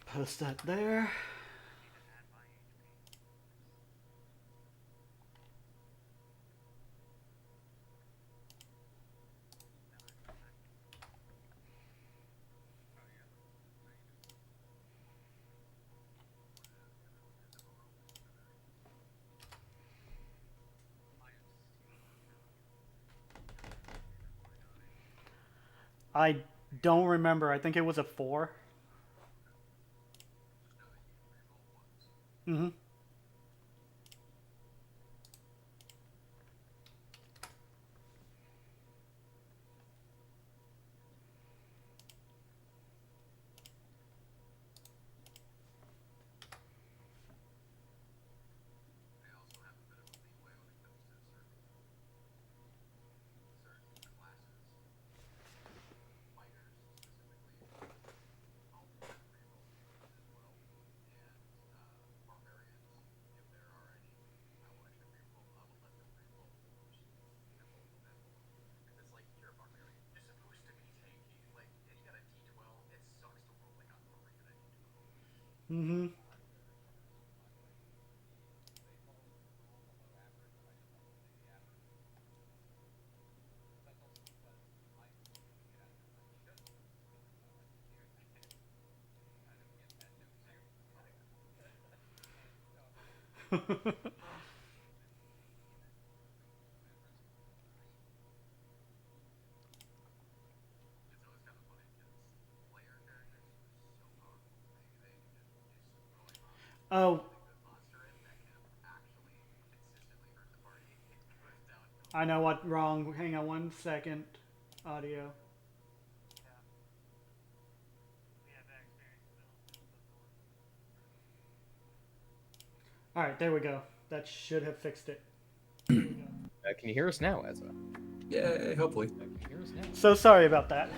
Post that there. I don't remember. I think it was a 4. Mm-hmm. Mm-hmm. Oh, I know what wrong. Hang on 1 second. Audio. All right, there we go. That should have fixed it. Can you hear us now, Ezra? Yeah, hopefully. Can you hear us now? So sorry about that.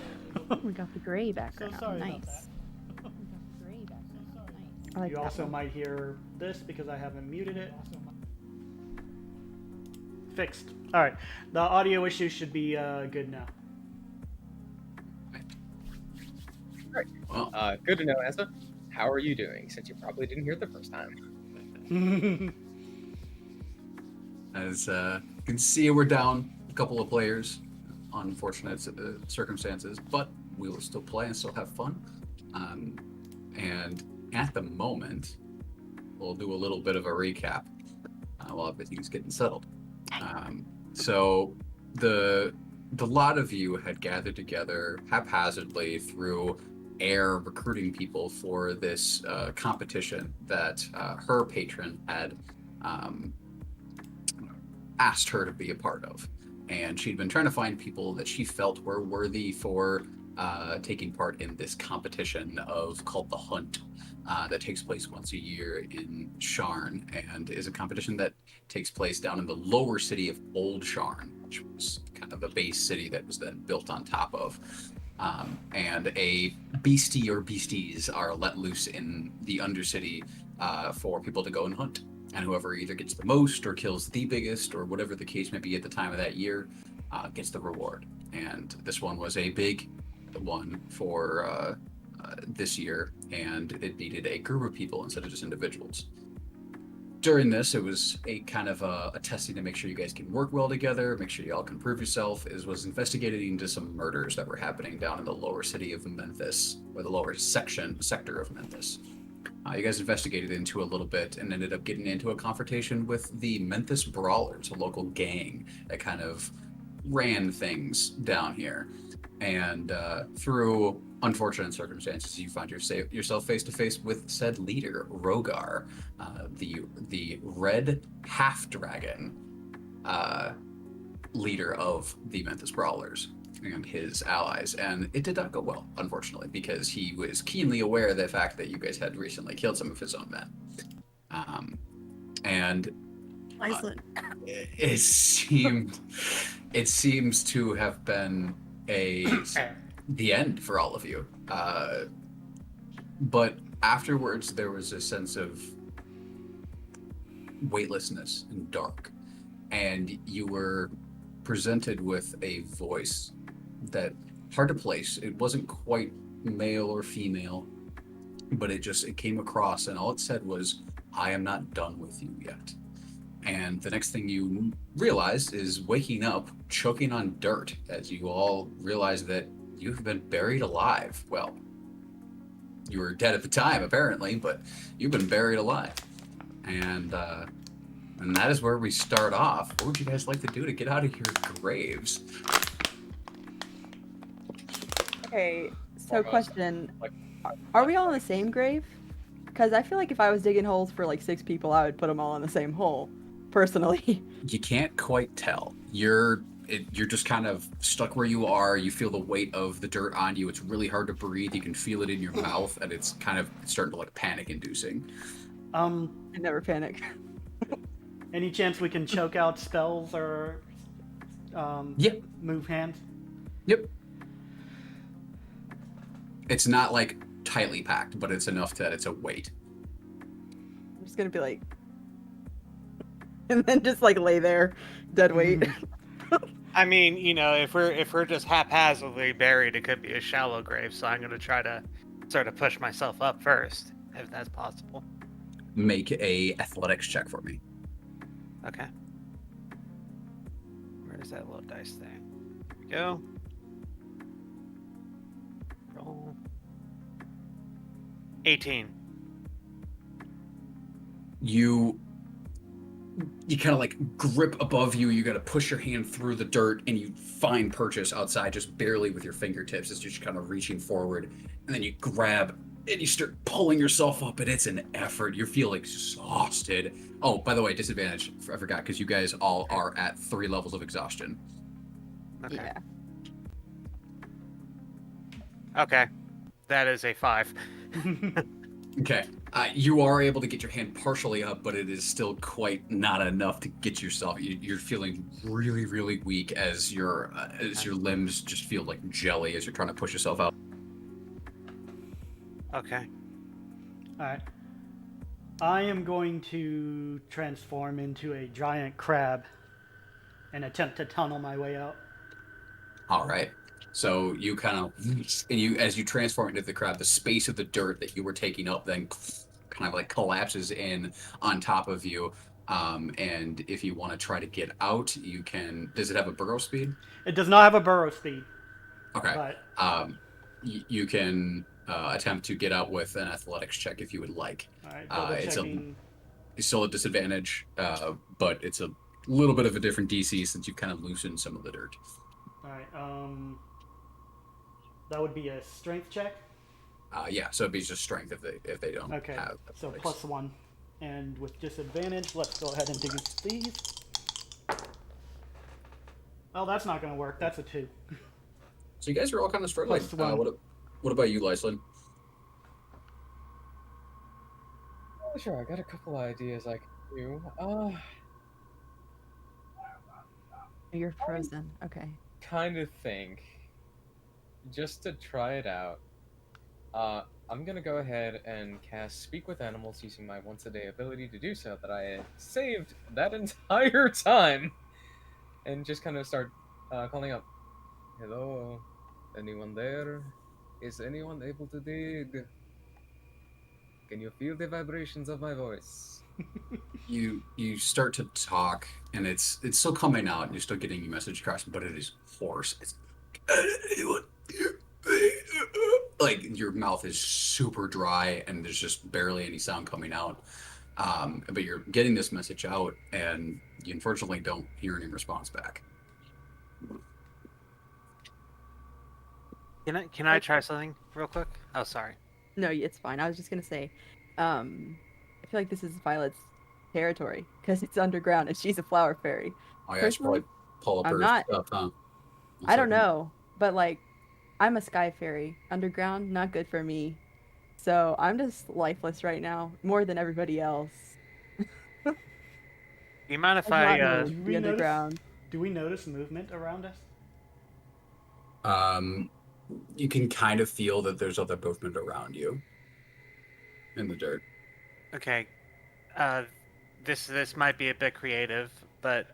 We got the gray background. So sorry nice. about that. I like You that also one. might hear this because I haven't muted it. Fixed. All right, the audio issue should be good now. Well, Good to know, Ezra. How are you doing? Since you probably didn't hear it the first time. as you can see, we're down a couple of players. Unfortunate circumstances, but we will still play and still have fun. And at the moment, we'll do a little bit of a recap while everything's getting settled. So the lot of you had gathered together haphazardly through air recruiting people for this competition that her patron had asked her to be a part of. And she'd been trying to find people that she felt were worthy for taking part in this competition called the Hunt that takes place once a year in Sharn, and is a competition that takes place down in the lower city of Old Sharn, which was kind of the base city that was then built on top of. And a beastie or beasties are let loose in the Undercity for people to go and hunt. And whoever either gets the most or kills the biggest or whatever the case may be at the time of that year gets the reward. And this one was a big one for this year, and it needed a group of people instead of just individuals. During this, it was a kind of a testing to make sure you guys can work well together, make sure you all can prove yourself. It was investigating into some murders that were happening down in the lower city of Memphis, or the lower sector of Memphis. You guys investigated into a little bit and ended up getting into a confrontation with the Memphis Brawlers, a local gang that kind of ran things down here. And through unfortunate circumstances, you find yourself face to face with said leader, Rogar, the red half dragon. leader of the Memphis Brawlers and his allies, and it did not go well, unfortunately, because he was keenly aware of the fact that you guys had recently killed some of his own men. And Iceland. it seems to have been the end for all of you. But afterwards, there was a sense of weightlessness and dark, and you were presented with a voice that hard to place. It wasn't quite male or female, but it came across, and all it said was, "I am not done with you yet." And the next thing you realize is waking up, choking on dirt, as you all realize that you've been buried alive. Well, you were dead at the time, apparently, but you've been buried alive. And that is where we start off. What would you guys like to do to get out of your graves? Okay, so question. Are we all in the same grave? Because I feel like if I was digging holes for like 6 people, I would put them all in the same hole, personally. You can't quite tell. You're just kind of stuck where you are. You feel the weight of the dirt on you. It's really hard to breathe. You can feel it in your mouth, and it's starting to look panic-inducing. I never panic. Any chance we can choke out spells or Yep. move hands? Yep. It's not like tightly packed, but it's enough that it's a weight. I'm just gonna be like, and then just like lay there, dead weight. I mean, if we're just haphazardly buried, it could be a shallow grave. So I'm gonna try to sort of push myself up first, if that's possible. Make a athletics check for me. Okay. Where's that little dice thing? Here we go. Roll. 18. You kind of like grip above you. You got to push your hand through the dirt, and you find purchase outside just barely with your fingertips. It's just kind of reaching forward, and then you grab and you start pulling yourself up, and it's an effort. You feel exhausted. Oh, by the way, disadvantage. I forgot, because you guys all are at 3 levels of exhaustion. Okay. Yeah. Okay. That is a 5. Okay. You are able to get your hand partially up, but it is still quite not enough to get yourself. You're feeling really, really weak as your limbs just feel like jelly as you're trying to push yourself out. Okay. Alright. I am going to transform into a giant crab and attempt to tunnel my way out. All right. So you kind of, as you transform into the crab, the space of the dirt that you were taking up then kind of like collapses in on top of you. And if you want to try to get out, you can. Does it have a burrow speed? It does not have a burrow speed. Okay. But You can attempt to get out with an athletics check if you would like. all right, It's still a disadvantage, but it's a little bit of a different DC since you've kind of loosened some of the dirt. All right. That would be a strength check. Yeah, so it'd be just strength if they don't Okay. have So athletics. +1, and with disadvantage, let's go ahead and do these. Oh, that's not going to work. That's a 2. So you guys are all kind of struggling. +1. What about you, Lyslin? Oh, sure, I got a couple ideas I can do. You're frozen. Okay. Kind of think, just to try it out, I'm gonna go ahead and cast Speak with Animals using my once-a-day ability to do so that I had saved that entire time, and just kind of start calling up, "Hello, anyone there? Is anyone able to dig? Can you feel the vibrations of my voice?" You start to talk, and it's still coming out, and you're still getting your message across, but it is hoarse. It's like your mouth is super dry, and there's just barely any sound coming out. But you're getting this message out, and you unfortunately don't hear any response back. Can I try something real quick? Oh, sorry. No, it's fine. I was just gonna say, I feel like this is Violet's territory because it's underground and she's a flower fairy. Oh yeah, I should Personally, pull up I'm her not. stuff, huh? I don't know, but like, I'm a sky fairy. Underground, not good for me. So I'm just lifeless right now, more than everybody else. Do you mind if I've not I Do made we the notice? underground. Do we notice movement around us? You can kind of feel that there's other movement around you in the dirt. okay, uh, this might be a bit creative, but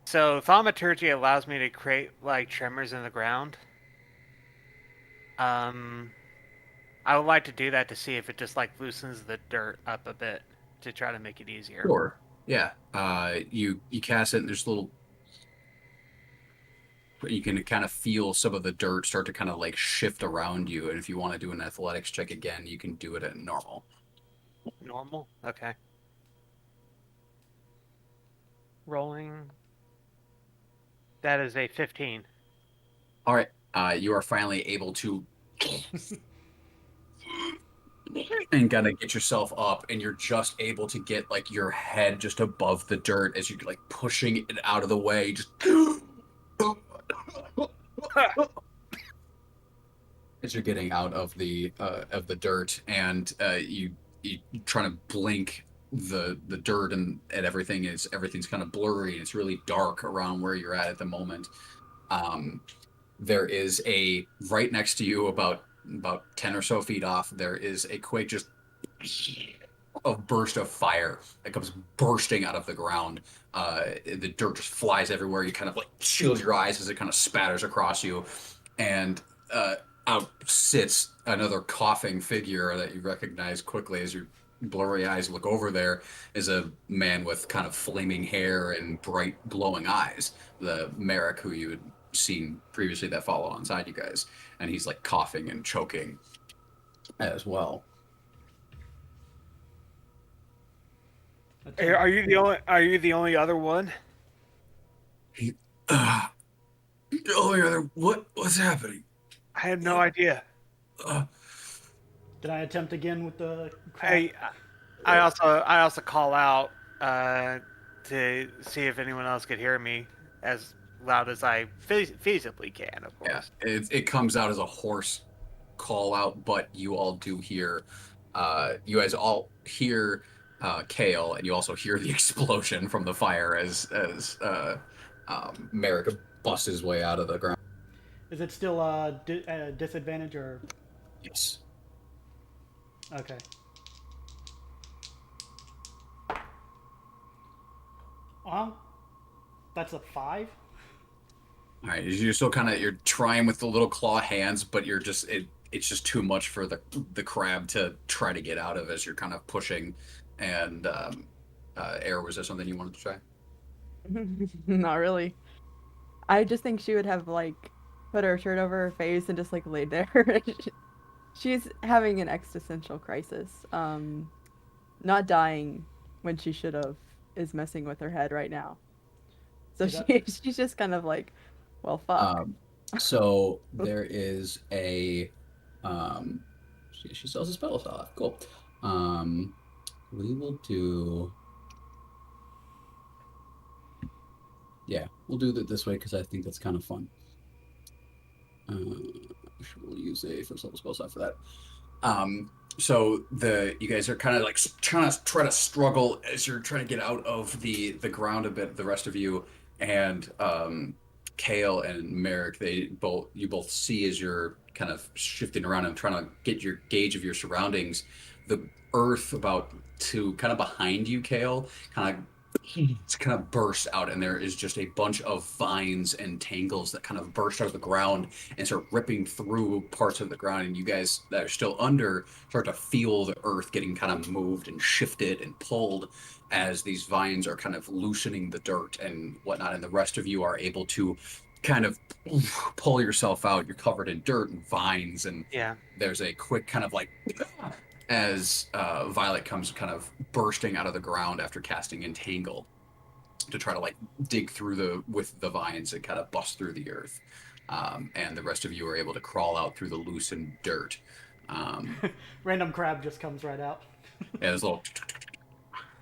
so thaumaturgy allows me to create like tremors in the ground. Um, I would like to do that to see if it just like loosens the dirt up a bit to try to make it easier. Sure. Yeah. You cast it, and there's little. You can kind of feel some of the dirt start to kind of like shift around you, and if you want to do an athletics check again, you can do it at normal. Normal? Okay. Rolling. That is a 15. All right. You are finally able to and kind of get yourself up, and you're just able to get like your head just above the dirt as you're like pushing it out of the way. Just as you're getting out of the dirt, and you trying to blink the dirt, and everything's kind of blurry. It's really dark around where you're at the moment. Um, there is a right next to you, about 10 or so feet off. There is a quick just a burst of fire that comes bursting out of the ground. The dirt just flies everywhere. You kind of like shield your eyes as it kind of spatters across you, and out sits another coughing figure that you recognize quickly as your blurry eyes look over. There is a man with kind of flaming hair and bright glowing eyes, the Merrick who you had seen previously that followed alongside you guys, and he's like coughing and choking as well. Are you the only? Are you the only other one? He, uh, oh, yeah, what's happening? I had no idea. Did I attempt again with the crab? I also call out to see if anyone else could hear me as loud as I feasibly can, of Yeah, course. it comes out as a hoarse call out, but you all do hear, you guys all hear Kale, and you also hear the explosion from the fire as Merrick busts his way out of the ground. Is it still disadvantage or? Yes. Okay. That's a 5. All right, you're still kind of you're trying with the little claw hands, but it's just too much for the crab to try to get out of as you're kind of pushing. And Air, was there something you wanted to try? Not really. I just think she would have like put her shirt over her face and just like laid there. She's having an existential crisis. Not dying when she should have is messing with her head right now. So she's just kind of like, well, fuck. So there is a she still has a spell off. Cool. We will do. Yeah, we'll do it this way because I think that's kind of fun. We'll use a first level spell slot for that. So you guys are kind of like trying to struggle as you're trying to get out of the ground a bit. The rest of you, and Kale and Merrick, you both see as you're kind of shifting around and trying to get your gauge of your surroundings. The earth about to kind of behind you, Kale, it's kind of bursts out, and there is just a bunch of vines and tangles that kind of burst out of the ground and start ripping through parts of the ground, and you guys that are still under start to feel the earth getting kind of moved and shifted and pulled as these vines are kind of loosening the dirt and whatnot, and the rest of you are able to kind of pull yourself out. You're covered in dirt and vines, and Yeah. there's a quick kind of like as Violet comes kind of bursting out of the ground after casting Entangle to try to like dig through with the vines and kind of bust through the earth. And the rest of you are able to crawl out through the loosened dirt. Random crab just comes right out. Yeah, there's a little.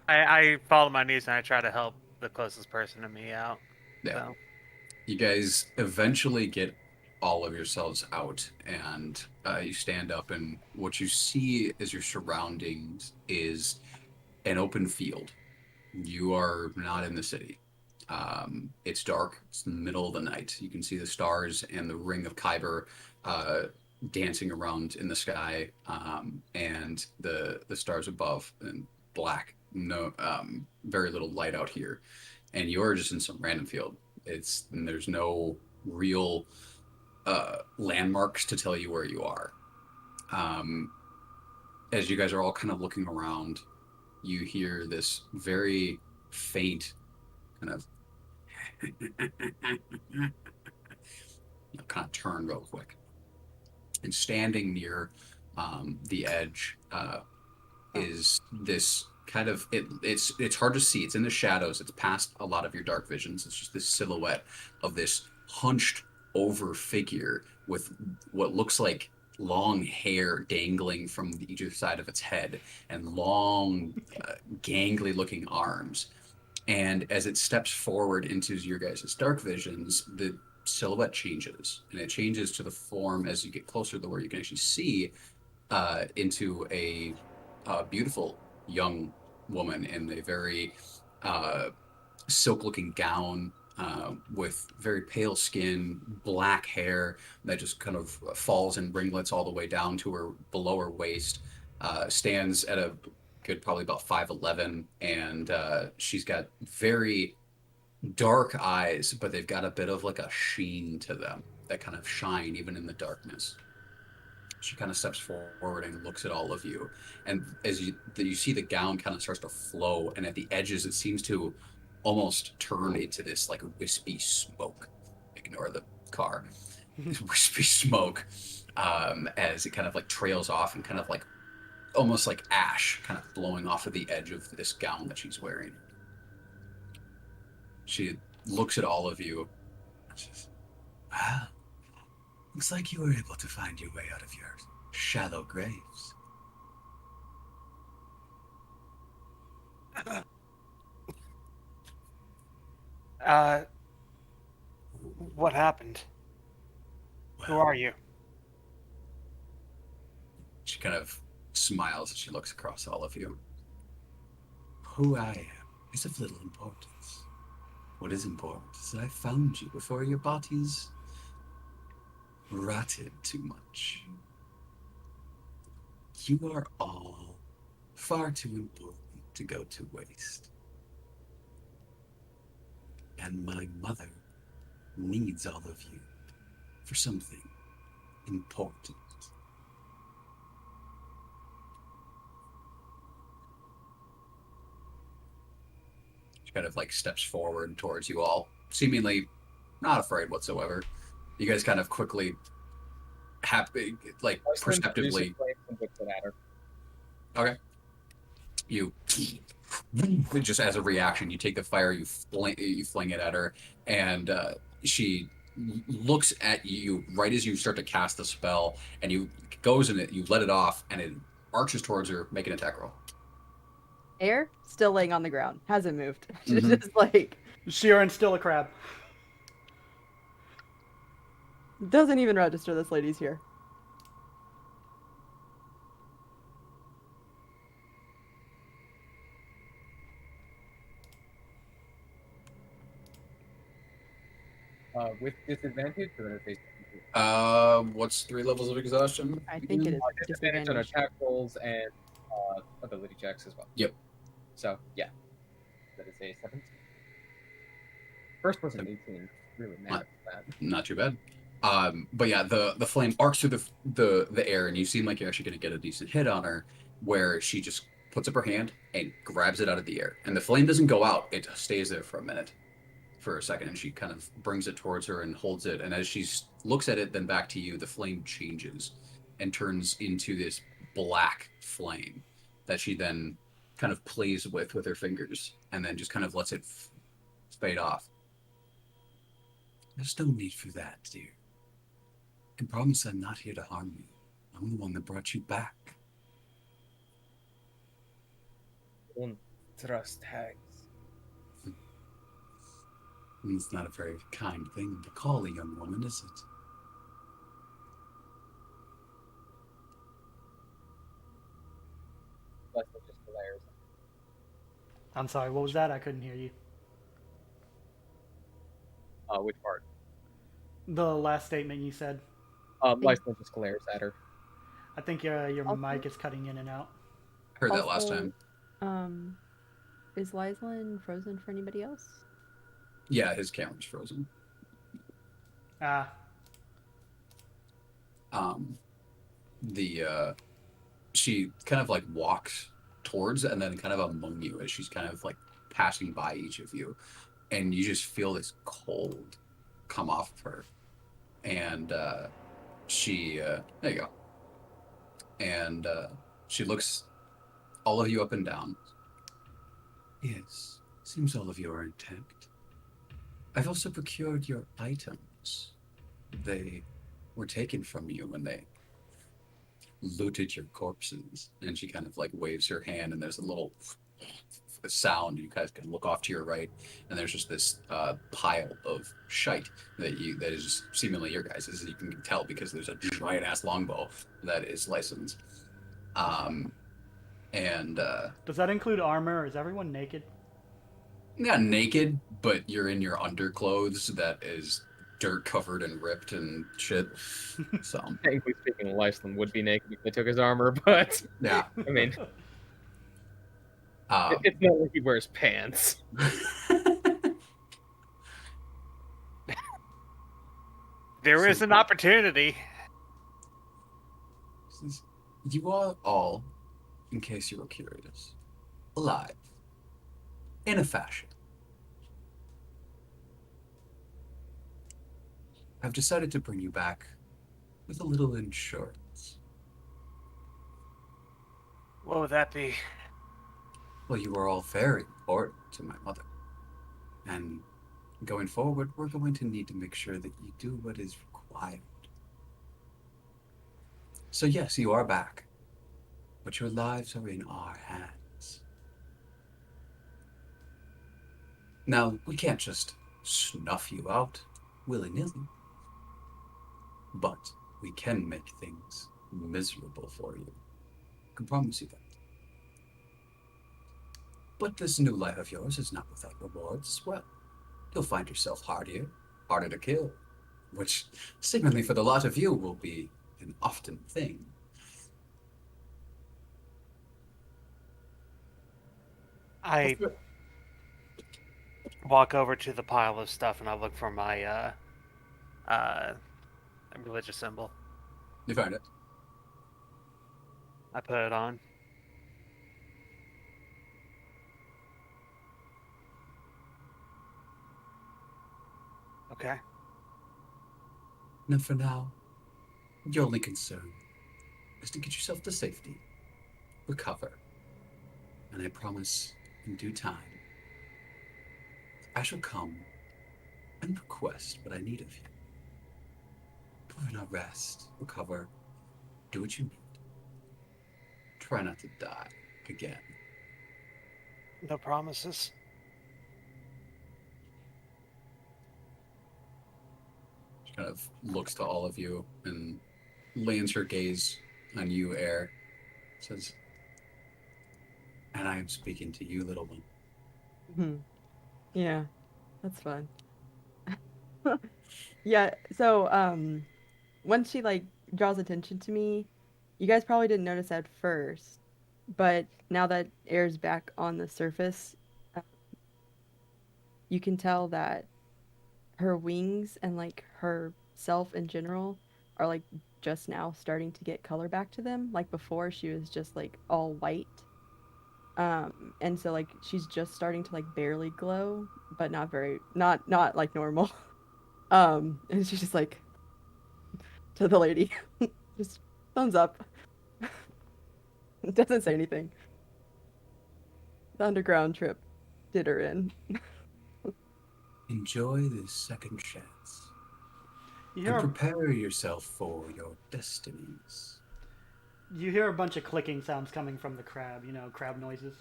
I fall to my knees and I try to help the closest person to me out. Yeah. So, You guys eventually get all of yourselves out, and you stand up, and what you see as your surroundings is an open field. You are not in the city. It's dark. It's the middle of the night. You can see the stars and the ring of Kyber uh, dancing around in the sky, and the stars above and black. No, very little light out here, and you're just in some random field. And there's no real landmarks to tell you where you are. Um, as you guys are all kind of looking around, you hear this very faint kind of kind of turn real quick. And standing near the edge is this kind of it's hard to see. It's in the shadows. It's past a lot of your dark visions. It's just this silhouette of this hunched over figure with what looks like long hair dangling from either side of its head and long, gangly looking arms. And as it steps forward into your guys' dark visions, the silhouette changes, and it changes to the form as you get closer to where you can actually see into a beautiful young woman in a very uh, silk-looking gown with very pale skin, black hair that just kind of falls in ringlets all the way down to her below her waist. Stands at a good probably about 5'11", and she's got very dark eyes, but they've got a bit of like a sheen to them that kind of shine even in the darkness. She kind of steps forward and looks at all of you, and as you see the gown kind of starts to flow, and at the edges it seems to almost turn into this like wispy smoke. Ignore the car. This wispy smoke, as it kind of like trails off and kind of like almost like ash kind of blowing off of the edge of this gown that she's wearing. She looks at all of you and says, "Wow, looks like you were able to find your way out of your shallow graves." what happened? Who Well, are you? she kind of smiles as she looks across all of you. Who I am is of little importance. What is important is that I found you before your bodies rotted too much. You are all far too important to go to waste. And my mother needs all of you for something important. She kind of like steps forward towards you all, seemingly not afraid whatsoever. You guys kind of quickly, like Iceland produces perceptively. flames and whips it at her. Okay. You just as a reaction, you take the fire, you fling it at her, and she looks at you right as you start to cast the spell, and you goes in it, you let it off, and it arches towards her. Make an attack roll. Air still laying on the ground, hasn't moved. Mhm. Just like Sharn's still a crab. doesn't even register this lady's here. With disadvantage or interface. What's 3 levels of exhaustion? I think it is Disadvantage on disadvantage. attack rolls and ability checks as well. Yep. So yeah, that is a 17. First was an 18. Really mad at that. Not too bad. But yeah, the flame arcs through the air, and you seem like you're actually going to get a decent hit on her, where she just puts up her hand and grabs it out of the air, and the flame doesn't go out; it stays there for a second, and she kind of brings it towards her and holds it, and as she looks at it, then back to you, the flame changes and turns into this black flame that she then kind of plays with her fingers, and then just kind of lets it fade off. There's no need for that, dear. I can promise I'm not here to harm you. I'm the one that brought you back. Don't trust hags. It's not a very kind thing to call a young woman, is it? Leslie just glares. I'm sorry, what was that? I couldn't hear you. Which part? The last statement you said. Leslie just glares at her. I think your Also- mic is cutting in and out. Heard that last Also, time. Is Lyslin frozen for anybody else? Yeah, his camera's frozen. Ah, She kind of like walks towards and then kind of among you as she's kind of like passing by each of you, and you just feel this cold come off of her, and she there you go, and she looks all of you up and down. Yes, seems all of you are intact. I've also procured your items. They were taken from you when they looted your corpses. And she kind of like waves her hand, and there's a little sound. You guys can look off to your right, and there's just this pile of shite that is just seemingly your guys', as you can tell, because there's a giant ass longbow that is licensed. And does that include armor? Or is everyone naked? not naked, but you're in your underclothes that is dirt covered and ripped and shit. So Technically speaking, Lyslin would be naked if they took his armor, but yeah. I mean, it's not like he wears pants. There is an opportunity. You are all, in case you were curious, alive. In a fashion. I've decided to bring you back with a little insurance. What would that be? Well, you are all very important to my mother. And going forward, we're going to need to make sure that you do what is required. So yes, you are back. But your lives are in our hands. Now, we can't just snuff you out willy-nilly. But we can make things miserable for you. I can promise you that. But this new life of yours is not without rewards as well. You'll find yourself harder to kill, which seemingly for the lot of you will be an often thing. I walk over to the pile of stuff and I look for my religious symbol. You find it. I put it on. Okay. And for now, your only concern is to get yourself to safety, recover, and I promise in due time, I shall come and request what I need of you. But now rest, recover, do what you need. Try not to die again. No promises. She kind of looks to all of you and lands her gaze on you, Air. Says, and I am speaking to you, little one. Yeah, that's fun. Yeah, so once she like draws attention to me, you guys probably didn't notice at first, but now that Air's back on the surface, uh, you can tell that her wings and like her self in general are like just now starting to get color back to them. Like before she was just like all white. And so like she's just starting to like barely glow, but not like normal. And she's just like to the lady, just thumbs up. Doesn't say anything. The underground trip did her in. Enjoy this second chance. You And hear, prepare yourself for your destinies. you hear a bunch of clicking sounds coming from the crab, crab noises.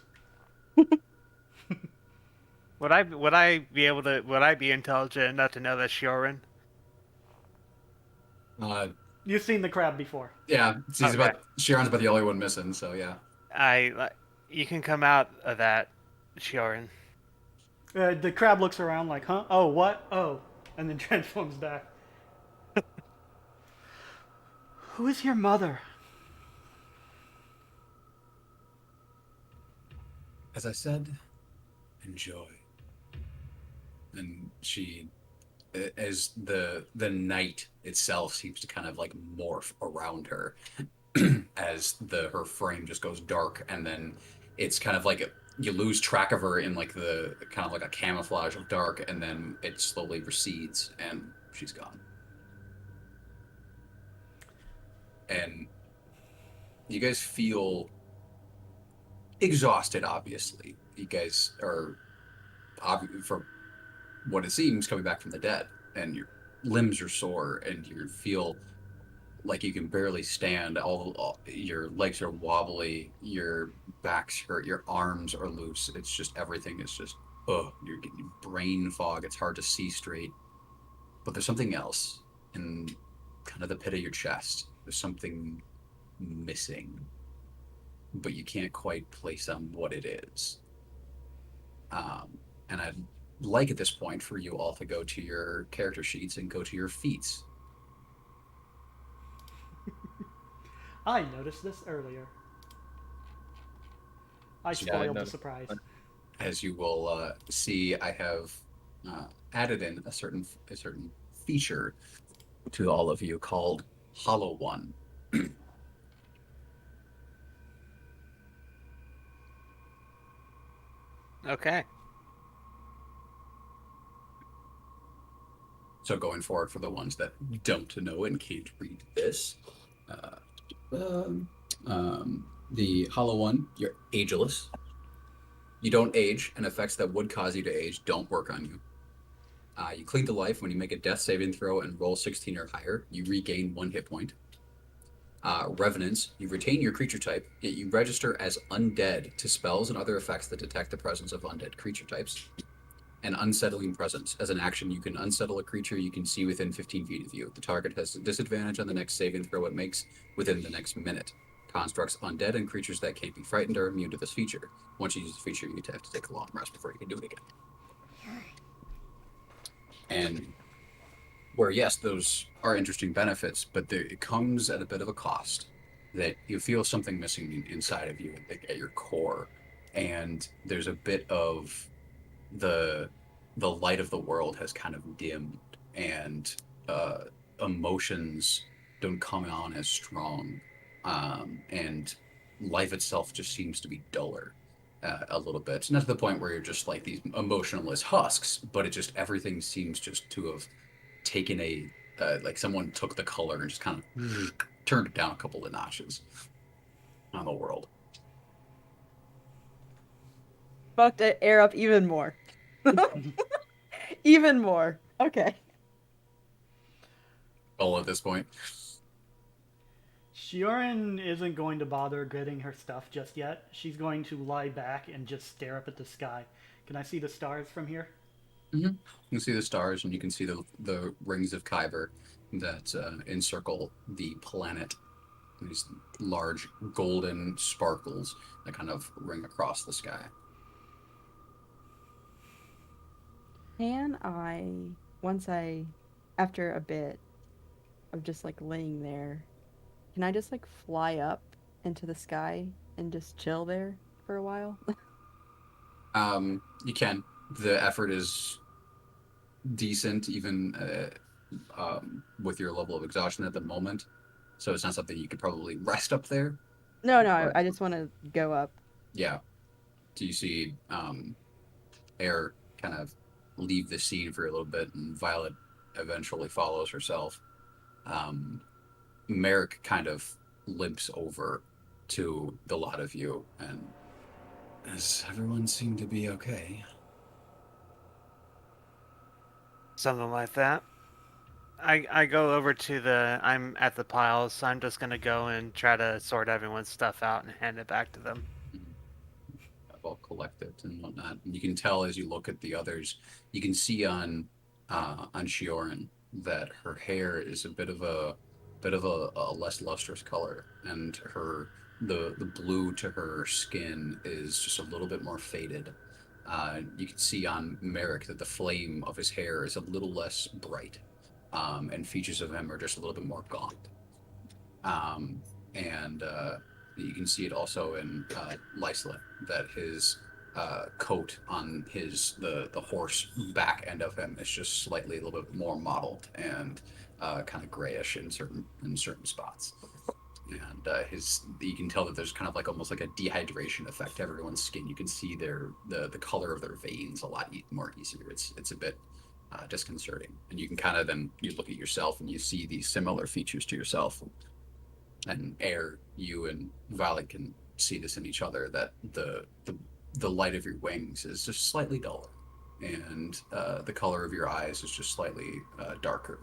would I be intelligent enough to know that Sharn? You've seen the crab before. Yeah, Okay. Sharon's about the only one missing, so yeah. You can come out of that, Sharn. The crab looks around like, huh? Oh, what? Oh. And then transforms back. Who is your mother? As I said, enjoy. And she, as the night itself seems to kind of like morph around her, as her frame just goes dark, and then it's kind of like you lose track of her in like the kind of like a camouflage of dark, and then it slowly recedes, and she's gone. And you guys feel exhausted. Obviously, you guys are for what it seems coming back from the dead, and your limbs are sore, and you feel like you can barely stand. All your legs are wobbly, your back's hurt, your arms are loose. It's just everything is just you're getting brain fog. It's hard to see straight. But there's something else in kind of the pit of your chest. There's something missing, but you can't quite place on what it is. And I'd like at this point for you all to go to your character sheets and go to your feats. I noticed this earlier. I Yeah, I spoiled the noticed. surprise. As you will see, I have added in a certain feature to all of you called Hollow One. Okay. So going forward, for the ones that don't know and can't read this, the Hollow One, you're ageless. You don't age, and effects that would cause you to age don't work on you. You cling to life when you make a death saving throw and roll 16 or higher. You regain 1 hit point. Revenants, you retain your creature type, yet you register as undead to spells and other effects that detect the presence of undead creature types. And Unsettling Presence. As an action, you can unsettle a creature you can see within 15 feet of you. The target has a disadvantage on the next saving throw it makes within the next minute. Constructs, undead, and creatures that can't be frightened are immune to this feature. Once you use the feature, you have to take a long rest before you can do it again. And where, yes, those are interesting benefits, but it comes at a bit of a cost. That you feel something missing inside of you at your core. And there's a bit of the light of the world has kind of dimmed, and emotions don't come on as strong, and life itself just seems to be duller a little bit. It's not to the point where you're just like these emotionless husks, but it just everything seems just to have taken a like someone took the color and just kind of turned it down a couple of notches on the world. Fucked it air up even more. Even more. Okay. All at this point. Shiorin isn't going to bother getting her stuff just yet. She's going to lie back and just stare up at the sky. Can I see the stars from here? Mm-hmm. You can see the stars, and you can see the rings of Kyber that encircle the planet. These large golden sparkles that kind of ring across the sky. Can I, after a bit of just like laying there, can I just like fly up into the sky and just chill there for a while? You can. The effort is decent, even with your level of exhaustion at the moment. So it's not something you could probably rest up there. No, But I just want to go up. yeah. Do you see Air kind of leave the scene for a little bit, and Violet eventually follows herself. Merrick kind of limps over to the lot of you, and does everyone seem to be okay? Something like that. I go over to I'm at the piles, so I'm just gonna go and try to sort everyone's stuff out and hand it back to them. all collect it and whatnot. And you can tell as you look at the others, you can see on Shioran that her hair is a bit of a less lustrous color, and the blue to her skin is just a little bit more faded. You can see on Merrick that the flame of his hair is a little less bright, and features of him are just a little bit more gaunt. And you can see it also in Lysla, that his coat on the horse back end of him is just slightly a little bit more mottled and kind of grayish in certain spots. And you can tell that there's kind of like almost like a dehydration effect to everyone's skin. You can see the color of their veins a lot more easier. It's a bit disconcerting, and you can kind of then you look at yourself and you see these similar features to yourself. And you and Violet can see this in each other, that the light of your wings is just slightly duller, and the color of your eyes is just slightly darker.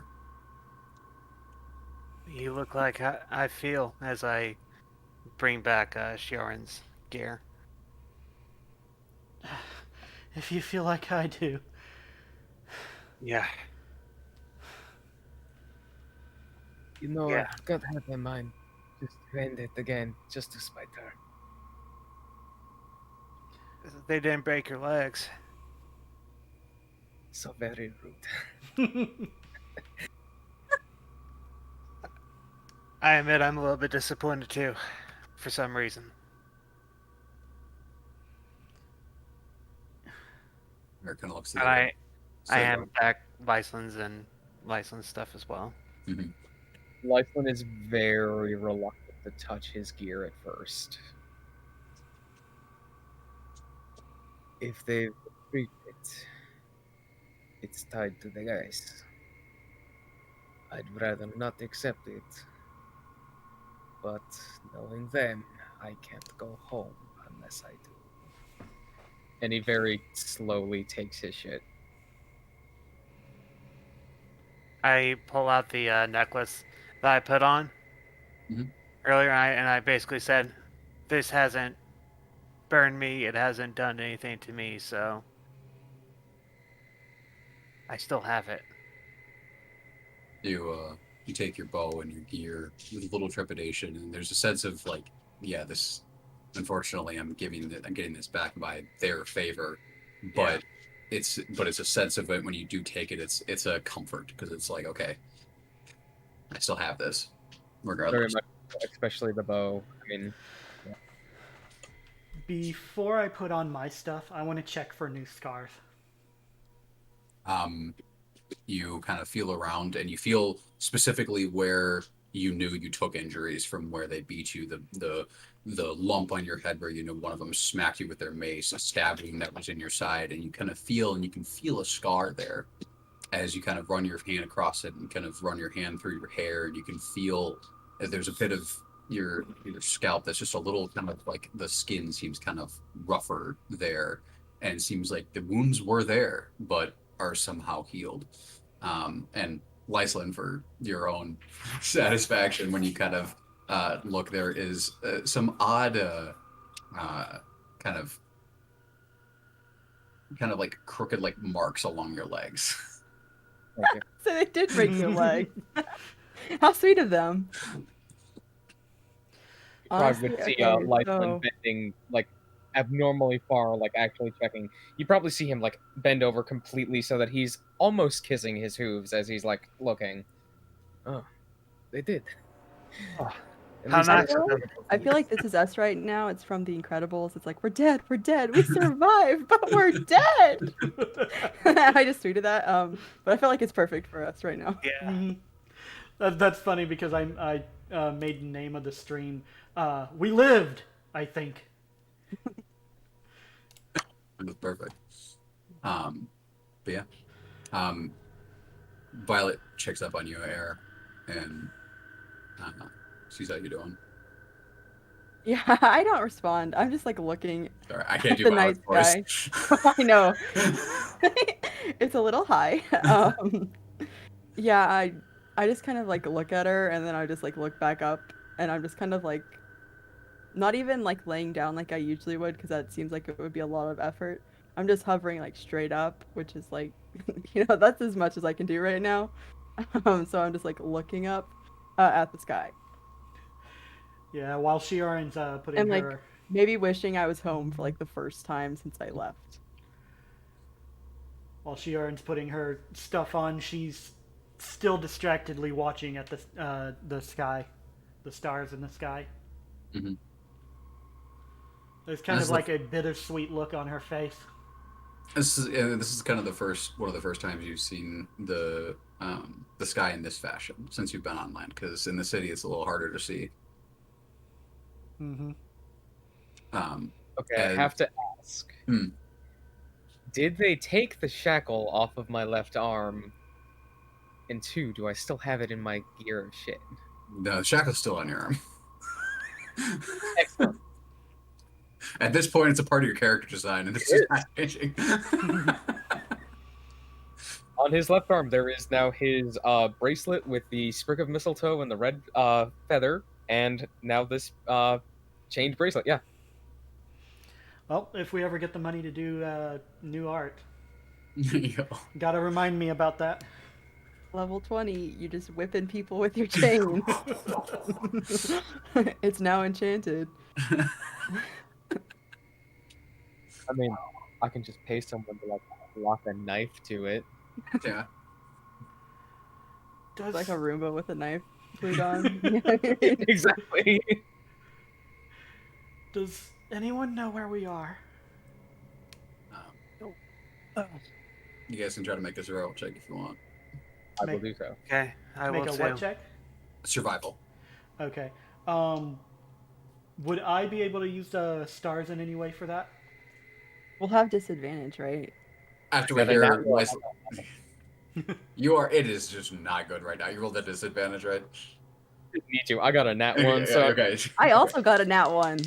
You look like I feel as I bring back Shioran's gear. If you feel like I do. Yeah. You know, Yeah. I've got to have my mind just to end it again, just to spite her. They didn't break your legs. So very rude. I admit I'm a little bit disappointed too, for some reason. Merrick kind of looks And at I am back Lysan's and Lysan's stuff as well. Lysan is very reluctant to touch his gear at first. If they retrieve it, it's tied to the guys. I'd rather not accept it. But knowing them, I can't go home unless I do. And he very slowly takes his shit. I pull out the necklace that I put on earlier, and I basically said, "This hasn't burned me. It hasn't done anything to me, so I still have it." You take your bow and your gear with a little trepidation, and there's a sense of like, yeah, this. Unfortunately, I'm getting this back by their favor, but it's a sense of it when you do take it. It's a comfort, because it's like, okay, I still have this, regardless. Very much, especially the bow. I mean, yeah. Before I put on my stuff, I want to check for new scars. You kind of feel around, and you feel specifically where you knew you took injuries from, where they beat you. The lump on your head where you know one of them smacked you with their mace, a stab wound that was in your side, and you kind of feel, and you can feel a scar there as you kind of run your hand across it and kind of run your hand through your hair, and you can feel that there's a bit of your scalp that's just a little kind of like the skin seems kind of rougher there, and it seems like the wounds were there but are somehow healed. And Lyslin, for your own satisfaction, when you kind of look, there is some odd kind of like crooked like marks along your legs. Okay. So they did break your leg. How sweet of them. I would see okay, Lysan so- bending like abnormally far, like actually checking. You probably see him like bend over completely so that he's almost kissing his hooves as he's like looking. Oh, they did. Oh, At how least nice they- of them. I feel like this is us right now. It's from The Incredibles. It's like, we're dead, we survived, but we're dead. I just tweeted that, but I feel like it's perfect for us right now. Yeah. Mhm. That's funny because I made the name of the stream. We lived, I think. That's perfect. But yeah. Violet checks up on you, Air, and sees how you're doing. Yeah, I don't respond. I'm just like looking. Sorry, I can't do The Violet's nice voice. I know. It's a little high. Yeah, I just kind of like look at her, and then I just like look back up, and I'm just kind of like not even like laying down like I usually would, because that seems like it would be a lot of effort. I'm just hovering like straight up, which is like, that's as much as I can do right now. So I'm just like looking up at the sky Yeah, while Shiarin's putting and like her maybe wishing I was home for like the first time since I left. stuff on, she's still distractedly watching at the sky, the stars in the sky. Mm-hmm. There's kind That's of like a bittersweet look on her face. This is kind of one of the first times you've seen the sky in this fashion since you've been on land, because in the city it's a little harder to see. Mm-hmm. Okay, I have to ask. Did they take the shackle off of my left arm? And 2, do I still have it in my gear of shit? No, the shackle's still on your arm. Excellent. At this point, it's a part of your character design, and this is not changing. On his left arm, there is now his bracelet with the sprig of mistletoe and the red feather, and now this chained bracelet. Yeah. Well, if we ever get the money to do new art, Yo. gotta remind me about that. Level 20, you just whipping people with your chain. It's now enchanted. I mean, I can just pay someone to like lock a knife to it. Yeah. Does Like a Roomba with a knife glued on. Exactly. Does anyone know where we are? You guys can try to make a survival check if you want. I will do so. Okay, I Make will a too. what check? Survival. Okay. Would I be able to use the stars in any way for that? We'll have disadvantage, right? After we hear it is just not good right now. You rolled a disadvantage, right? Me too. I got a nat 1, so okay. I also got a nat 1.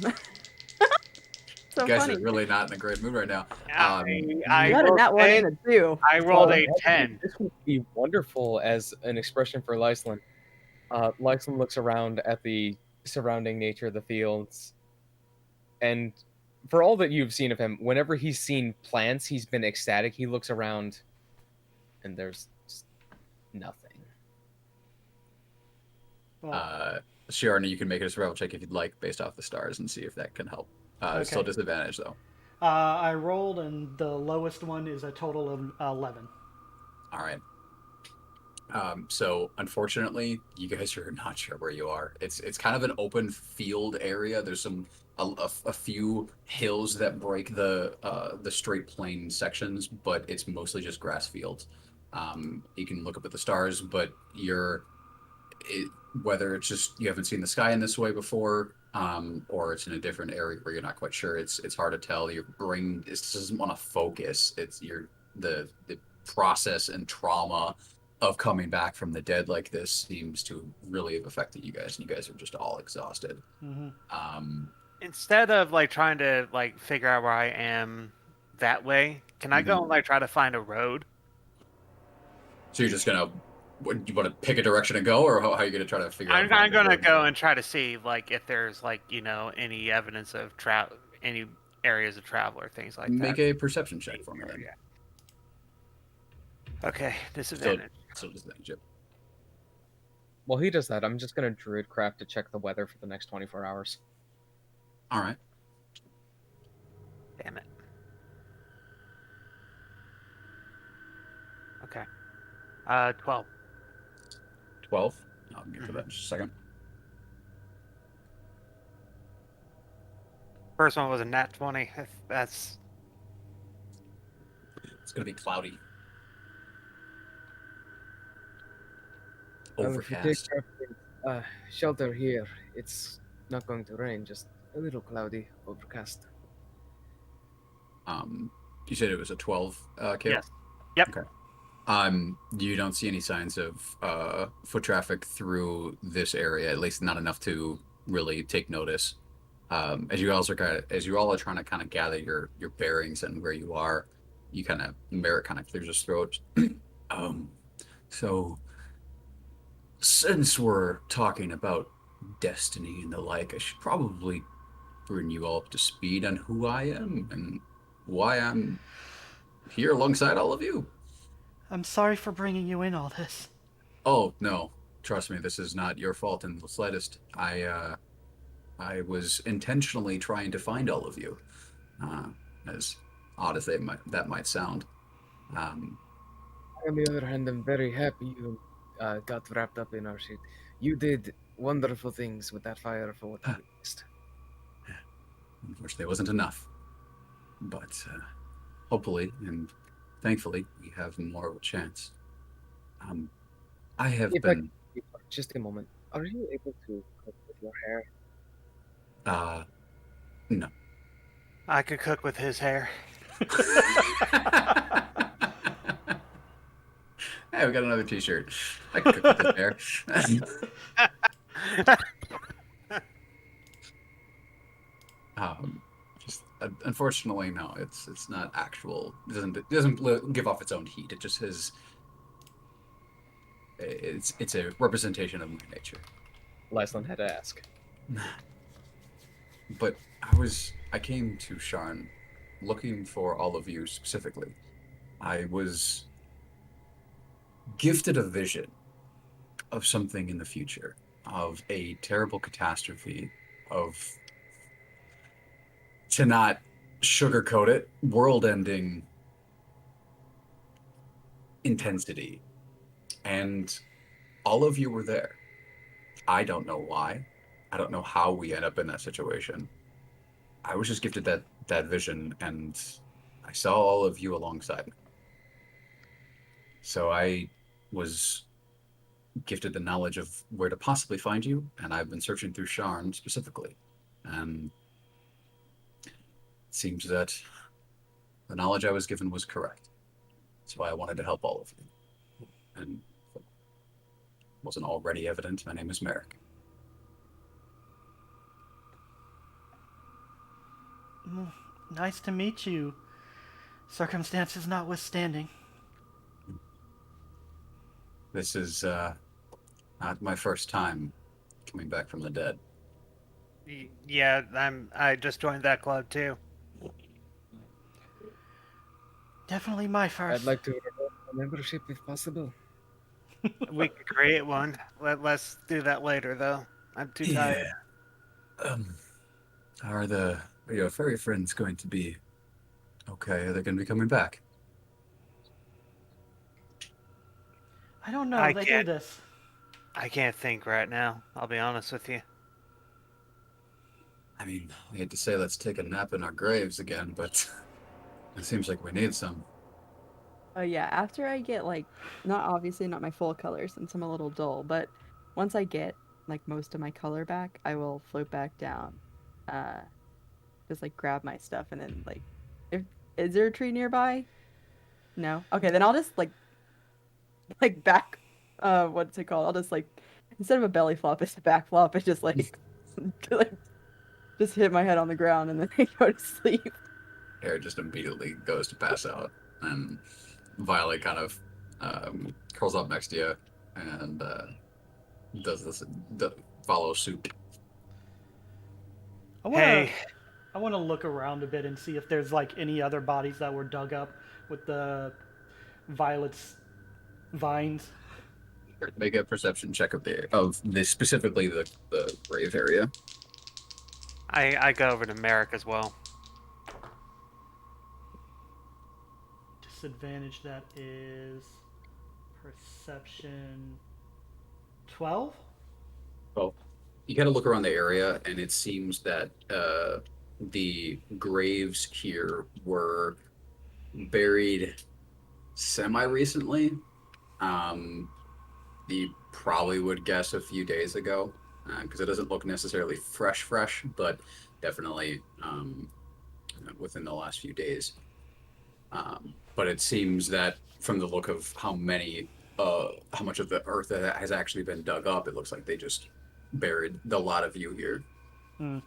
So You guys funny. are really not in a great mood right now. I got a rolled nat 1 a- and a 2. I rolled a 10. This would be wonderful as an expression for Lyslin. Lyslin looks around at the surrounding nature of the fields, and for all that you've seen of him, whenever he's seen plants, he's been ecstatic. He looks around, and there's just nothing. Sharn, you can make a survival check if you'd like, based off the stars, and see if that can help. Still disadvantage though. I rolled, and the lowest one is a total of 11. All right. So unfortunately, you guys are not sure where you are. It's kind of an open field area. There's a few hills that break the straight plain sections, but it's mostly just grass fields. You can look up at the stars, but whether it's just you haven't seen the sky in this way before, or it's in a different area where you're not quite sure. It's hard to tell. Your brain doesn't want to focus. It's the process and trauma of coming back from the dead like this seems to really have affected you guys, and you guys are just all exhausted. Mm-hmm. Instead of like trying to like figure out where I am that way, can I go and like try to find a road? So you're just gonna, you want to pick a direction and go, or how are you gonna try to figure out? I'm gonna go and try to see like if there's like any evidence of travel, any areas of travel or things like that. Make a perception check for me then. Okay, disadvantage. So disadvantage. Yep. While he does that, I'm just gonna druidcraft to check the weather for the next 24 hours. All right. Damn it. Okay. 12. 12. I'll get to that in just a second. First one was a nat 20. That's. It's gonna be cloudy. If you take Overcast. shelter here, it's not going to rain, just a little cloudy, overcast. You said it was a 12, Caleb? Yes. Yep. Okay. You don't see any signs of foot traffic through this area, at least not enough to really take notice. As you all are trying to kind of gather your bearings and where you are, Merrick kind of clears his throat. So since we're talking about destiny and the like, I should probably bring you all up to speed on who I am and why I'm here alongside all of you. I'm sorry for bringing you in all this. Oh, no. Trust me, this is not your fault in the slightest. I was intentionally trying to find all of you, uh, as odd as that might sound. Um, On the other hand, I'm very happy you got wrapped up in our shit. You did wonderful things with that fire for what I witnessed. Unfortunately, it wasn't enough. But hopefully and thankfully, we have more of a chance. I have If been. just a moment, are you able to cook with your hair? No. I could cook with his hair. Hey, we got another T-shirt. I can cook with this hair. Just unfortunately, no. It's not actual. It doesn't give off its own heat. It just has. It's a representation of my nature. Lyslin had to ask. But I came to Sharn looking for all of you specifically. I was gifted a vision of something in the future, of a terrible catastrophe, of, to not sugarcoat it, world-ending intensity. And all of you were there. I don't know why. I don't know how we end up in that situation. I was just gifted that vision, and I saw all of you alongside me. So I was gifted the knowledge of where to possibly find you, and I've been searching through Sharn specifically. And it seems that the knowledge I was given was correct. That's why I wanted to help all of you. And if it wasn't already evident, my name is Merrick. Nice to meet you, circumstances notwithstanding. This is not my first time coming back from the dead. Yeah, I just joined that club too. Definitely my I'd first. like to revoke my membership if possible. We could create one. Let's do that later, though. I'm too tired. Are your furry friends going to be okay? Are they going to be coming back? I don't know. They do this. I can't think right now. I'll be honest with you. I mean, I hate to say let's take a nap in our graves again, but it seems like we need some. Yeah, after I get like, obviously not my full color since I'm a little dull, but once I get like most of my color back, I will float back down. Just like grab my stuff and then like, if is there a tree nearby? No. Okay, then I'll just like back. What's it called? I'll just like instead of a belly flop, it's a back flop. It's just like, like just hit my head on the ground and then I go to sleep. Harry just immediately goes to pass out, and Violet kind of curls up next to you and follows suit. I want to look around a bit and see if there's like any other bodies that were dug up with the Violet's vines. Make a perception check of this specifically the grave area. I go over to Merrick as well. Disadvantage, that is perception 12. Well, you gotta look around the area, and it seems that the graves here were buried semi-recently. You probably would guess a few days ago, because it doesn't look necessarily fresh, but definitely within the last few days. But it seems that from the look of how much of the earth that has actually been dug up, it looks like they just buried a lot of you here. That's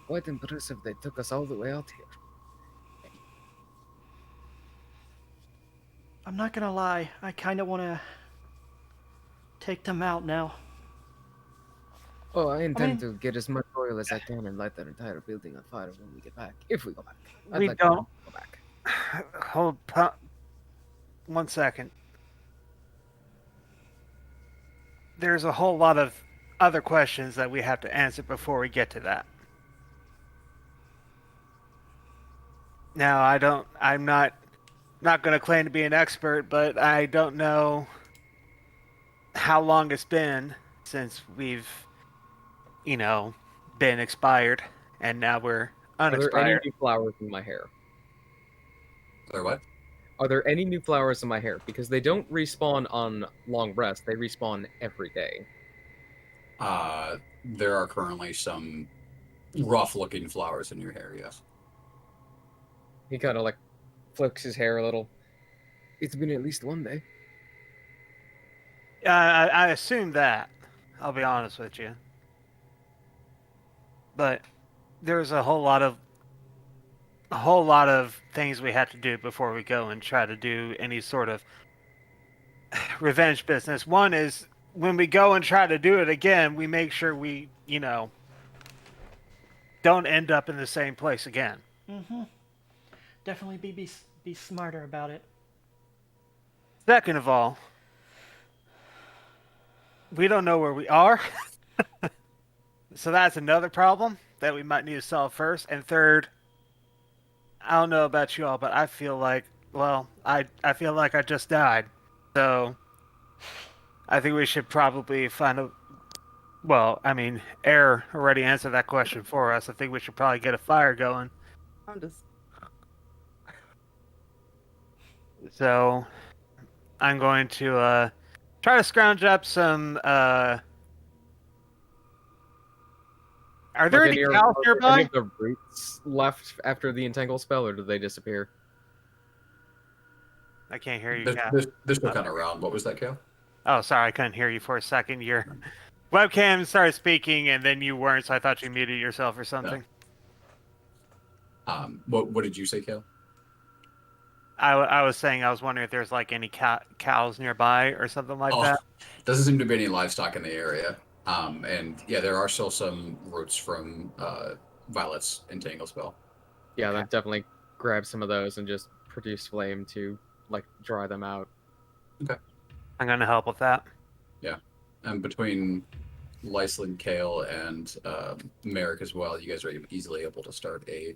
quite impressive. They took us all the way out here. I'm not gonna lie, I kind of want to take them out now. Oh, I intend to get as much oil as I can and light that entire building on fire when we get back. If we go back. I'd We like don't. to go back. Hold 1 second. There's a whole lot of other questions that we have to answer before we get to that. Now, I'm not going to claim to be an expert, but I don't know how long it's been since we've, been expired, and now we're Are there any unexpired. new flowers in my hair? Or what? Are there any new flowers in my hair? Because they don't respawn on long rest. They respawn every day. There are currently some rough-looking flowers in your hair, yes. He kind of like flicks his hair a little. It's been at least one day. I assume that. I'll be honest with you. But there's a whole lot of things we have to do before we go and try to do any sort of revenge business. One is when we go and try to do it again, we make sure we, don't end up in the same place again. Mm-hmm. Definitely be smarter about it. Second of all, we don't know where we are. So that's another problem that we might need to solve first. And third, I don't know about you all, but I feel like, I feel like I just died. So I think we should probably find a... Well, I mean, Air already answered that question for us. I think we should probably get a fire going. So I'm going to try to scrounge up some... Are there any cows nearby? Any of the roots left after the entangle spell, or did they disappear? I can't hear you, Cal. They're still kind of around. What was that, Cal? Oh, sorry, I couldn't hear you for a second. Your webcam started speaking, and then you weren't, so I thought you muted yourself or something. No. What did you say, Cal? I was saying I was wondering if there's like any cows nearby or something like that. Doesn't seem to be any livestock in the area. And yeah, there are still some roots from Violet's entangle spell. Yeah, then definitely grab some of those and just produce flame to like dry them out. Okay. I'm gonna help with that. Yeah, and between Lyslin, Kale, and Merrick as well, you guys are easily able to start a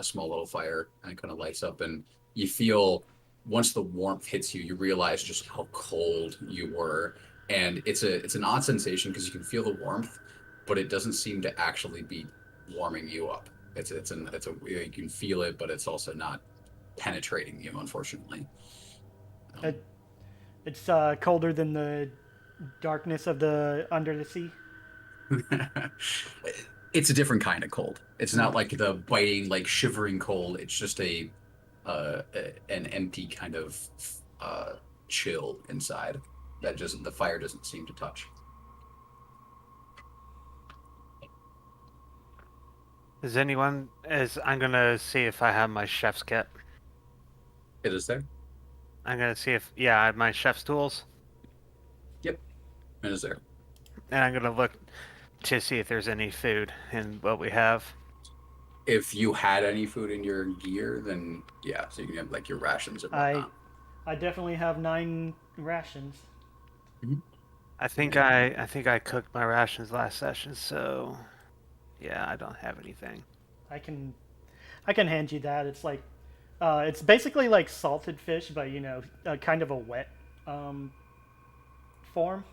small little fire, and it kind of lights up, and you feel once the warmth hits you, you realize just how cold you were. And it's an odd sensation because you can feel the warmth, but it doesn't seem to actually be warming you up. You can feel it, but it's also not penetrating you, unfortunately. It's colder than the darkness of the under the sea. It's a different kind of cold. It's not like the biting, like shivering cold. It's just an empty kind of chill inside. That just the fire doesn't seem to touch. I'm gonna see if I have my chef's kit. It is there? I'm gonna see if I have my chef's tools. Yep. It is there. And I'm gonna look to see if there's any food in what we have. If you had any food in your gear, then yeah, so you can have like your rations and whatnot. I definitely have 9 rations. Mm-hmm. I think I cooked my rations last session, so yeah, I don't have anything. I can hand you that. It's like it's basically like salted fish, but kind of a wet form.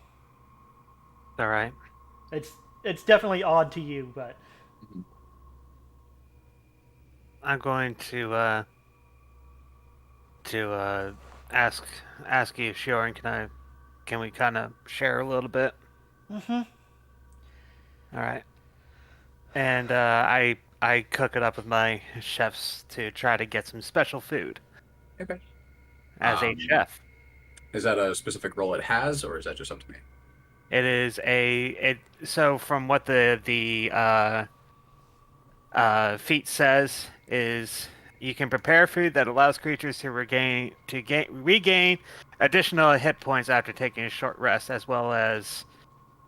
All right. It's definitely odd to you, but I'm going to ask you, Sharn, can we kind of share a little bit? Mm-hmm. All right. And I cook it up with my chefs to try to get some special food. Okay. As a chef. Is that a specific role it has, or is that just up to me? It is so from what the feat says is you can prepare food that allows creatures to regain additional hit points after taking a short rest, as well as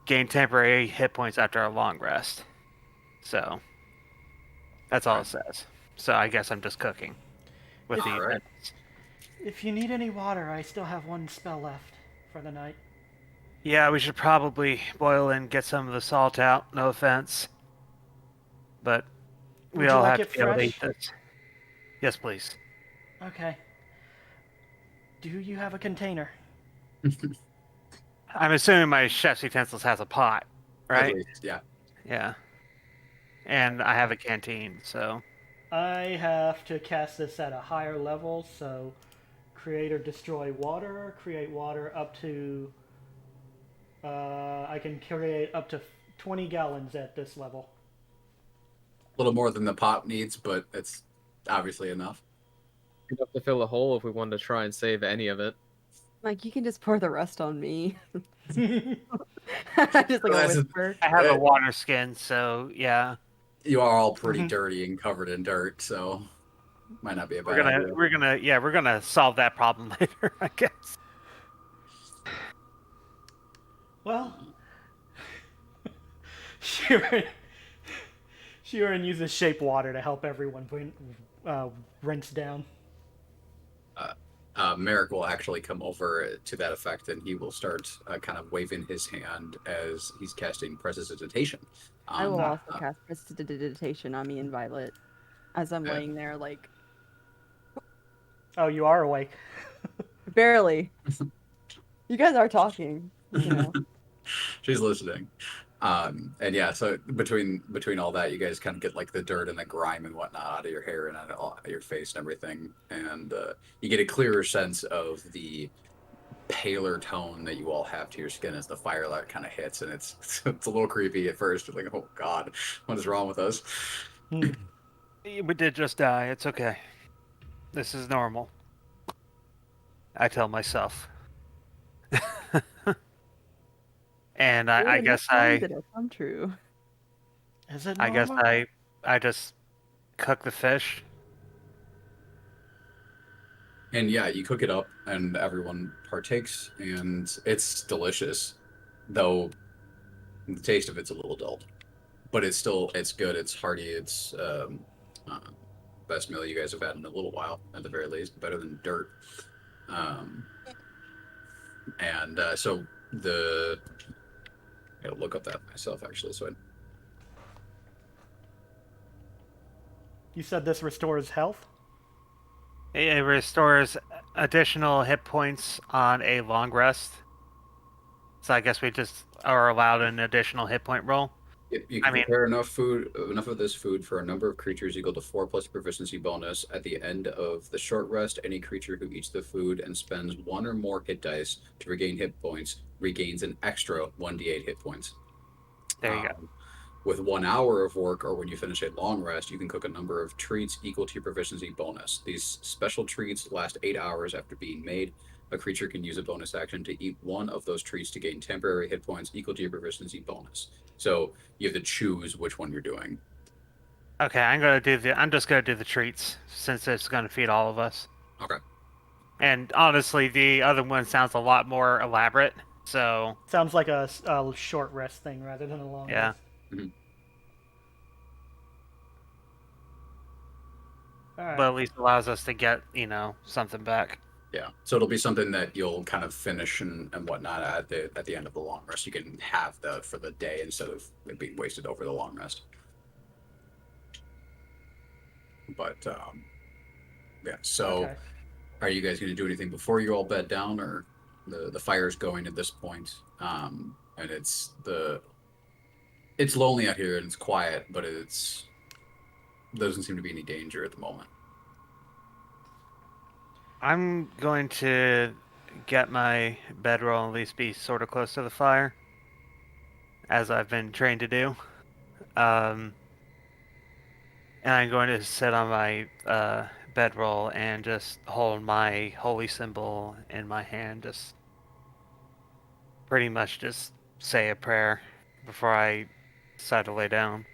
gain temporary hit points after a long rest. So that's all it says. So I guess I'm just cooking with the Alright. events. If you need any water, I still have one spell left for the night. Yeah, we should probably boil and get some of the salt out. No offense, but we Would you all like have it to be able to fresh? eat this. Yes, please. Okay. Do you have a container? I'm assuming my chef's utensils has a pot, At right? least, yeah. Yeah. And I have a canteen, so I have to cast this at a higher level, so create or destroy water. Create water up to... I can create up to 20 gallons at this level. A little more than the pot needs, but it's obviously enough. We'd have to fill a hole if we wanted to try and save any of it. Like, you can just pour the rest on me. Just like That's a a- whisper. I have a water skin, so yeah. You are all pretty Mhm. dirty and covered in dirt, so might not be a bad We're idea. gonna solve that problem later, I guess. Well, Sheeran uses shape water to help everyone rinse down. Merrick will actually come over to that effect, and he will start kind of waving his hand as he's casting Prestidigitation. I will Ah. also cast Prestidigitation on me and Violet as I'm Okay. laying there, like, Oh, you are awake. barely. You guys are talking, you know. She's listening. And yeah, so between all that, you guys kind of get like the dirt and the grime and whatnot out of your hair and out of your face and everything, and you get a clearer sense of the paler tone that you all have to your skin as the firelight kind of hits, and it's a little creepy at first. It's like, oh god, what is wrong with us? Hmm. We did just die. It's okay. This is normal. I tell myself. And I Ooh, guess next time did it come true? Is it I guess normal? I just cook the fish. And yeah, you cook it up, and everyone partakes, and it's delicious, though the taste of it's a little dull, but it's good. It's hearty. It's best meal you guys have had in a little while, at the very least. Better than dirt. And so I'll look up that myself actually. So You said this restores health? It restores additional hit points on a long rest. So I guess we just are allowed an additional hit point roll. you can prepare enough of this food for a number of creatures equal to 4 plus proficiency bonus. At the end of the short rest, any creature who eats the food and spends 1 or more hit dice to regain hit points regains an extra 1d8 hit points. There you go. With 1 hour of work, or when you finish a long rest, you can cook a number of treats equal to your proficiency bonus. These special treats last 8 hours after being made. A creature can use a bonus action to eat one of those treats to gain temporary hit points equal to your proficiency bonus. So you have to choose which one you're doing. Okay, I'm just gonna do the treats since it's gonna feed all of us. Okay. And honestly, the other one sounds a lot more elaborate. So Sounds like a short rest thing rather than a long yeah. rest. Mhm. All right. But at least allows us to get something back. Yeah. So it'll be something that you'll kind of finish and whatnot at the end of the long rest. You can have for the day instead of it being wasted over the long rest. But yeah. So Okay. are you guys going to do anything before you all bed down, or the fire's going at this point? And it's lonely out here and it's quiet, but there doesn't seem to be any danger at the moment. I'm going to get my bedroll and at least be sort of close to the fire, as I've been trained to do. And I'm going to sit on my bedroll and just hold my holy symbol in my hand, just pretty much just say a prayer before I decide to lay down.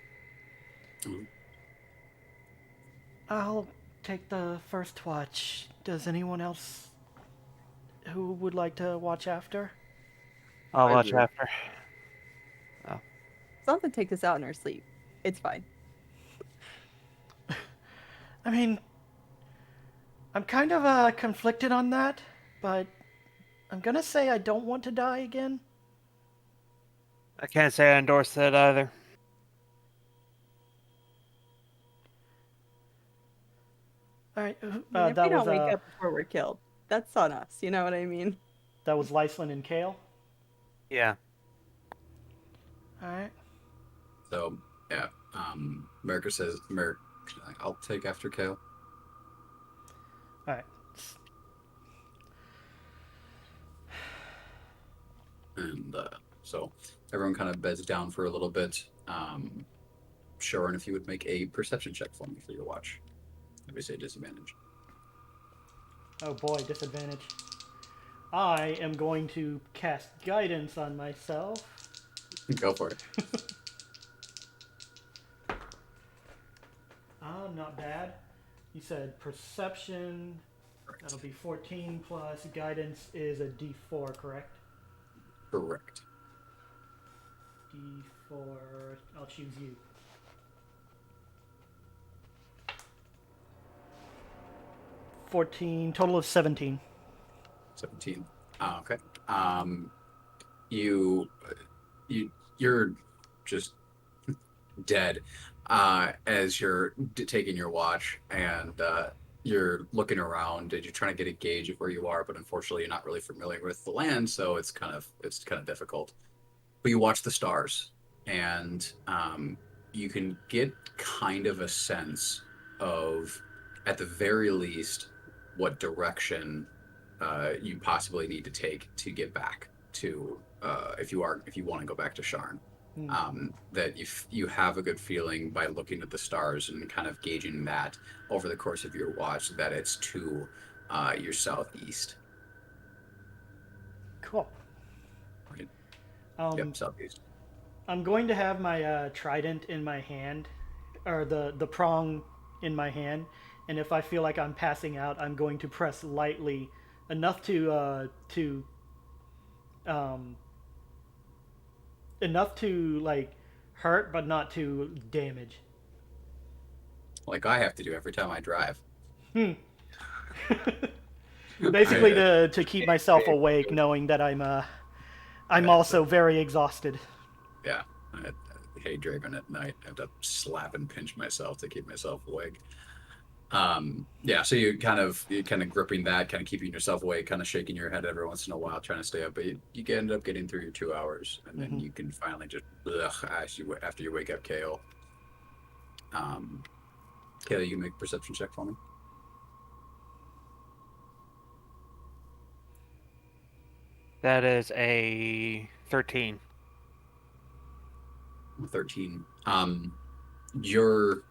I'll take the first watch. Does anyone else who would like to watch after? I'll I watch will. after. Something takes us out in our sleep. It's fine. I mean, I'm kind of conflicted on that, but I'm gonna say I don't want to die again. I can't say I endorse that either. All right, I mean, if that we was don't wake up before we're killed, that's on us. You know what I mean? that was Lyslin and Kale. Yeah. All right. So yeah, America says, America, I'll take after Kale. All right. And so everyone kind of beds down for a little bit. Sharn, if you would make a perception check for me for your watch. Let me say disadvantage. Oh boy, disadvantage. I am going to cast guidance on myself. Go for it. Not bad. You said perception. That'll be 14 plus guidance is a D4, correct? Correct. D4. I'll choose you. Total of 17. 17. Okay. You you're just dead as you're taking your watch, and you're looking around and you're trying to get a gauge of where you are, but unfortunately you're not really familiar with the land, so it's kind of difficult. But you watch the stars, and you can get kind of a sense of, at the very least, what direction you possibly need to take to get back to if you want to go back to Sharn. That you have a good feeling by looking at the stars and kind of gauging that over the course of your watch that it's to your southeast. Cool. Right. Yep, southeast. I'm going to have my trident in my hand, or the prong in my hand, and if I feel like I'm passing out, I'm going to press lightly enough to like hurt, but not to damage. Like I have to do every time I drive. Basically, to keep myself awake, knowing that I'm also very exhausted. Yeah, I hate driving at night. I have to slap and pinch myself to keep myself awake. So you're kind of gripping that, kind of keeping yourself awake, kind of shaking your head every once in a while, trying to stay up. But you end up getting through your 2 hours, and then you can finally just after you wake up, Kale. Kale, you can make a perception check for me. That is a 13. 13. Your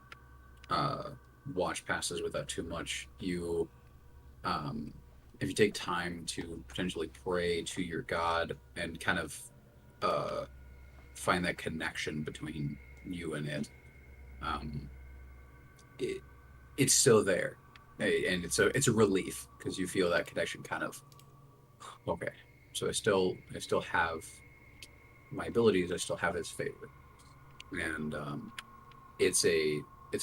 watch passes without too much. You, if you take time to potentially pray to your God and kind of find that connection between you and it's still there, and it's a relief because you feel that connection kind of okay. So I still have my abilities. I still have his favor, and it's a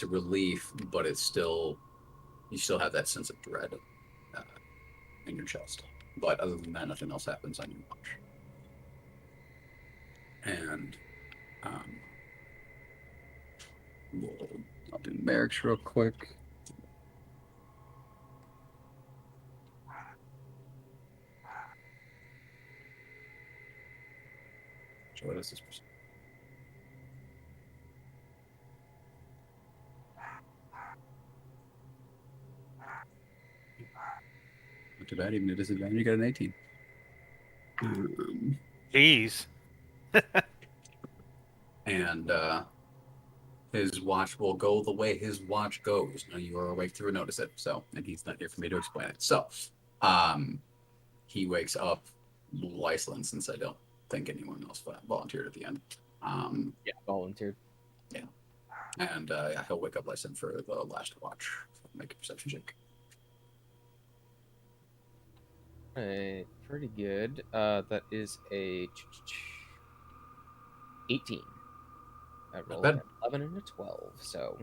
relief, but it's still, you still have that sense of dread in your chest. But other than that, nothing else happens on your watch. And I'll do barracks real quick. So what is this person? Not too bad, even at disadvantage, you got an 18. Jeez. And his watch will go the way his watch goes. Now you are awake to notice it. So, and he's not here for me to explain it. So, he wakes up Lyslin, since I don't think anyone else volunteered at the end. Yeah, volunteered. Yeah. And he'll wake up Lyslin for the last watch. Make a perception check. Pretty good. That is a 18. I rolled bad. an 11 and a 12, so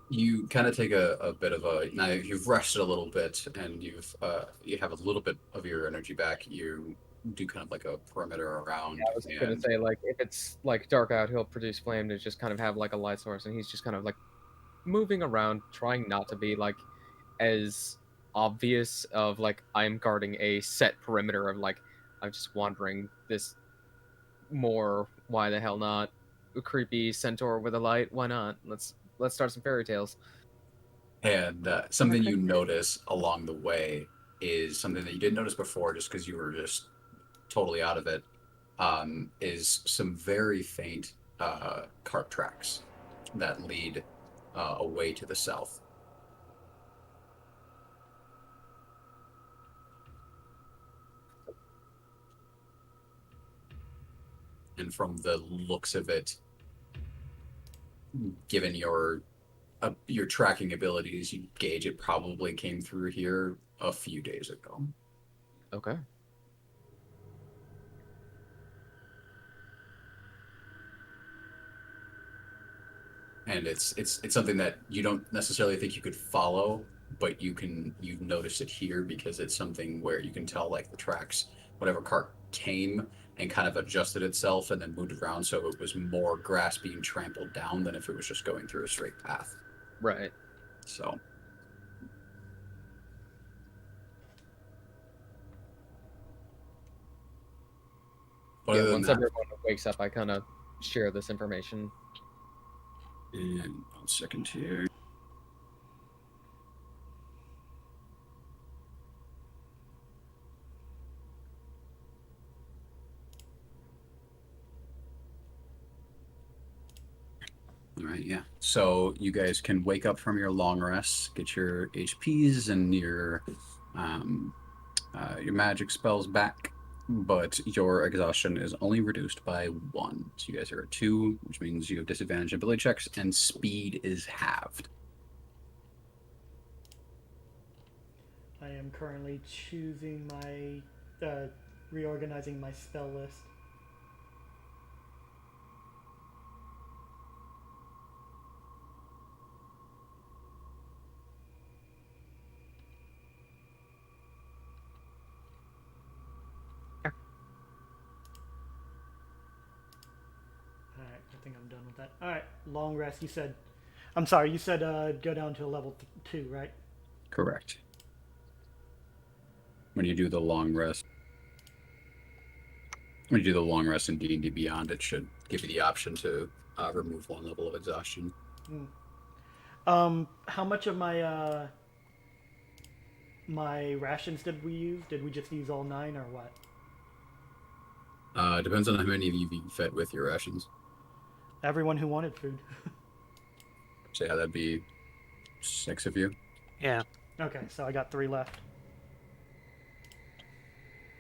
You kind of take a bit of a now you've rested a little bit and you have a little bit of your energy back. You do kind of like a perimeter around I was gonna and say, like, if it's like dark out, he'll produce flame to just kind of have like a light source, and he's just kind of like moving around, trying not to be like as obvious of like I'm guarding a set perimeter of like I'm just wandering this more why the hell not a creepy centaur with a light, why not, let's start some fairy tales. something you notice along the way is something that you didn't notice before just because you were just totally out of it. Is some very faint cart tracks that lead away to the south. And from the looks of it, given your tracking abilities, you gauge it probably came through here a few days ago. Okay. And it's something that you don't necessarily think you could follow, but you've noticed it here because it's something where you can tell like the tracks, whatever cart came and kind of adjusted itself and then moved around so it was more grass being trampled down than if it was just going through a straight path. Right. So Yeah, once everyone wakes up, I kind of share this information. And 1 second here. All right, yeah. So you guys can wake up from your long rest, get your HPs and your magic spells back, but your exhaustion is only reduced by 1. So you guys are at 2, which means you have disadvantage in ability checks, and speed is halved. I am currently choosing my, reorganizing my spell list. Alright, I think I'm done with that. Alright, long rest, you said. I'm sorry, you said go down to a level 2, right? Correct. When you do the long rest. When you do the long rest in D&D Beyond, it should give you the option to remove 1 level of exhaustion. How much of my my rations did we use? Did we just use all 9 or what? Depends on how many of you you fed with your rations. Everyone who wanted food. So yeah, that'd be 6 of you. Yeah. Okay, so I got 3 left.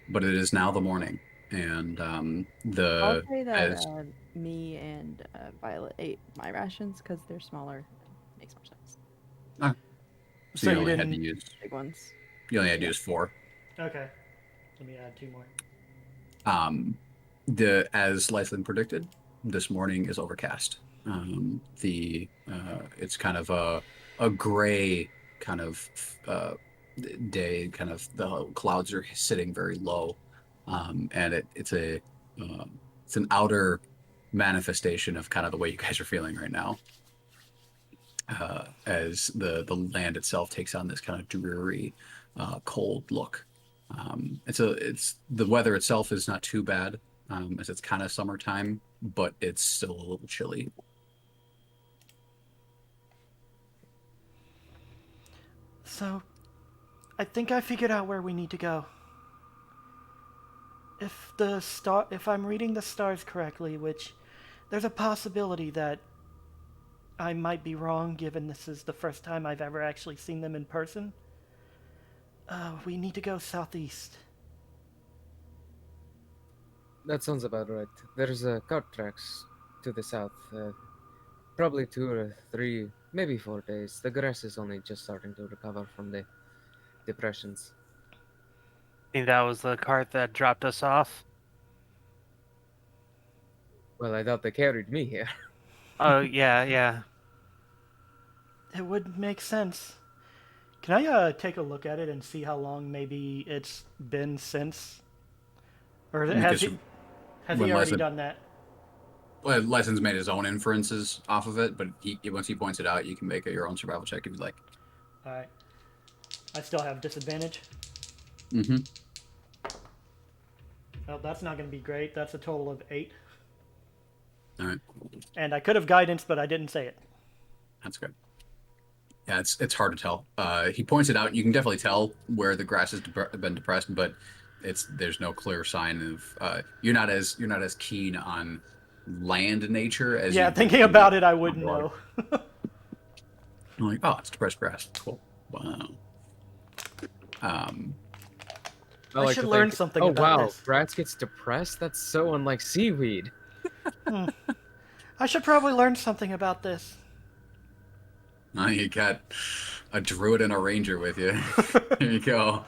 But it is now the morning, and I'll say that me and Violet ate my rations because they're smaller. Makes more sense. So you you only had didn't... to use Big ones. you only had to use 4. Okay. Let me add 2 more. As Lyslin predicted, this morning is overcast. It's kind of a gray kind of day. Kind of the clouds are sitting very low, and it's an outer manifestation of kind of the way you guys are feeling right now. As the land itself takes on this kind of dreary, cold look. It's the weather itself is not too bad, as it's kind of summertime, but it's still a little chilly. So, I think I figured out where we need to go. If I'm reading the stars correctly, which there's a possibility that I might be wrong given this is the first time I've ever actually seen them in person. We need to go southeast. That sounds about right. There's cart tracks to the south. Probably 2 or 3, maybe 4 days. The grass is only just starting to recover from the depressions. Think that was the cart that dropped us off? Well, I thought they carried me here. Oh, yeah, yeah. It would make sense. Can I take a look at it and see how long maybe it's been since? Or Because has he when already Lesson, done that? well, Lesson's made his own inferences off of it, but once he points it out, you can make it your own survival check if you'd like. Alright. I still have disadvantage. Mm-hmm. Well, that's not going to be great. That's a total of 8. All right. And I could have guidance, but I didn't say it. That's good. Yeah, it's hard to tell. He points it out. You can definitely tell where the grass has been depressed, but there's no clear sign of. You're not as keen on land nature as Yeah, you would thinking be about it, I on wouldn't water. know. I'm like, oh, it's depressed grass. Cool. Wow. I should learn something oh, about wow, this. grass gets depressed? That's so unlike seaweed. I should probably learn something about this. You got a druid and a ranger with you. Here you go.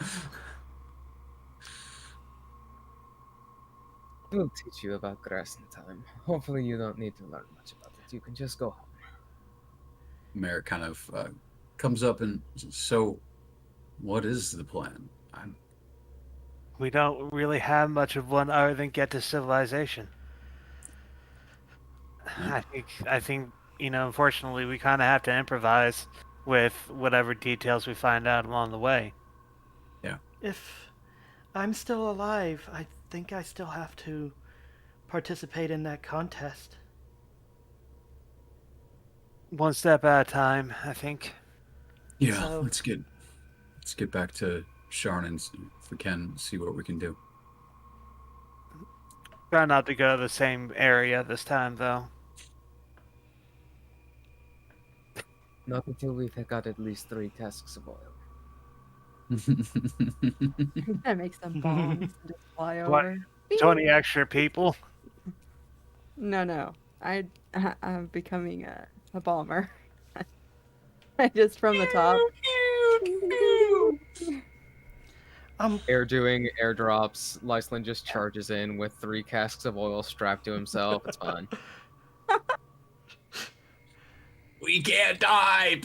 We'll teach you about grass in time. Hopefully you don't need to learn much about it. You can just go home. Merrick kind of comes up and so, what is the plan? We don't really have much of one other than get to civilization. I think, unfortunately, we kind of have to improvise with whatever details we find out along the way. Yeah. If I'm still alive, I think I still have to participate in that contest. One step at a time, I think. Yeah, So- let's get back to Sharn and if we can see what we can do. Try not to go to the same area this time, though. Not until we've got at least 3 casks of oil. That makes them bombs and just fly What? over. 20 extra people? No. I'm becoming a bomber. Just from the top. Air doing airdrops. Lyslin just charges in with 3 casks of oil strapped to himself. It's fine. We can't die.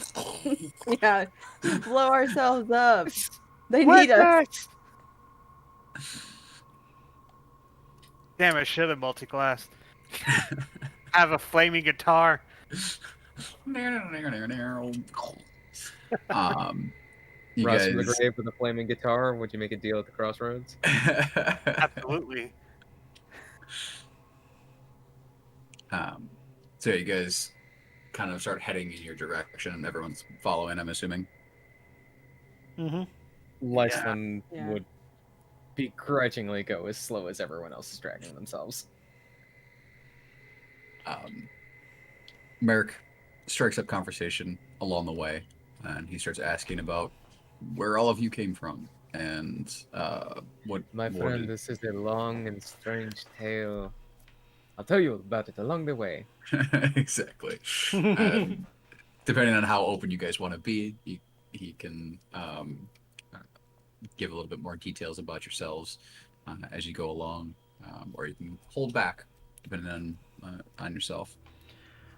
Yeah, blow ourselves up. They What need us. Damn, I should have multi-classed. Have a flaming guitar. You Rise from the guys. grave with a flaming guitar. Would you make a deal at the crossroads? Absolutely. So you guys kind of start heading in your direction. Everyone's following, I'm assuming. Mm-hmm. Lyslin Yeah. would begrudgingly go as slow as everyone else is dragging themselves. Merrick strikes up conversation along the way, and he starts asking about where all of you came from and what. My friend, this is a long and strange tale. I'll tell you about it along the way. Exactly. Depending on how open you guys want to be, he can give a little bit more details about yourselves as you go along, or you can hold back depending on yourself.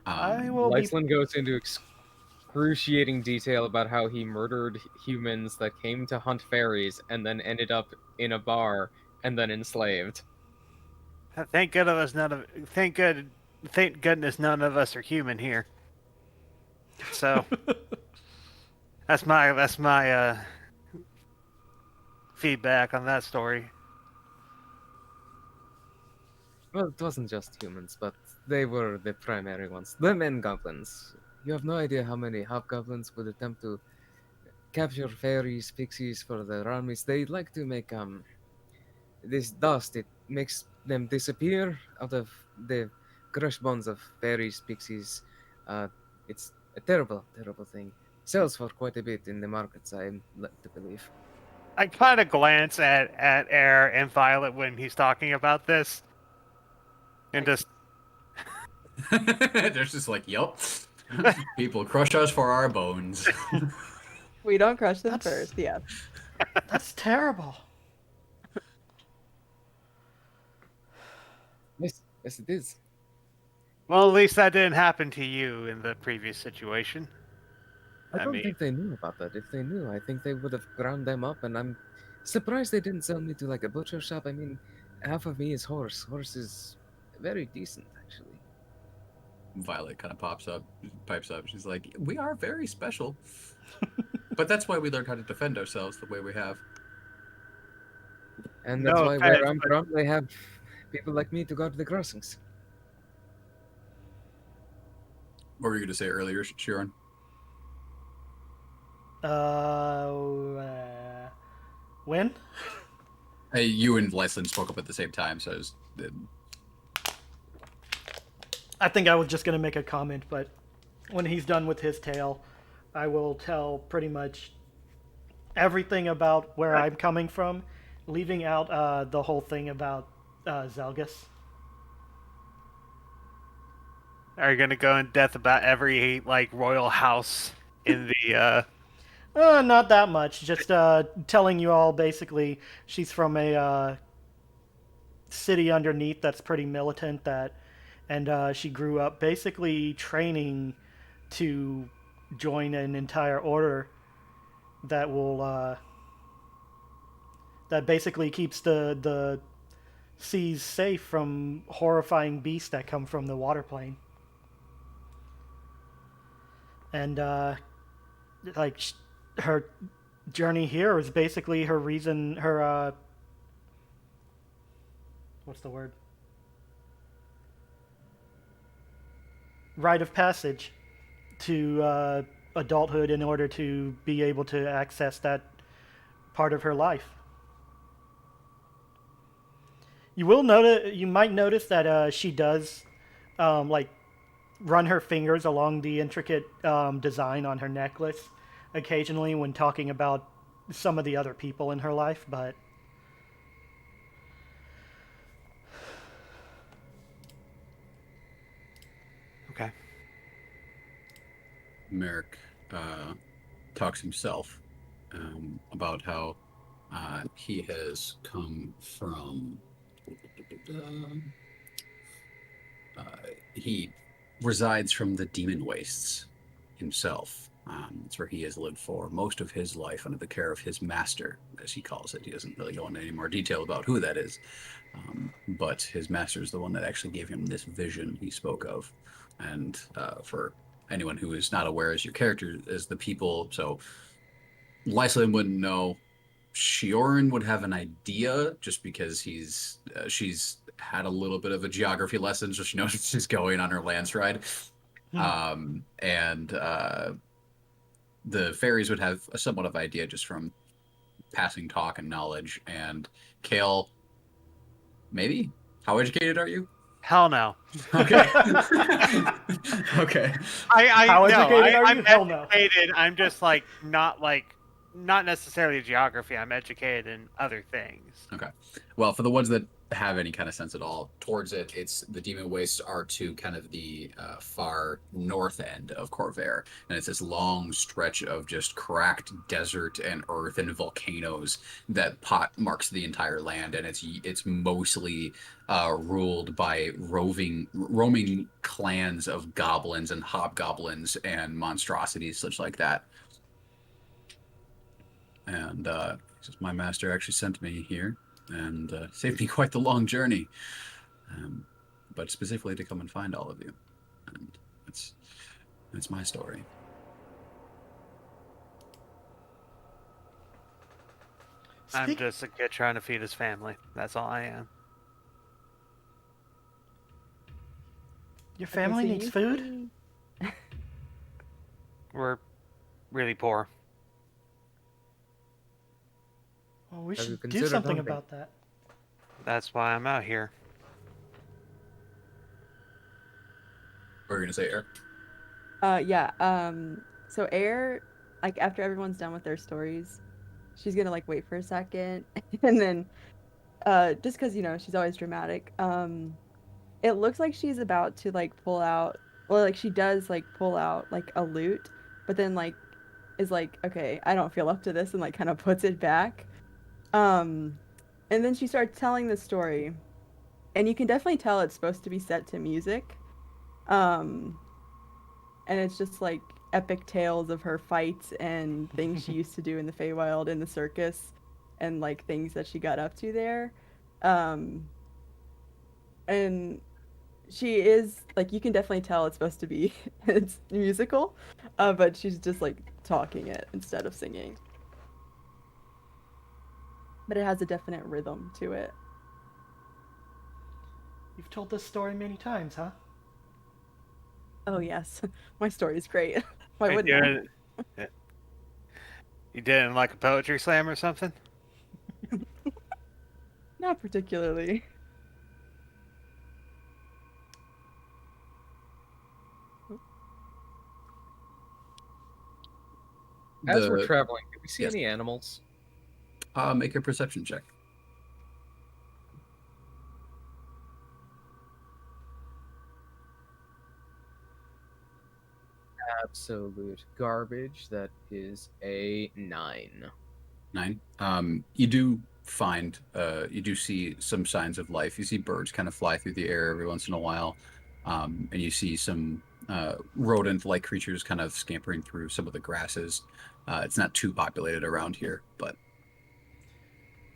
I will be. Lyslin goes into excruciating detail about how he murdered humans that came to hunt fairies and then ended up in a bar and then enslaved. Thank goodness none of us are human here. So that's my feedback on that story. Well, it wasn't just humans, but they were the primary ones. The men goblins. You have no idea how many hobgoblins would attempt to capture fairies, pixies for their armies. They like to make this dust. It makes them disappear out of the crushed bones of fairies, pixies. It's a terrible, terrible thing. Sells for quite a bit in the markets, I'm led to believe. I kind of glance at Air and Violet when he's talking about this, and just There's just like, yup. People crush us for our bones. We don't crush them That's- first, yeah. That's terrible. Yes, it is. Well, at least that didn't happen to you in the previous situation. I don't mean, think they knew about that. If they knew, I think they would have ground them up, and I'm surprised they didn't sell me to like a butcher shop. I mean, half of me is horse. Horse is very decent, actually. Violet kind of pipes up. She's like, "We are very special, but that's why we learned how to defend ourselves the way we have." And No that's why offense, where I'm but- from, they have people like me to guard the crossings. What were you going to say earlier, Sharon? When? Hey, you and Lyslin spoke up at the same time, so I think I was just gonna make a comment, but when he's done with his tale, I will tell pretty much everything about where I'm coming from, leaving out the whole thing about Zelgus. are you gonna go in depth about every like royal house in the? Not that much. Just telling you all basically she's from a city underneath that's pretty militant and she grew up basically training to join an entire order that will that basically keeps the seas safe from horrifying beasts that come from the water plane. And like her journey here is basically her reason, her what's the word? Rite of passage to adulthood in order to be able to access that part of her life. You might notice that she does like run her fingers along the intricate design on her necklace occasionally when talking about some of the other people in her life, but Okay. Merrick talks himself about how he has come from. He resides from the demon wastes himself. It's where he has lived for most of his life under the care of his master, as he calls it. He doesn't really go into any more detail about who that is, but his master is the one that actually gave him this vision he spoke of. And for anyone who is not aware, as your character is the people, so Lyslin wouldn't know. Shioran would have an idea just because she's had a little bit of a geography lesson, so she knows where she's going on her lance ride. And the fairies would have a somewhat of idea just from passing talk and knowledge. And Kale, maybe? How educated are you? Hell no. Okay. Okay. How educated are you? I'm Hell no. educated. I'm just not necessarily geography. I'm educated in other things. Okay. Well, for the ones that have any kind of sense at all towards it, it's the demon wastes are to kind of the far north end of Corvair, and it's this long stretch of just cracked desert and earth and volcanoes that marks the entire land, and it's mostly ruled by roaming clans of goblins and hobgoblins and monstrosities such like that. And my master actually sent me here and saved me quite the long journey, but specifically to come and find all of you. And it's my story. I'm just a kid trying to feed his family. That's all I am. Your family Okay, so needs you food? see- We're really poor. Well, we Have you should do considered something hunting? about that. That's why I'm out here. What were you gonna say, Eric? Yeah. So Air, like after everyone's done with their stories, she's gonna like wait for a second, and then, just because she's always dramatic. It looks like she's about to like pull out, or like she does like pull out like a loot, but then like is like, okay, I don't feel up to this, and like kind of puts it back. And then she starts telling the story, and you can definitely tell it's supposed to be set to music. Um, and it's just like epic tales of her fights and things she used to do in the Feywild in the circus and like things that she got up to there. Um, and she is like you can definitely tell it's supposed to be it's musical, but she's just like talking it instead of singing. But it has a definite rhythm to it. You've told this story many times, huh? Oh yes, my story is great. Why You wouldn't I? did it- you did it in like a poetry slam or something? Not particularly. As we're The traveling, do we see Yes. any animals? Make a perception check. Absolute garbage. That is a 9. 9. You do find, you do see some signs of life. You see birds kind of fly through the air every once in a while, and you see some rodent-like creatures kind of scampering through some of the grasses. It's not too populated around here, but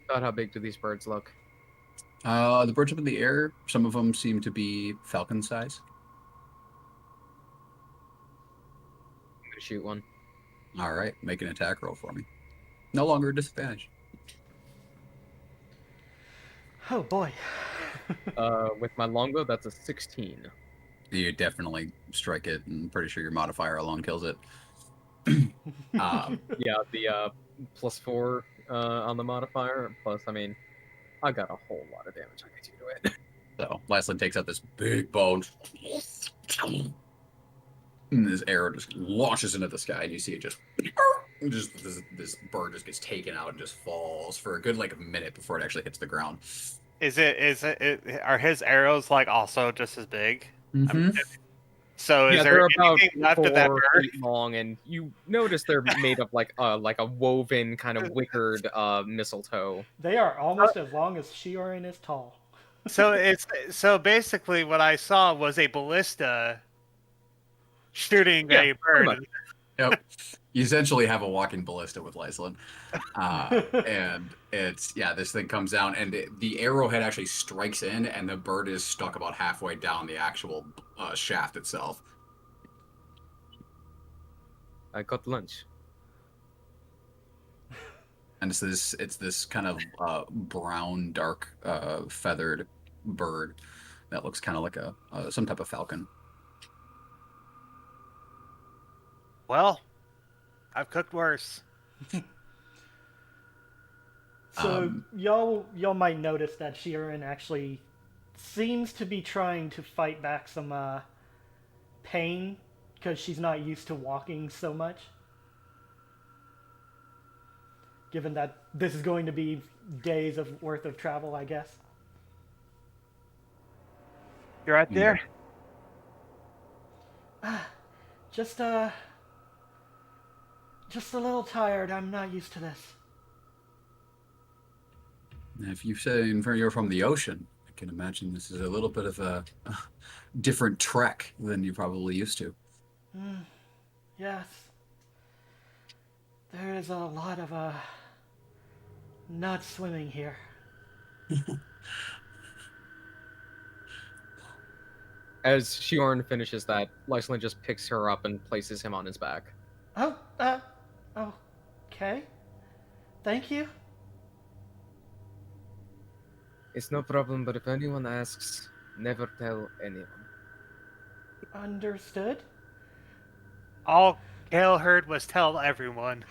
About how big do these birds look? the birds up in the air, some of them seem to be falcon size. I'm gonna shoot one. All right, make an attack roll for me. No longer a disadvantage. Oh boy. With my longbow, that's a 16. You definitely strike it, and pretty sure your modifier alone kills it. Yeah, the +4 on the modifier. Plus, I mean, I got a whole lot of damage I could do to it. So Lyslin takes out this big bone, and this arrow just launches into the sky, and you see it just this bird just gets taken out and just falls for a good like minute before it actually hits the ground. Are his arrows like also just as big? Mm-hmm. So is Yeah, there they're about anything left of that 4 bird? feet long, and you notice they're made of like a woven kind of wickered mistletoe. They are almost as long as Sharn is tall. So basically what I saw was a ballista shooting Yeah, a pretty bird. much. Yep. You essentially have a walking ballista with Lyslin. And it's, yeah, this thing comes down, and the arrowhead actually strikes in, and the bird is stuck about halfway down the actual shaft itself. I got lunch. And it's this kind of brown, dark, feathered bird that looks kind of like some type of falcon. Well, I've cooked worse. So y'all might notice that Sharn actually seems to be trying to fight back some pain because she's not used to walking so much. Given that this is going to be days of worth of travel, I guess. You're right there. Just a little tired. I'm not used to this. If you say you're from the ocean, I can imagine this is a little bit of a different trek than you're probably used to. Yes. There is a lot of not swimming here. As Shiorn finishes that, Lyslin just picks her up and places him on his back. Oh, okay. Thank you. It's no problem, but if anyone asks, never tell anyone. Understood. All Kale heard was tell everyone.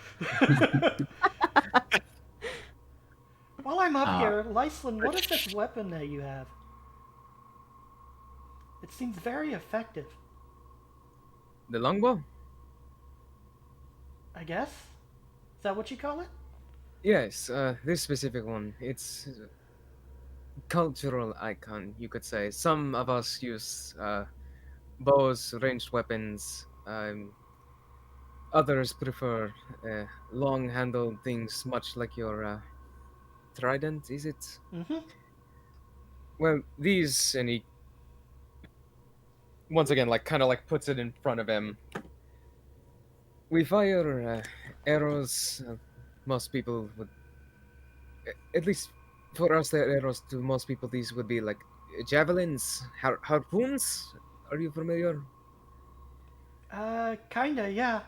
While I'm up here, Lyslin, what is this weapon that you have? It seems very effective. The longbow? I guess? Is that what you call it? Yes, this specific one. It's a cultural icon, you could say. Some of us use bows, ranged weapons. Others prefer long-handled things, much like your trident, is it? Mm-hmm. Well, these, and he once again, like kind of like puts it in front of him. We fire arrows. Most people would, at least for us, they're arrows. To most people, these would be like javelins, harpoons. Are you familiar? Kinda, yeah.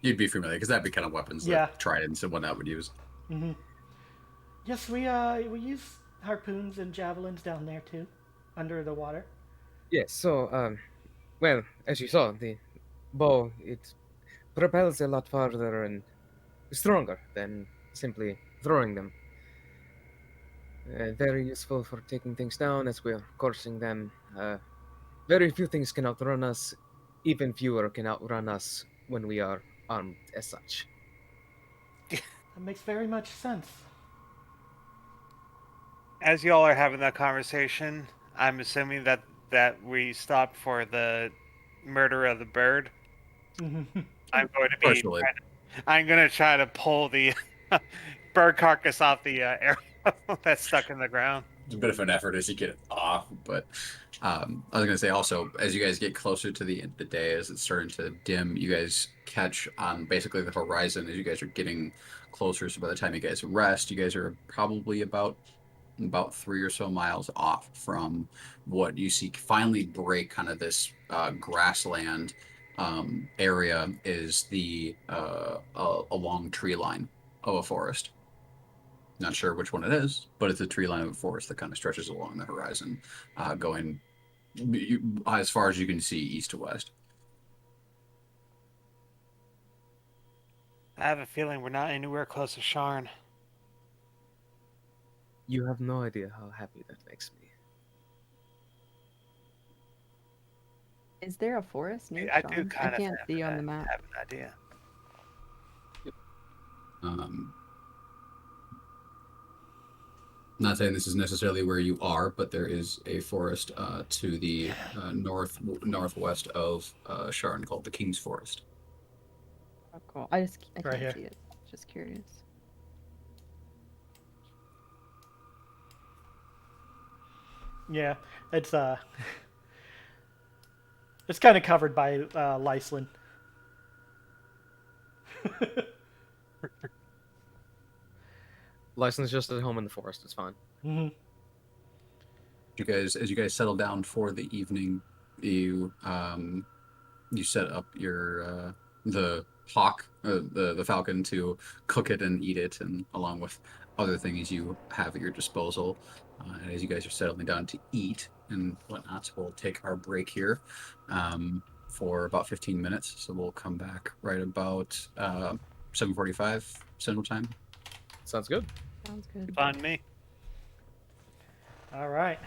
You'd be familiar because that'd be kind of weapons Yeah. that tridents and whatnot would use. Mm-hmm. Yes, we use harpoons and javelins down there too, under the water. Yes. So, well, as you saw, the bow it propels a lot farther and stronger than simply throwing them. Very useful for taking things down as we're coursing them. Very few things can outrun us. Even fewer can outrun us when we are armed as such. That makes very much sense. As y'all are having that conversation, I'm assuming that we stopped for the murder of the bird. Mm-hmm. I'm going to be. Partially. I'm going to try to pull the bird carcass off the arrow that's stuck in the ground. It's a bit of an effort as you get it off, but I was going to say also, as you guys get closer to the end of the day, as it's starting to dim, you guys catch on basically the horizon as you guys are getting closer. So by the time you guys rest, you guys are probably about 3 or so miles off from what you see finally break kind of this grassland area is the a long tree line of a forest. Not sure which one it is, but it's a tree line of a forest that kind of stretches along the horizon, going as far as you can see east to west. I have a feeling we're not anywhere close to Sharn. You have no idea how happy that makes me. Is there a forest near I do Sharn? I kind of can't see on the map. have an idea. Not saying this is necessarily where you are, but there is a forest to the northwest of Sharn called the King's Forest. Oh, cool. I Right can't here. see it. Just curious. Yeah, it's it's kind of covered by Lyslin. License just at home in the forest. It's fine. Mm-hmm. As you guys settle down for the evening, you set up your the hawk, the falcon, to cook it and eat it, and along with other things you have at your disposal. And as you guys are settling down to eat and whatnot, we'll take our break here for about 15 minutes. So we'll come back right about 7:45 Central Time. Sounds good. Sounds good. Fun me. All right.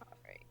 All right.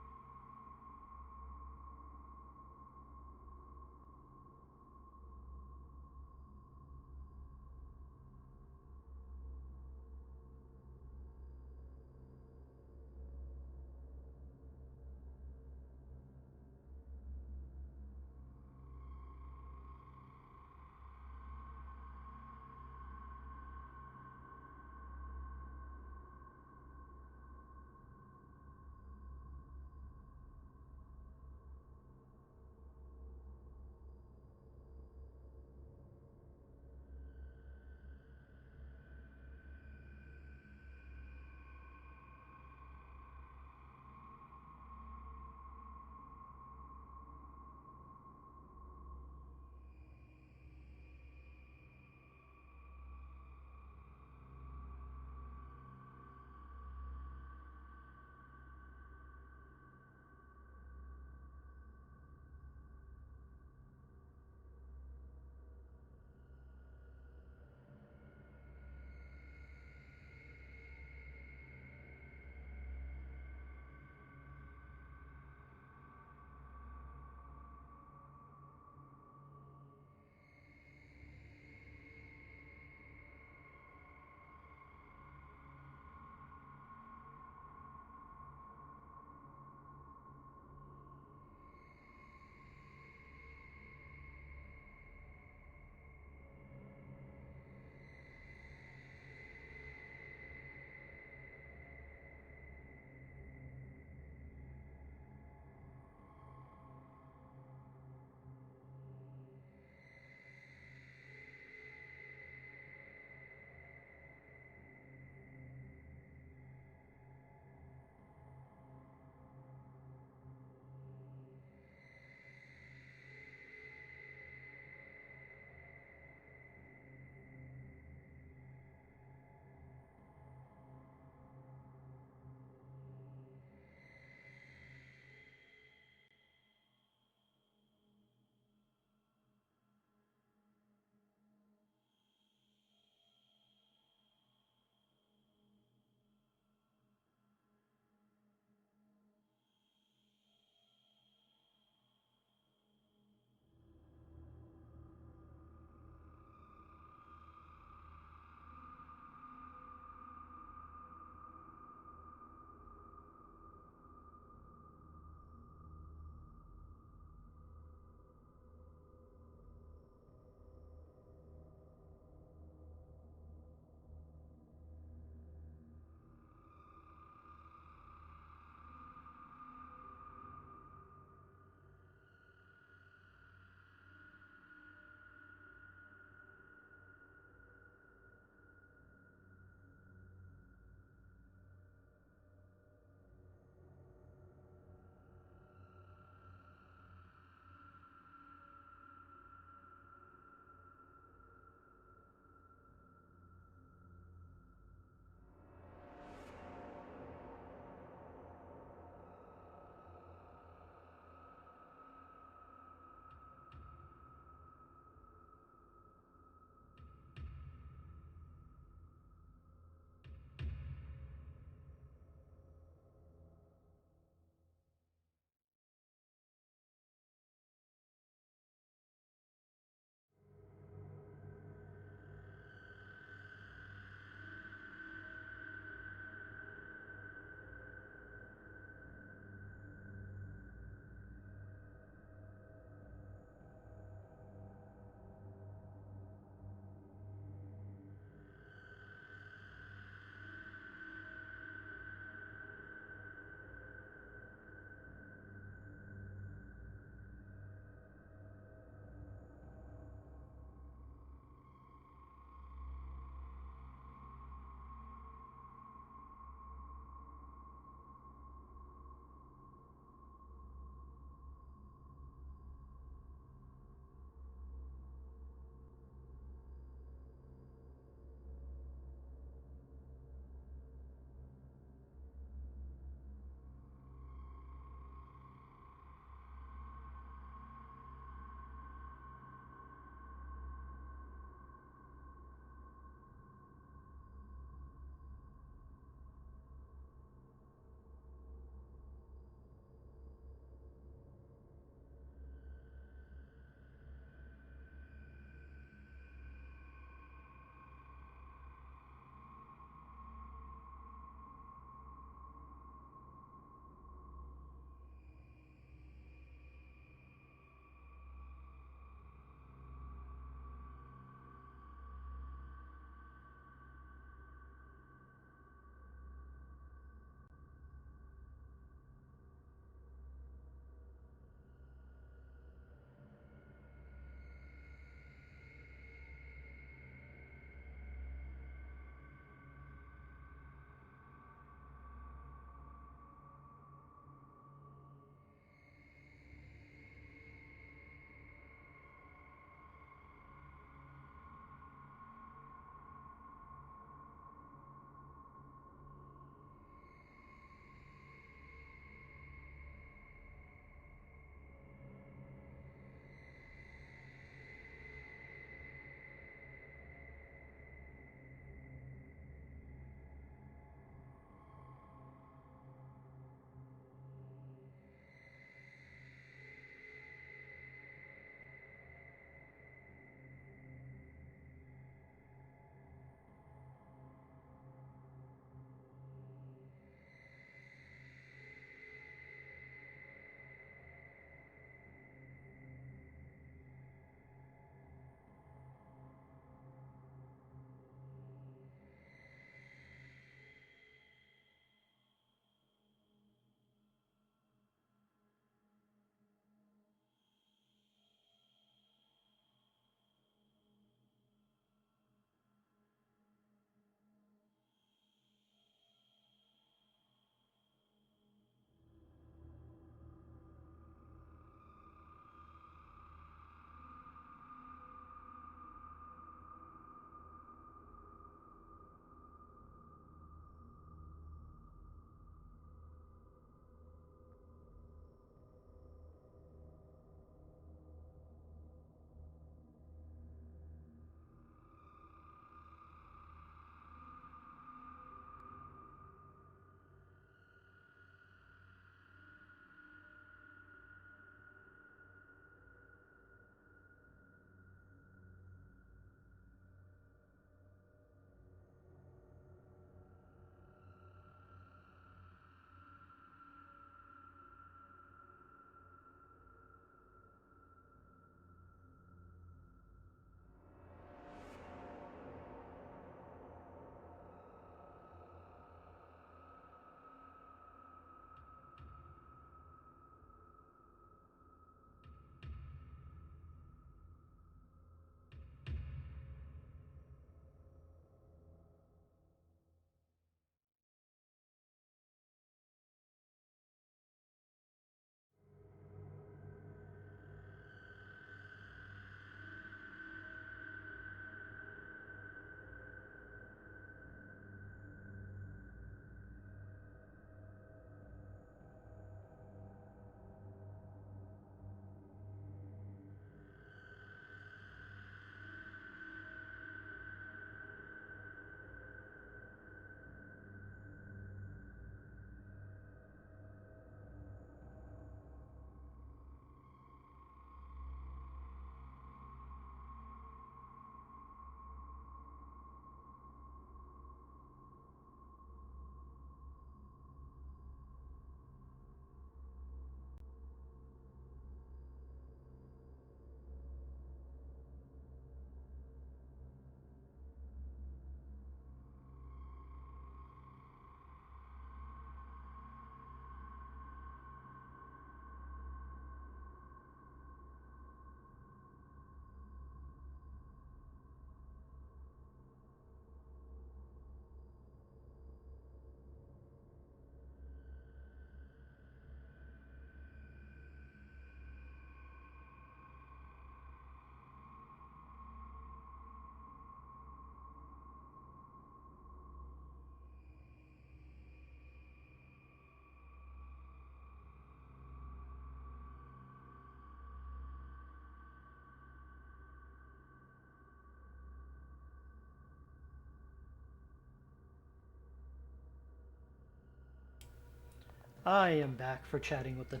I am back for chatting with the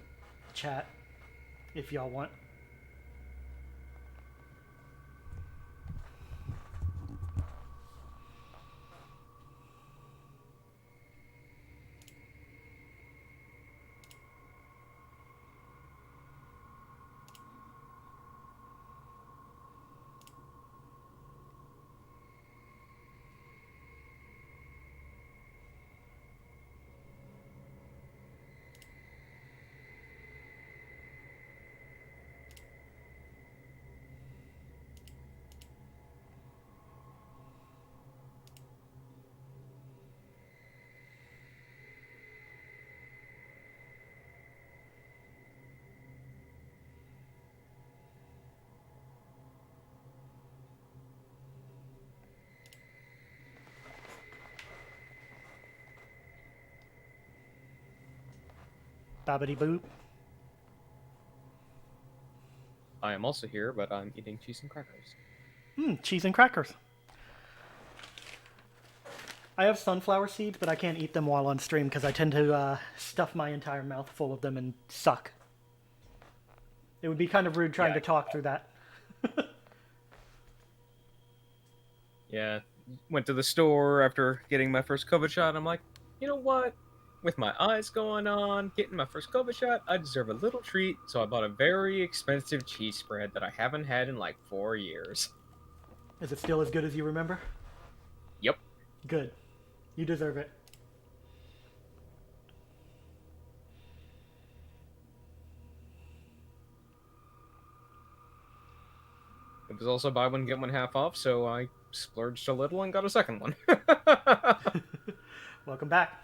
chat, if y'all want. Bobbity boop. I am also here, but I'm eating cheese and crackers. Cheese and crackers. I have sunflower seeds, but I can't eat them while on stream because I tend to stuff my entire mouth full of them and suck. It would be kind of rude trying to talk through that. Yeah, went to the store after getting my first COVID shot. I'm like, you know what? With my eyes going on, getting my first COVID shot, I deserve a little treat. So I bought a very expensive cheese spread that I haven't had in like 4 years. Is it still as good as you remember? Yep. Good. You deserve it. It was also buy one, get one half off, so I splurged a little and got a second one. Welcome back.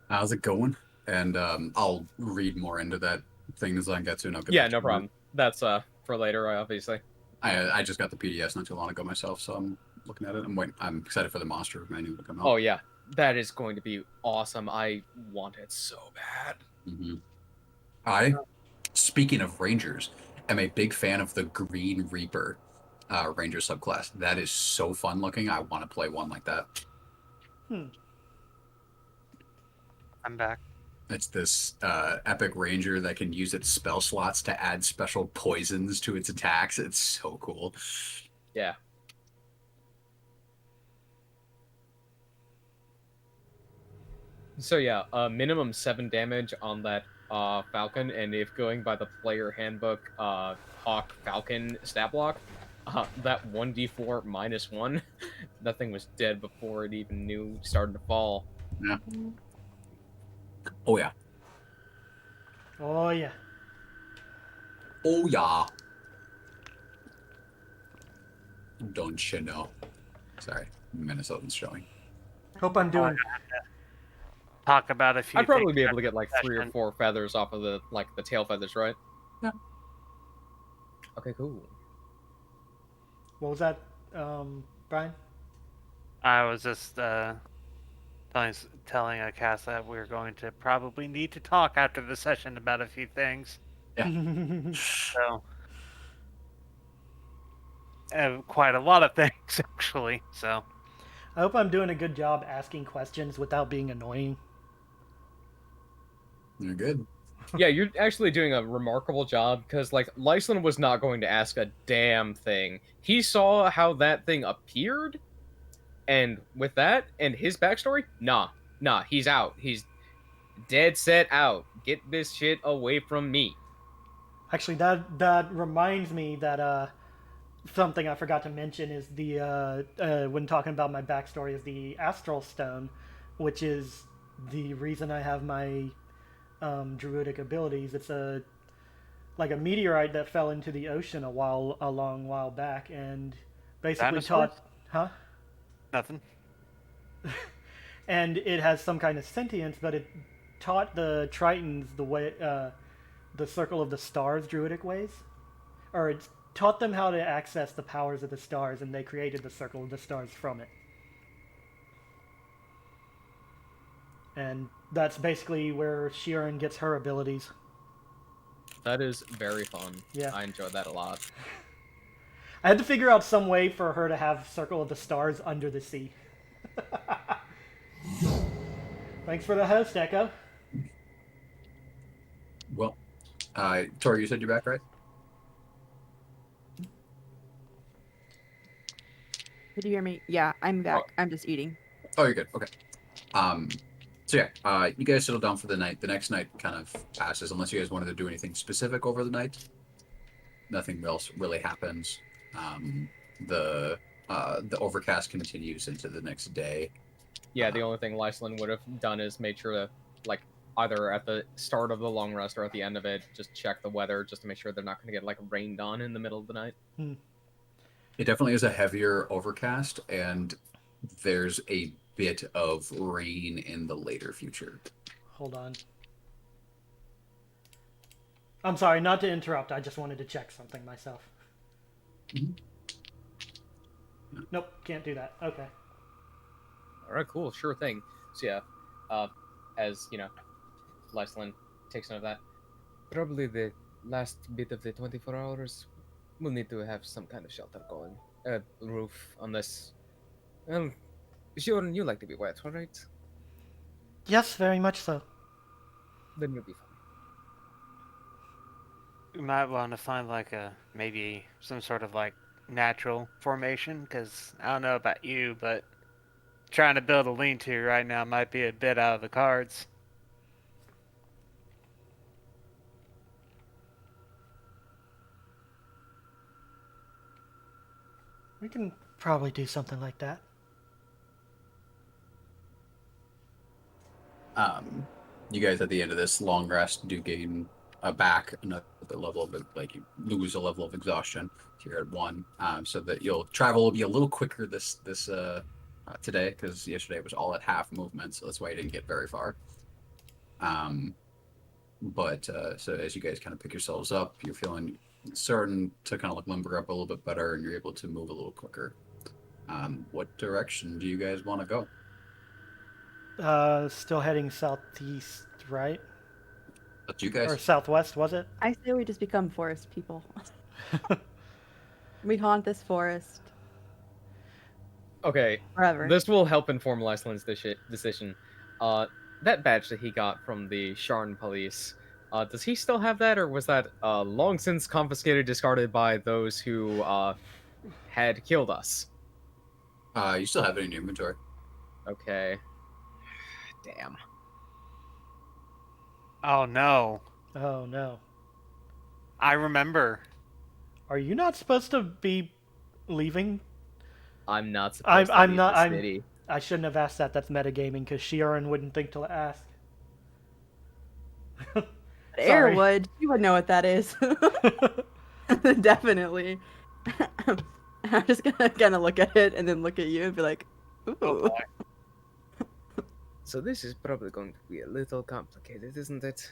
How's it going? And I'll read more into that thing as I get to. And I'll get Yeah, back no to it. problem. That's for later, obviously. I just got the PDS not too long ago myself, so I'm looking at it. I'm excited for the monster menu to come out. Oh yeah, that is going to be awesome. I want it so bad. Mm-hmm. Speaking of Rangers, am a big fan of the Green Reaper Ranger subclass. That is so fun looking. I want to play one like that. I'm back. It's this epic ranger that can use its spell slots to add special poisons to its attacks. It's so cool. Yeah. So yeah, minimum 7 damage on that Falcon, and if going by the player handbook, Hawk Falcon stat block, that 1d4 -1, that thing was dead before it even started to fall. Yeah. Oh yeah. Oh yeah. Oh yeah. Don't you know? Sorry, Minnesotans showing. Hope I'm doing. Talk about a few. I'd probably things be able to after get like the 3 or session. 4 feathers off of the tail feathers, right? Yeah. Okay, cool. What was that, Brian? I was just telling a cast that we're going to probably need to talk after the session about a few things. Yeah. So, quite a lot of things actually. So, I hope I'm doing a good job asking questions without being annoying. You're good. Yeah, you're actually doing a remarkable job, because like Lyslin was not going to ask a damn thing. He saw how that thing appeared, and with that and his backstory, nah, he's out. He's dead set out. Get this shit away from me. Actually, that reminds me that something I forgot to mention is the when talking about my backstory is the Astral Stone, which is the reason I have my druidic abilities. It's like a meteorite that fell into the ocean a long while back, and basically Dinosaurs? Huh? nothing. And it has some kind of sentience, but it taught the Tritons the way, the Circle of the Stars druidic ways, or it taught them how to access the powers of the stars, and they created the Circle of the Stars from it. And that's basically where Sharn gets her abilities. That is very fun. Yeah. I enjoyed that a lot. I had to figure out some way for her to have Circle of the Stars under the sea. Thanks for the host, Echo. Well, Tori, you said you're back, right? Did you hear me? Yeah, I'm Oh, back. I'm just eating. Oh, you're good. Okay. So yeah, you guys settle down for the night. The next night kind of passes, unless you guys wanted to do anything specific over the night. Nothing else really happens. Um, the overcast continues into the next day. yeah, the only thing Lyslin would have done is made sure to, like, either at the start of the long rest or at the end of it, just check the weather just to make sure they're not going to get, like, rained on in the middle of the night. It definitely is a heavier overcast, and there's a bit of rain in the later future. Hold on. I'm sorry, not to interrupt. I just wanted to check something myself. Mhm. Nope, can't do that. Okay. All right, cool, sure thing. So yeah, as you know, Lyslin takes note of that. Probably the last bit of the 24 hours, we'll need to have some kind of shelter going. Roof, unless... Sure, you like to be wet, alright? Yes, very much so. Then you'll be fine. We might want to find like maybe some sort of like natural formation, because I don't know about you, but trying to build a lean-to right now might be a bit out of the cards. We can probably do something like that. You guys at the end of this long rest do gain back another level of like you lose a level of exhaustion. So you're at 1, so that you'll travel will be a little quicker this today, because yesterday was all at half movement, so that's why you didn't get very far. But so as you guys kind of pick yourselves up, you're feeling certain to kind of like limber up a little bit better, and you're able to move a little quicker. What direction do you guys want to go? Still heading southeast, right? Up to you Or guys. southwest, was it? I say we just become forest people. We haunt this forest Okay, forever. this will help inform Lyslin's decision. That badge that he got from the Sharn police, does he still have that, or was that long since confiscated, discarded by those who had killed us? You still have it in your inventory. Okay. Damn. Oh no. Oh no. I remember. Are you not supposed to be leaving? I'm not supposed to I'm leave not. the I'm. city. I shouldn't have asked that. That's metagaming because Sharn wouldn't think to ask. Air Sorry. would. You would know what that is. Definitely. I'm just gonna kind of look at it and then look at you and be like, ooh. Oh boy. So this is probably going to be a little complicated, isn't it?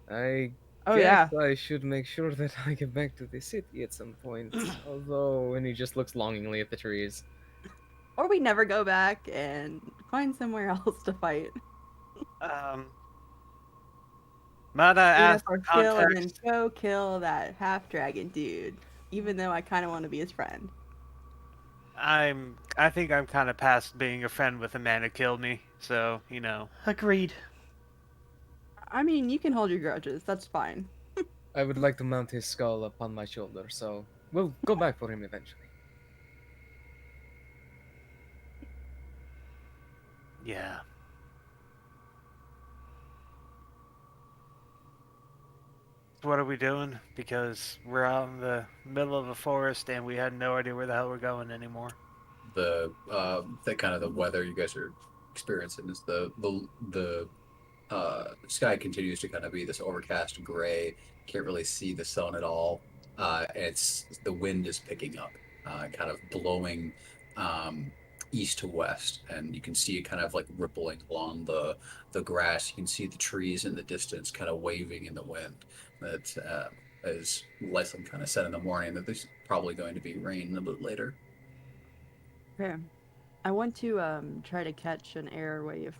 I Oh guess yeah. I should make sure that I get back to the city at some point. Although, and he just looks longingly at the trees. Or we never go back and find somewhere else to fight. Might I Beat up ask our for kill and then context? go kill that half dragon dude. Even though I kind of want to be his friend. I think I'm kind of past being a friend with a man who killed me, so you know. Agreed. I mean, you can hold your grudges. That's fine. I would like to mount his skull upon my shoulder, so we'll go back for him eventually. Yeah. What are we doing? Because we're out in the middle of a forest and we had no idea where the hell we're going anymore. The kind of the weather you guys are experiencing is the sky continues to kind of be this overcast gray. Can't really see the sun at all. And it's the wind is picking up, kind of blowing east to west, and you can see it kind of like rippling along the grass. You can see the trees in the distance, kind of waving in the wind. That as Leslie kind of said in the morning, that there's probably going to be rain a bit later. Okay. I want to try to catch an air wave.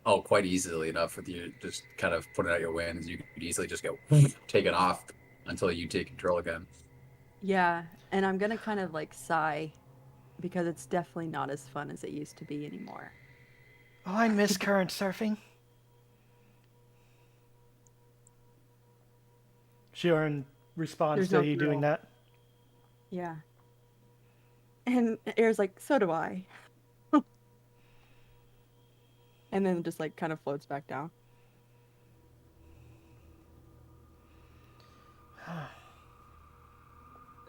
Oh, quite easily enough with you just kind of putting out your winds. You could easily just go take it off until you take control again. Yeah, and I'm gonna kind of like sigh because it's definitely not as fun as it used to be anymore. Oh, I miss current surfing. Sharn responds There's to no you doing thrill. that. Yeah. And Air's like, so do I. And then just like kind of floats back down.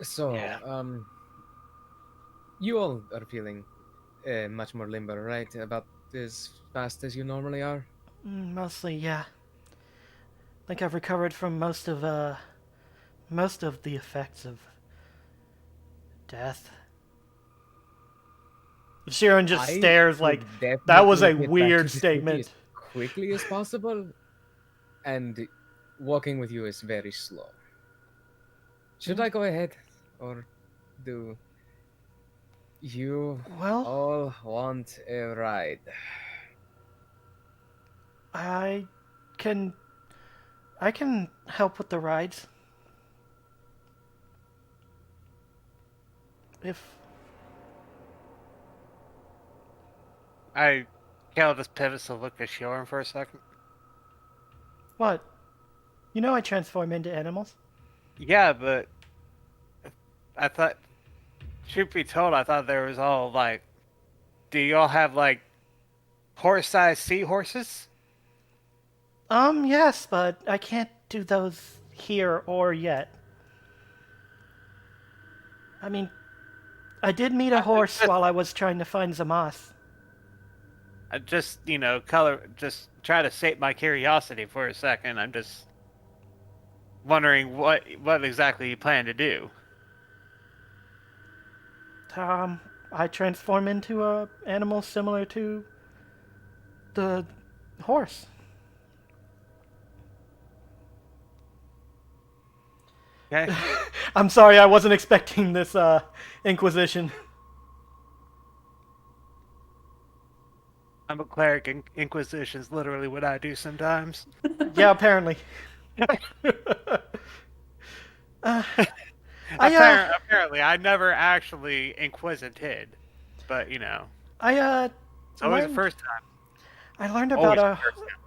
So, Yeah. you all are feeling much more limber, right? About as fast as you normally are? Mostly, yeah. I think I've recovered from most of the effects of death. Sharn just I stares like, would that was definitely a get back to weird the city as statement. quickly as possible, and walking with you is very slow. Should I go ahead, or do you Well, all want a ride? I can help with the rides. If Cal just pivots to look at Sharn for a second. what? You know I transform into animals. Yeah, but I thought, truth be told, I thought there was all like, do y'all have like horse-sized seahorses? Yes, but I can't do those here or yet. I mean, I did meet a horse while I was trying to find Zamas. I just, just try to sate my curiosity for a second. I'm just wondering what exactly you plan to do. I transform into a animal similar to the horse. Okay. I'm sorry, I wasn't expecting this inquisition. I'm a cleric, and Inquisition's literally what I do sometimes. Yeah, apparently. Apparently, I never actually inquisited, but I it's always the first time. I learned about Always the a first time.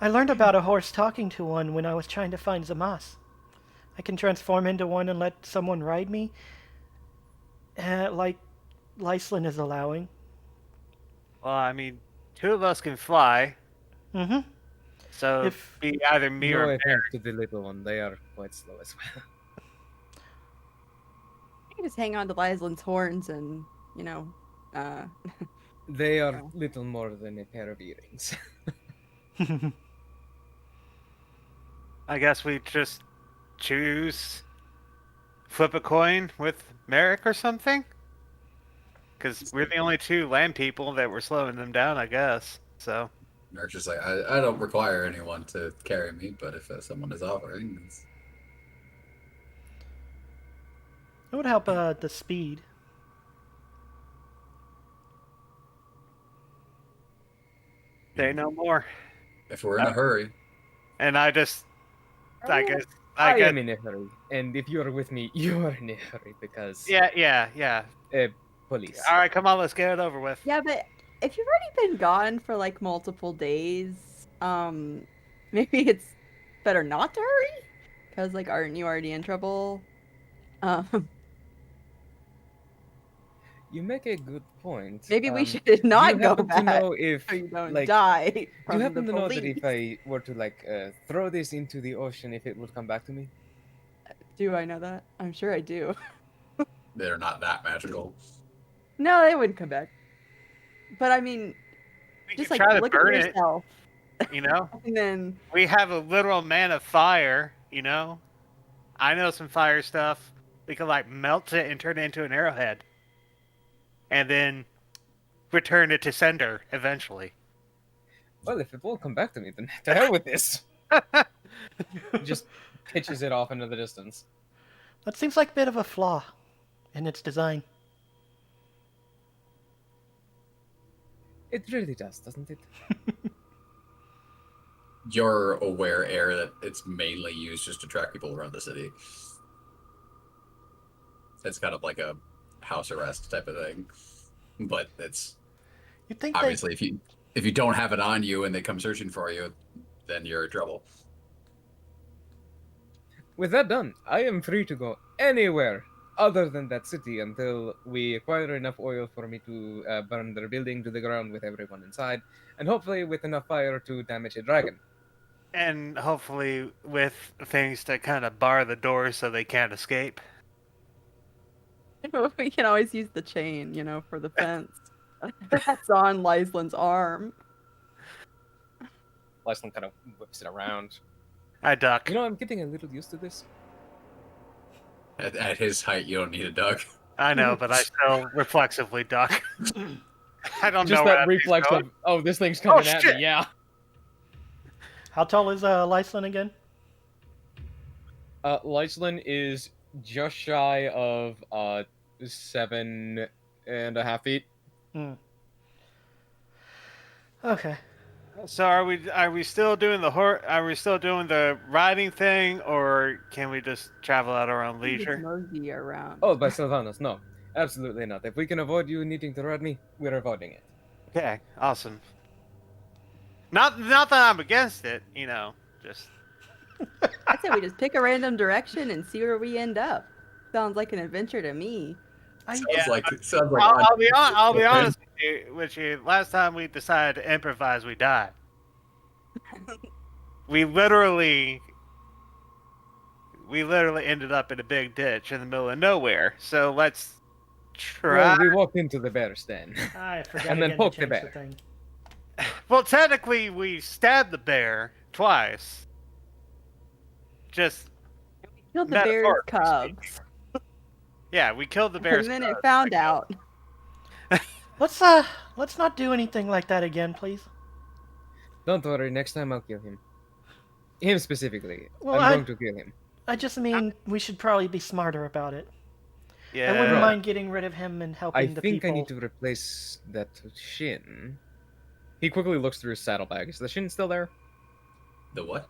I learned about a horse talking to one when I was trying to find Zamas. I can transform into one and let someone ride me, like Lyslin is allowing. Well, I mean, two of us can fly, Mm-hmm. so If be either me No or offense to the little one, they are quite slow as well. You can just hang on to Lyslin's horns and, They are little more than a pair of earrings. I guess we just choose flip a coin with Merrick or something? Because we're the only two land people that were slowing them down, I guess. So. Merc's just like, I don't require anyone to carry me, but if someone is offering, it's... it would help the speed. Say no more. If we're in a hurry. And I guess. I am in a hurry, and if you are with me, you are in a hurry because Yeah. police. All right, come on, let's get it over with. Yeah, but if you've already been gone for like multiple days, maybe it's better not to hurry, because like, aren't you already in trouble? You make a good point. Maybe we should not go back. To know if so you don't like, die do from you happen the to know police. that if I were to like throw this into the ocean, if it would come back to me? Do I know that? I'm sure I do. They're not that magical. No, they wouldn't come back. But I mean, We just could like try to look burn at yourself. And then we have a literal man of fire. I know some fire stuff. We could like melt it and turn it into an arrowhead, and then return it to sender eventually. Well, if it won't come back to me, then to hell with this. Just pitches it off into the distance. That seems like a bit of a flaw in its design. It really does, doesn't it? You're aware, Air, that it's mainly used just to track people around the city. It's kind of like a house arrest type of thing. But it's You'd think obviously if you don't have it on you and they come searching for you, then you're in trouble. with that done, I am free to go anywhere other than that city until we acquire enough oil for me to burn their building to the ground with everyone inside, and hopefully with enough fire to damage a dragon. And hopefully with things to kind of bar the doors so they can't escape. We can always use the chain, for the fence. That's on Lysland's arm. Lysland kind of whips it around. I duck. You know, I'm getting a little used to this. At his height, you don't need a duck. I know, but I still reflexively duck. I don't Just know where that thing's reflex going. of, oh, this thing's coming at shit. me, yeah. How tall is Lysland again? Lysland is just shy of 7.5 feet. Okay. So are we still doing the riding thing, or can we just travel at our own Just leisure? mosey around. Oh, by Sylvanas, no. Absolutely not. If we can avoid you needing to ride me, we're avoiding it. Okay, awesome. Not that I'm against it, just I say we just pick a random direction and see where we end up. Sounds like an adventure to me. Sounds Yeah, like I'll be honest with you. Last time we decided to improvise, we died. We literally ended up in a big ditch in the middle of nowhere. So let's try. Well, we walked into the bear's den. I forgot And then again to poke the change bear. thing. Well, technically, we stabbed the bear twice. Just Killed the bear's metaphorically cubs. yeah, we killed the bear's. And then it cubs. found out. Let's not do anything like that again, please. Don't worry, next time I'll kill him. Him specifically. Well, I'm going to kill him. I just mean we should probably be smarter about it. Yeah. I wouldn't Right. mind getting rid of him and helping I the think people. I need to replace that shin. He quickly looks through his saddlebag. Is the shin still there? The what?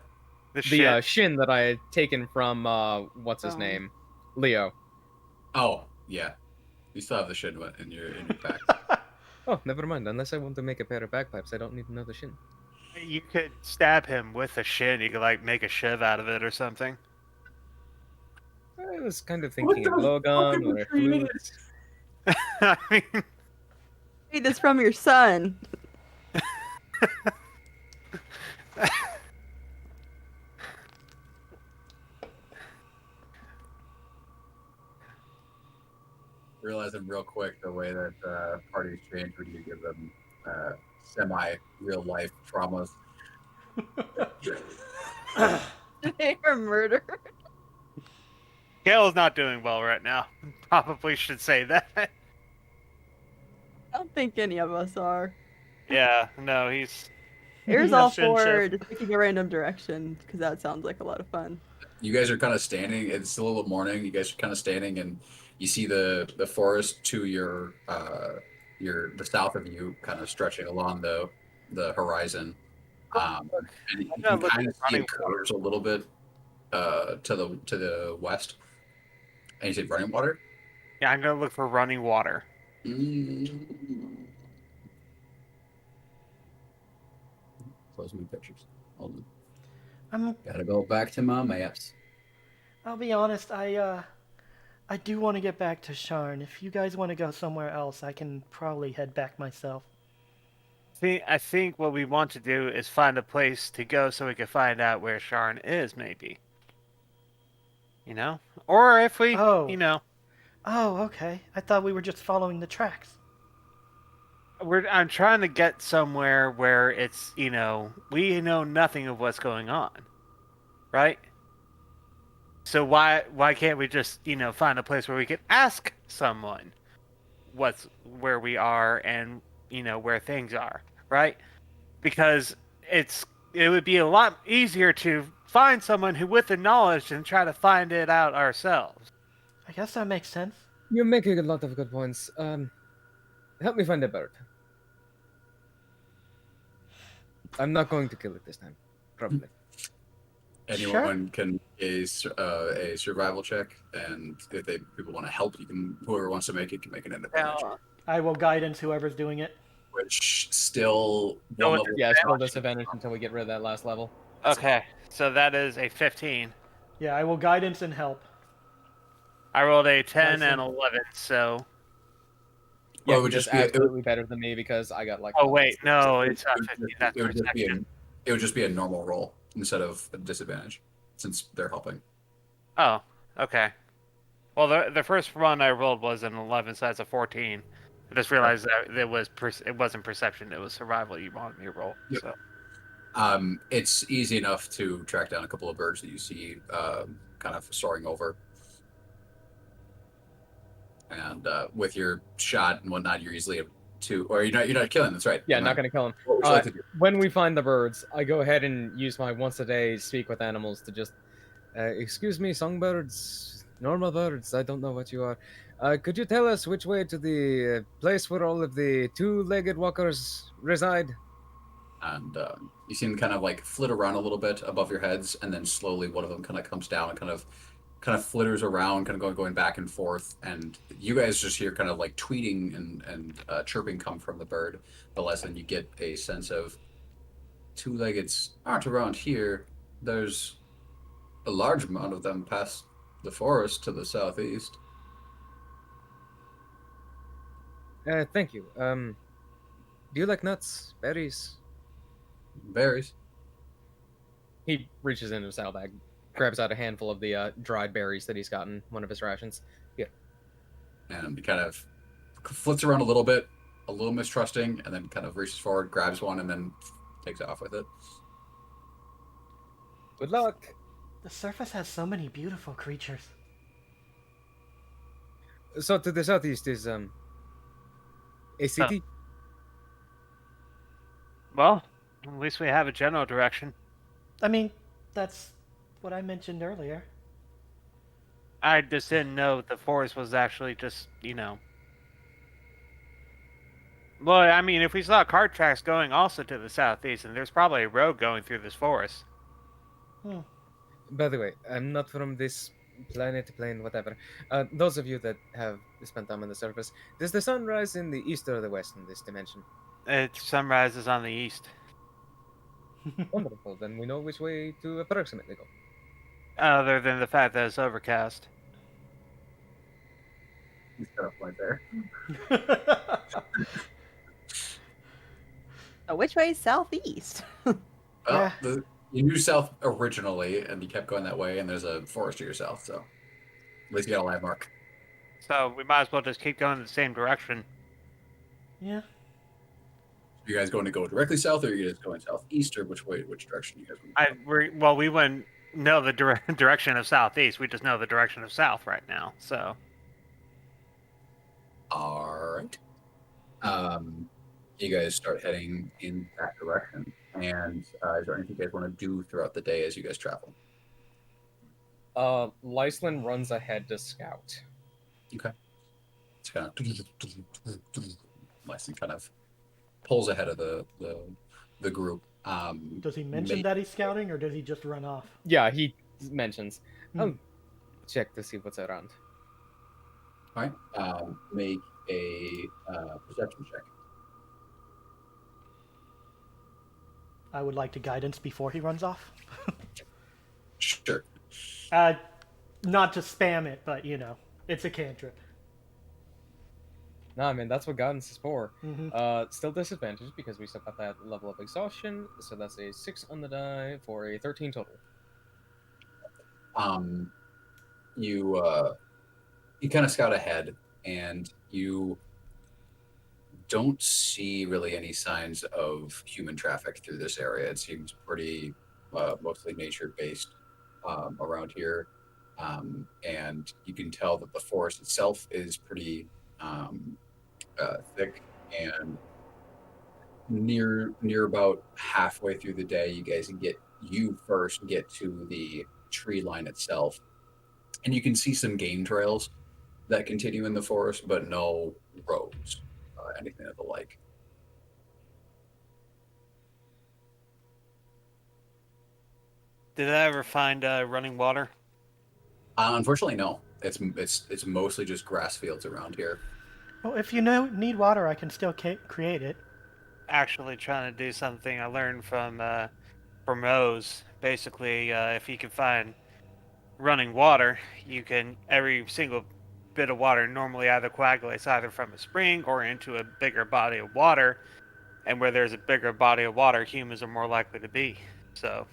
The The shit. shin that I had taken from, what's his Oh. name? Leo. Oh, yeah. You still have the shit in your back. Oh, never mind. Unless I want to make a pair of bagpipes, I don't need another shin. You could stab him with a shin. You could make a shiv out of it or something. I was kind of thinking a blowgun or a flute. I mean, Hey, this from your son. Realizing real quick the way that parties change when you give them semi-real life traumas. They were murdered. Gale's not doing well right now. Probably should say that. I don't think any of us are. Yeah, no, he's. Here's all Shin for shift. just picking a random direction, because that sounds like a lot of fun. You guys are kind of standing. It's still a little morning. You guys are kind of standing, and you see the forest to your the south of you, kind of stretching along the horizon. And you can kind of see it curves a little bit to the west. And you say running water. Yeah, I'm gonna look for running water. Close my pictures. Hold on. I'm Gotta go back to my maps. I'll be honest, I do want to get back to Sharn. If you guys want to go somewhere else, I can probably head back myself. I think what we want to do is find a place to go so we can find out where Sharn is, maybe. Or if we, Oh, okay. I thought we were just following the tracks. I'm trying to get somewhere where it's, we know nothing of what's going on, right? So why can't we just, find a place where we can ask someone where we are and, where things are, right? Because it would be a lot easier to find someone who with the knowledge and try to find it out ourselves. I guess that makes sense. You're making a lot of good points. Help me find a bird. I'm not going to kill it this time. Probably. Anyone can a survival check, and if people want to help, whoever wants to make it can make an independent check. I will guidance whoever's doing it. Which still No, one level Yeah, it's still disadvantage until we get rid of that last level. Okay, so that is a 15. Yeah, I will guidance and help. I rolled a 10 Nice and and- 11, so... Yeah, Well, it he would does just be it would, absolutely better than me because I got like Oh, 11. wait, no, it it's not would 15. just That's it would just be perception. it would just be a normal roll instead of a disadvantage, since they're helping. Oh, okay. Well, the first one I rolled was an 11, so that's a 14. I just realized that it wasn't perception, it was survival you wanted me to roll. Yep. So It's easy enough to track down a couple of birds that you see kind of soaring over. And with your shot and whatnot, you're easily able to, or you're not killing. That's right. Yeah, Never not mind. gonna kill him. What would you like to do? When we find the birds, I go ahead and use my once a day speak with animals to just, excuse me, songbirds, normal birds, I don't know what you are. Could you tell us which way to the place where all of the two-legged walkers reside? And you see them kind of like flit around a little bit above your heads, and then slowly one of them kind of comes down and kind of flitters around, kind of going back and forth. And you guys just hear kind of like tweeting and chirping come from the bird. But less than you get a sense of two-leggeds aren't around here. There's a large amount of them past the forest to the southeast. Thank you. Do you like nuts, berries? Berries. He reaches into his saddlebag, grabs out a handful of the dried berries that he's gotten, one of his rations. Yeah. And he kind of flits around a little bit, a little mistrusting, and then kind of reaches forward, grabs one, and then takes off with it. Good luck. The surface has so many beautiful creatures. So to the southeast is a city. well, at least we have a general direction. I mean, that's what I mentioned earlier. I just didn't know the forest was actually just, Well, I mean, if we saw cart tracks going also to the southeast, and there's probably a road going through this forest. By the way, I'm not from this planet, plane, whatever. Those of you that have spent time on the surface, does the sun rise in the east or the west in this dimension? Sunrise is on the east. Wonderful. Then we know which way to approximately go. Other than the fact that it's overcast. He's got a point there. Which way is southeast? Yeah. You knew south originally, and you kept going that way, and there's a forest to your south, so at least you got a landmark. So we might as well just keep going in the same direction. Yeah. You guys going to go directly south, or are you guys going southeast, or which direction you guys want? Well, we wouldn't know the direction of southeast. We just know the direction of south right now. So. All right. You guys start heading in that direction. And is there anything you guys want to do throughout the day as you guys travel? Lyslin runs ahead to scout. Okay. It's kind of Lyson kind of pulls ahead of the group. Does he mention that he's scouting, or does he just run off? Yeah, he mentions. I'll check to see what's around. All right. Make a perception check. I would like to guidance before he runs off. Sure. Not to spam it, but it's a cantrip. Nah, man, that's what guidance is for. Mm-hmm. Still disadvantage because we still got that level of exhaustion. So that's a 6 on the die for a 13 total. You kind of scout ahead, and you don't see really any signs of human traffic through this area. It seems pretty mostly nature-based around here, and you can tell that the forest itself is pretty thick, and near about halfway through the day, you first get to the tree line itself, and you can see some game trails that continue in the forest, but no roads, anything of the like. Did I ever find running water? Unfortunately, no. It's mostly just grass fields around here. Well, if you need water, I can still create it. Actually, trying to do something I learned from Rose. Basically, if you can find running water, you can every single bit of water normally either coagulates either from a spring or into a bigger body of water, and where there's a bigger body of water, humans are more likely to be. So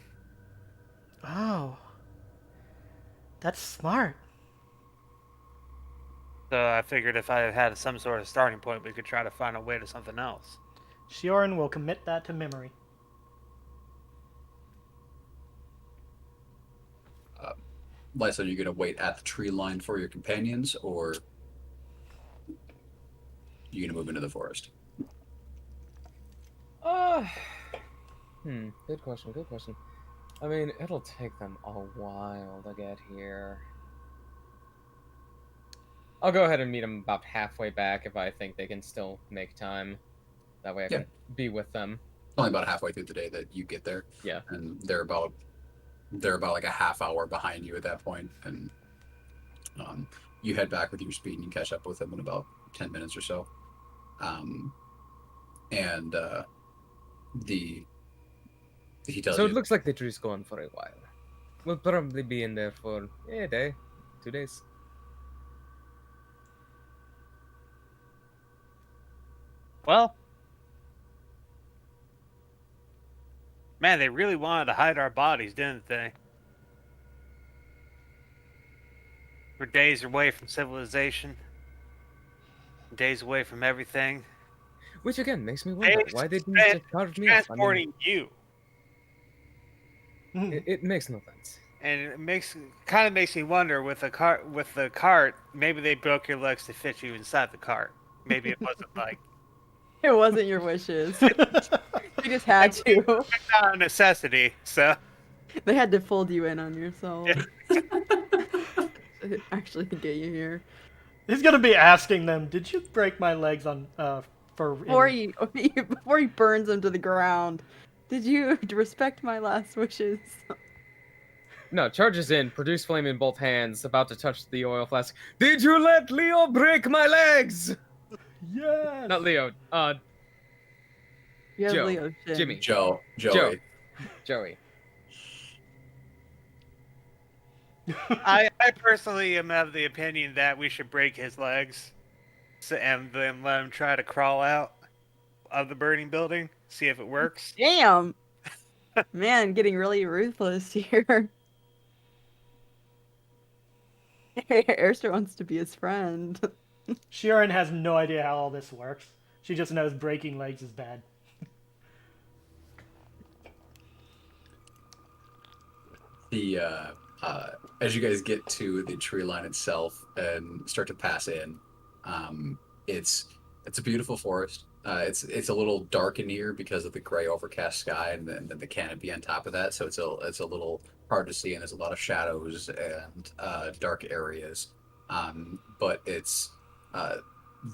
Oh, that's smart. I figured if I had some sort of starting point, we could try to find a way to something else. Sharn will commit that to memory. Lysa, are you going to wait at the tree line for your companions, or you going to move into the forest? Good question. Good question. I mean, it'll take them a while to get here. I'll go ahead and meet them about halfway back if I think they can still make time. That way I can be with them. Only about halfway through the day that you get there. Yeah. And they're about like a half hour behind you at that point, and you head back with your speed and you catch up with them in about 10 minutes or so. He tells So you. it looks like the tree's going for a while. We'll probably be in there for a day, 2 days. Well, man, they really wanted to hide our bodies, didn't they? We're days away from civilization, days away from everything. Which again makes me wonder, why did you just carve me up? I mean, Transporting you, it makes no sense. and it kind of makes me wonder with the cart. Maybe they broke your legs to fit you inside the cart. Maybe it wasn't like It wasn't your wishes. You just had to. it's not a necessity. So They had to fold you in on yourself. Yeah. Actually, to get you here. He's gonna be asking them, "Did you break my legs on for?" Before he burns them to the ground, did you respect my last wishes? No, charges in, produce flame in both hands, about to touch the oil flask. Did you let Leo break my legs? Yes. Not Leo, You have Joe, Leo's chin. Jimmy. Joey. Joey. I personally am of the opinion that we should break his legs, and then let him try to crawl out of the burning building, see if it works. Damn! Man, getting really ruthless here. Airster wants to be his friend. Sharn has no idea how all this works. She just knows breaking legs is bad. As you guys get to the tree line itself and start to pass in, it's a beautiful forest. It's a little dark in here because of the gray overcast sky and then the canopy on top of that. So it's a little hard to see, and there's a lot of shadows and dark areas. But it's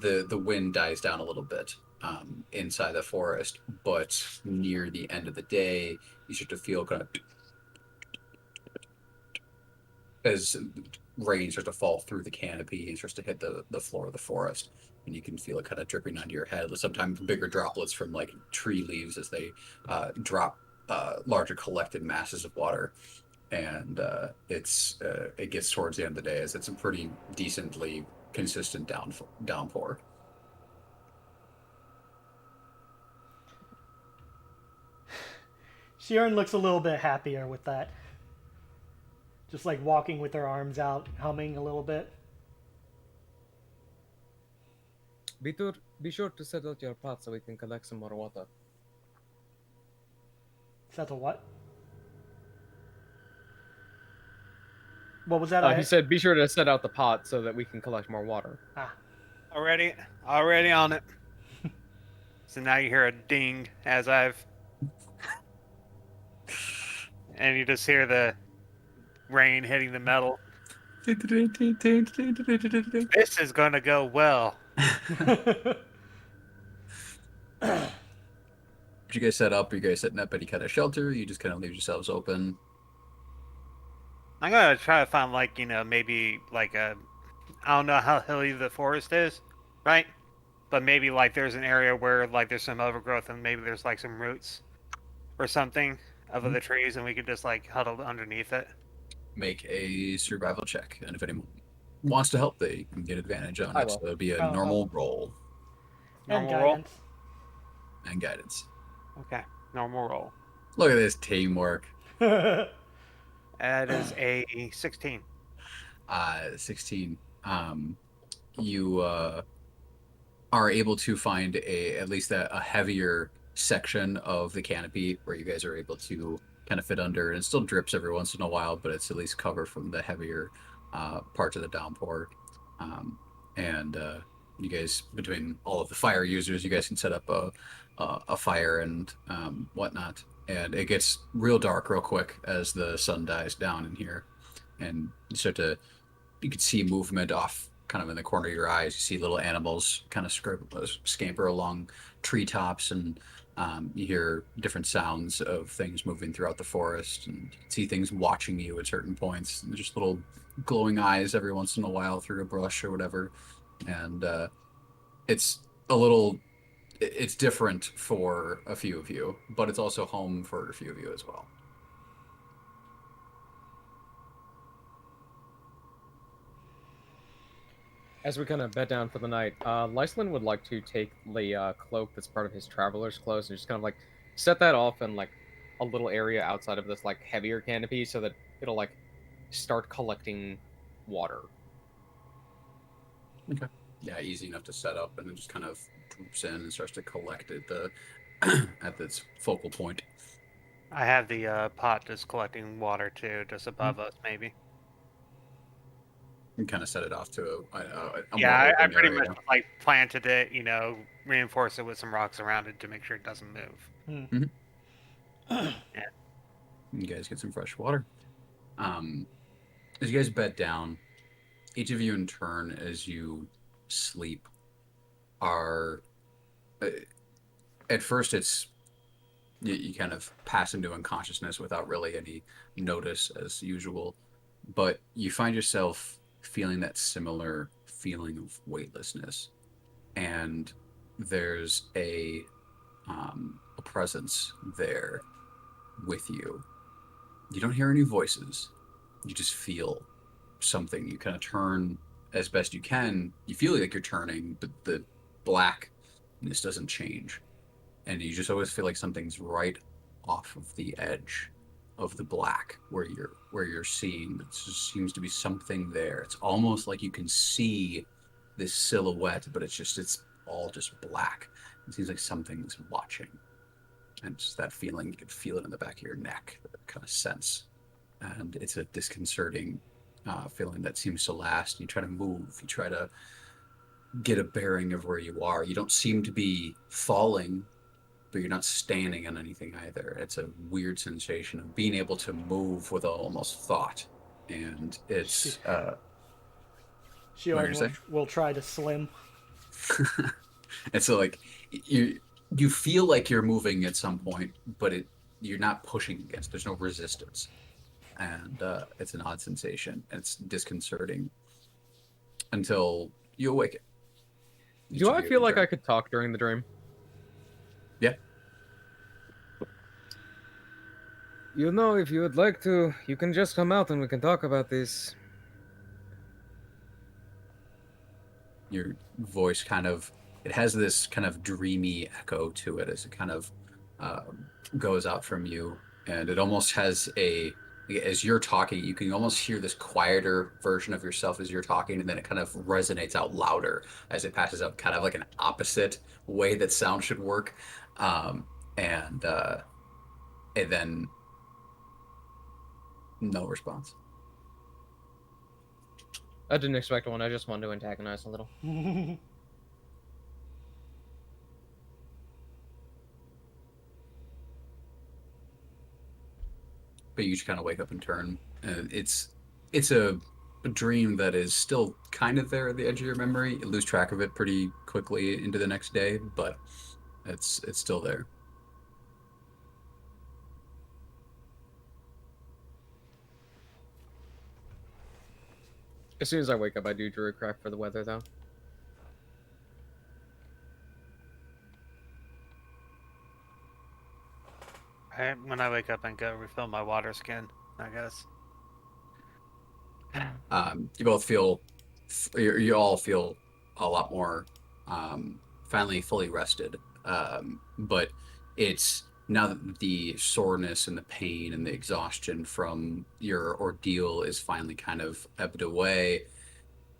the wind dies down a little bit inside the forest. But near the end of the day, you start to feel kind of as rain starts to fall through the canopy and starts to hit the floor of the forest, and you can feel it kind of dripping onto your head, with sometimes bigger droplets from like tree leaves as they drop larger collected masses of water. And it gets towards the end of the day as it's a pretty decently consistent downpour. Sharn looks a little bit happier with that. Just like walking with her arms out, humming a little bit. Be sure to set out your pot so we can collect some more water. Settle what? What was that? He said, be sure to set out the pot so that we can collect more water. Already on it. So now you hear a ding as and you just hear the rain hitting the metal. This is gonna go well. Did you guys set up? Are you guys setting up any kind of shelter? You just kind of leave yourselves open? I'm gonna try to find maybe I don't know how hilly the forest is, right? But maybe there's an area where there's some overgrowth and maybe there's some roots or something of the trees, and we could just huddle underneath it. make a survival check, and if anyone wants to help, they can get advantage on I it. will. So it'll be a I'll normal help. roll And Normal roll? guidance. and guidance. Okay, normal roll. Look at this teamwork. That is a 16. 16. You are able to find at least a heavier section of the canopy where you guys are able to kind of fit under, and it still drips every once in a while, but it's at least cover from the heavier parts of the downpour. And you guys, between all of the fire users, you guys can set up a fire and whatnot. And it gets real dark real quick as the sun dies down in here, and you can see movement off kind of in the corner of your eyes. You see little animals kind of scamper along treetops, and you hear different sounds of things moving throughout the forest, and you can see things watching you at certain points, and just little glowing eyes every once in a while through a brush or whatever. And it's it's different for a few of you, but it's also home for a few of you as well. As we kind of bed down for the night, Lyslin would like to take the cloak that's part of his traveler's clothes and just kind of like set that off in like a little area outside of this like heavier canopy so that it'll like start collecting water. Okay. Yeah, easy enough to set up, and it just kind of droops in and starts to collect at the at its focal point. I have the pot just collecting water too, just above us, maybe. And kind of set it off to a Yeah, more I open pretty area. much like planted it, reinforce it with some rocks around it to make sure it doesn't move. Yeah. You guys get some fresh water. As you guys bed down, each of you in turn, as you sleep, are at first you kind of pass into unconsciousness without really any notice as usual, but you find yourself feeling that similar feeling of weightlessness, and there's a presence there with you. You don't hear any voices. You just feel something. You kind of turn as best you can. You feel like you're turning, but the blackness doesn't change. And you just always feel like something's right off of the edge of the black where you're seeing. It just seems to be something there. It's almost like you can see this silhouette, but it's all just black. It seems like something's watching. And it's that feeling, you can feel it in the back of your neck, that kind of sense. And it's a disconcerting feeling that seems to last. You try to move, you try to get a bearing of where you are. You don't seem to be falling, but you're not standing on anything either. It's a weird sensation of being able to move with almost thought. And it's She what are you gonna will try to slim. and so like you feel like you're moving at some point, but you're not pushing against. There's no resistance, and it's an odd sensation. It's disconcerting until you awaken. Do I feel like I could talk during the dream? Yeah. If you would like to, you can just come out and we can talk about this. Your voice it has this kind of dreamy echo to it as it kind of goes out from you, and it almost has as you're talking, you can almost hear this quieter version of yourself as you're talking, and then it kind of resonates out louder as it passes out, kind of like an opposite way that sound should work. And then no response. I didn't expect one. I just wanted to antagonize a little. But you just kind of wake up and turn. It's a dream that is still kind of there at the edge of your memory. You lose track of it pretty quickly into the next day, but it's still there. As soon as I wake up, I do druid crack for the weather, though. When I wake up and go refill my water skin, I guess. You both feel, you all feel a lot more finally fully rested. But it's now that the soreness and the pain and the exhaustion from your ordeal is finally kind of ebbed away,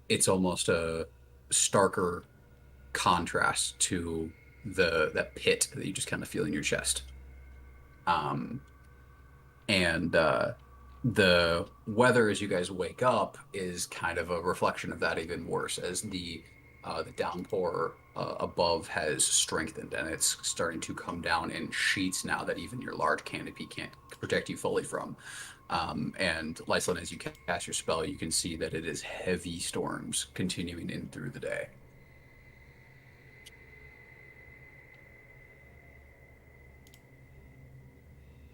it's almost a starker contrast to that pit that you just kind of feel in your chest. Um, and the weather as you guys wake up is kind of a reflection of that even worse as the downpour above has strengthened and it's starting to come down in sheets now that even your large canopy can't protect you fully from. And Lyslin, as you cast your spell, you can see that it is heavy storms continuing in through the day.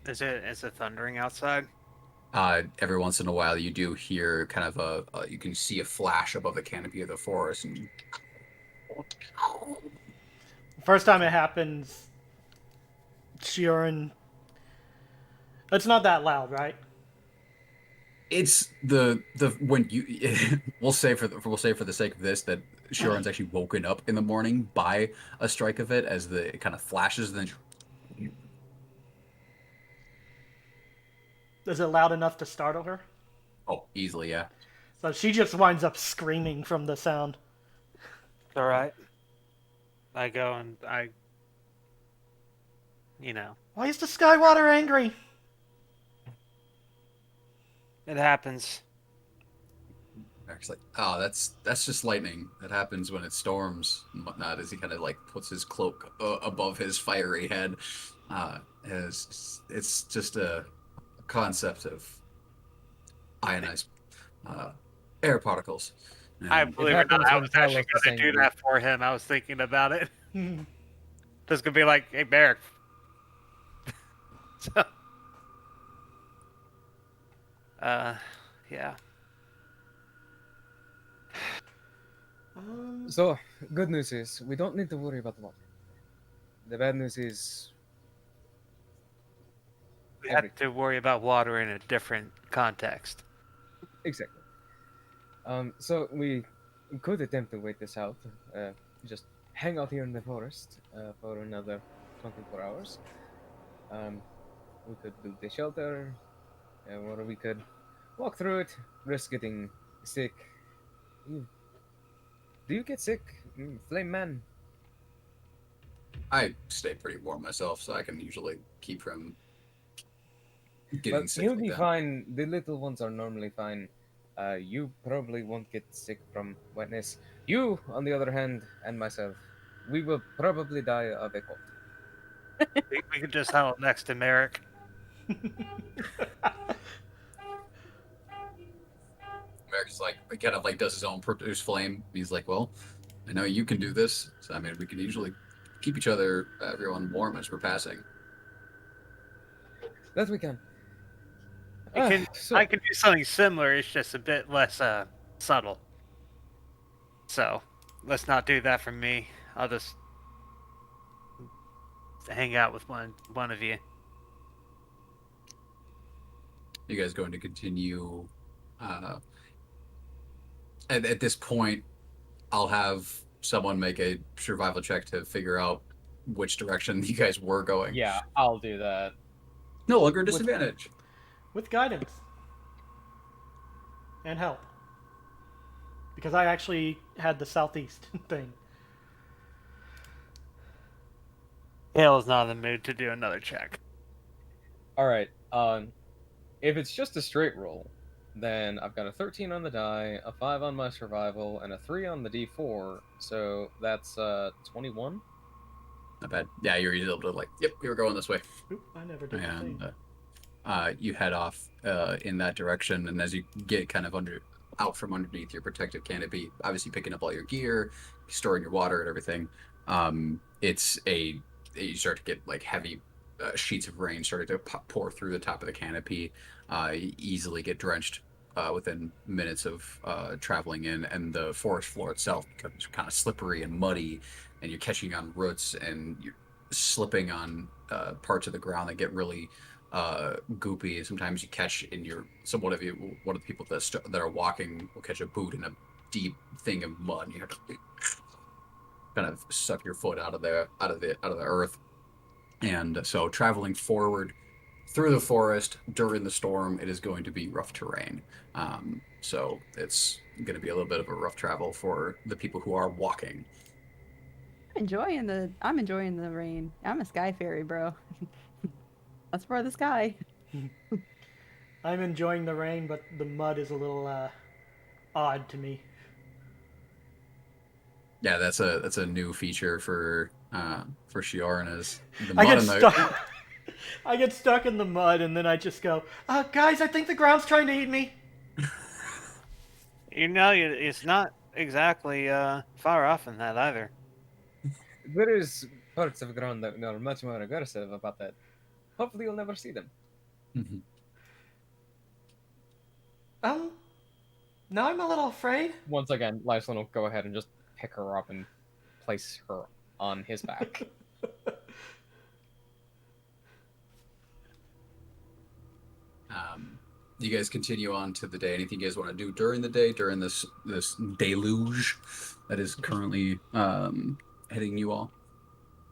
Is it thundering outside? Every once in a while, you do hear kind of you can see a flash above the canopy of the forest, and First time it happens, Sharn. It's not that loud, right? it's the when you we'll say for the sake of this that Sharon's actually woken up in the morning by a strike of it as it kind of flashes, and then Is it loud enough to startle her? oh, easily, yeah. So she just winds up screaming from the sound. All right. I go and Why is the Skywater angry? it happens. Eric's like, oh, that's just lightning. That happens when it storms and whatnot. As he kind of like puts his cloak above his fiery head, as it's just a concept of ionized air particles. I And believe it or not, happens I when was actually Talos is going to do angry. that for him. I was thinking about it. Just gonna be like, hey, Barrick. So, yeah. So, good news is we don't need to worry about the water. The bad news is We have to worry about water in a different context. exactly. So we could attempt to wait this out. Just hang out here in the forest for another 24 hours. We could build a shelter, or we could walk through it, risk getting sick. You, do you get sick, Flame Man? I stay pretty warm myself, so I can usually keep from getting But sick he'll like be that. fine. The little ones are normally fine. You probably won't get sick from wetness. You, on the other hand, and myself, we will probably die of a cold. We could just huddle next to Merrick. Eric's like, he kind of like does his own produce flame. He's like, well, I know you can do this, so I mean, we can usually keep each other, everyone warm as we're passing. That we can. So, I can do something similar. It's just a bit less subtle. So let's not do that for me. I'll just hang out with one of you. You guys going to continue? Uh, at this point, I'll have someone make a survival check to figure out which direction you guys were going. Yeah, I'll do that. No longer a disadvantage. With guidance. And help. Because I actually had the southeast thing. Hale is not in the mood to do another check. All right. If it's just a straight roll, then I've got a 13 on the die, a 5 on my survival, and a 3 on the D4. So that's 21. Not bad. Yeah, you're able to like, yep, we were going this way. Oop, I never did the And thing. you head off in that direction, and as you get kind of out from underneath your protective canopy, obviously picking up all your gear, storing your water and everything, you start to get like heavy sheets of rain starting to pour through the top of the canopy. You easily get drenched within minutes of traveling in, and the forest floor itself becomes kind of slippery and muddy, and you're catching on roots and you're slipping on parts of the ground that get really goopy. Sometimes you catch in one of the people that are walking will catch a boot in a deep thing of mud. You have to kind of suck your foot out of the earth. And so traveling forward through the forest during the storm, it is going to be rough terrain. So it's going to be a little bit of a rough travel for the people who are walking. I'm enjoying the rain. I'm a sky fairy, bro. That's for the sky. I'm enjoying the rain, but the mud is a little odd to me. Yeah, that's a new feature for Sharn is the I mud get in the. stuck. I get stuck in the mud, and then I just go, guys, I think the ground's trying to eat me. It's not exactly far off in that either. There is parts of the ground that are much more aggressive about that. Hopefully you'll never see them. Mhm. Now I'm a little afraid. Once again, Lyson will go ahead and just pick her up and place her on his back. You guys continue on to the day. Anything you guys want to do during the day, during this deluge that is currently hitting you all?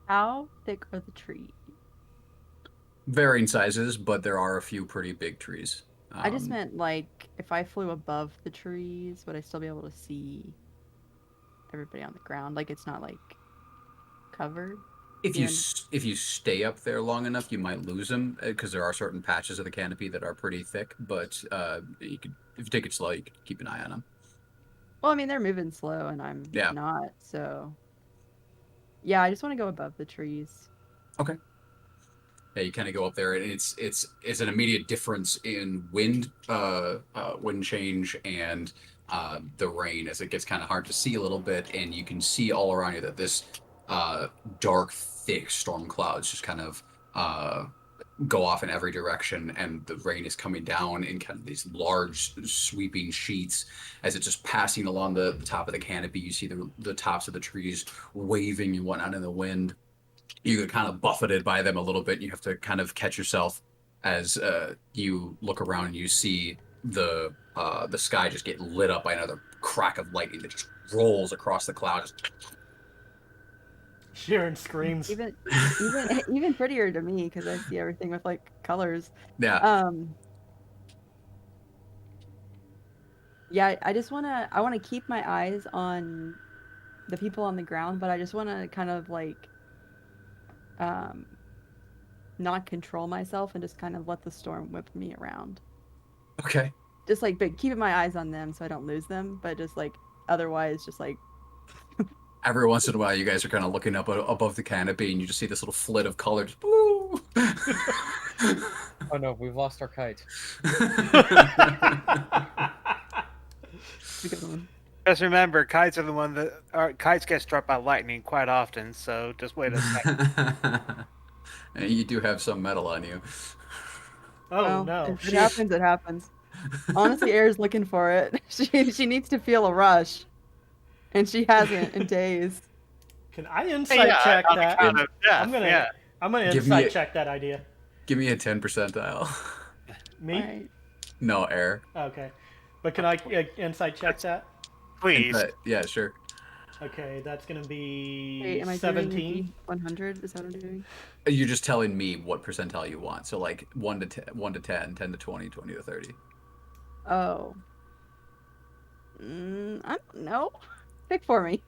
How thick are the trees? Varying sizes, but there are a few pretty big trees. I just meant, like, if I flew above the trees, would I still be able to see everybody on the ground? Like, it's not, like, covered? If you stay up there long enough, you might lose them because there are certain patches of the canopy that are pretty thick. But if you take it slow, you can keep an eye on them. Well, I mean, they're moving slow, and I'm not. So, yeah, I just want to go above the trees. Okay. Yeah, you kind of go up there, and it's an immediate difference in wind change and the rain as it gets kind of hard to see a little bit, and you can see all around you that this dark, thick storm clouds just kind of go off in every direction, and the rain is coming down in kind of these large, sweeping sheets as it's just passing along the top of the canopy. You see the tops of the trees waving and whatnot in the wind. You get kind of buffeted by them a little bit. You have to kind of catch yourself as you look around and you see the sky just get lit up by another crack of lightning that just rolls across the clouds. Sharon screams. Even prettier to me because I see everything with like colors. Yeah. Yeah, I wanna keep my eyes on the people on the ground, but I just wanna kind of like not control myself and just kind of let the storm whip me around. Okay. Just like keeping my eyes on them so I don't lose them, but just like otherwise just like every once in a while you guys are kind of looking up above the canopy and you just see this little flit of color just woo. Oh no, we've lost our kite. Just remember, kites are the one that kites get struck by lightning quite often. So just wait a second. And you do have some metal on you. Oh well, no! If it happens, it happens. Honestly, Air's looking for it. She needs to feel a rush, and she hasn't in days. Can I insight check that? I'm gonna insight check that idea. Give me a 10 percentile. Me? Right. No, Air. Okay, but can I insight check that? Please. Yeah, sure. Okay, that's gonna be Wait, am I 17. 100? Is that what I'm doing? You're just telling me what percentile you want. So like 1 to 10, 1 to 10, 10 to 20, 20 to 30. Oh. I don't know. Pick for me.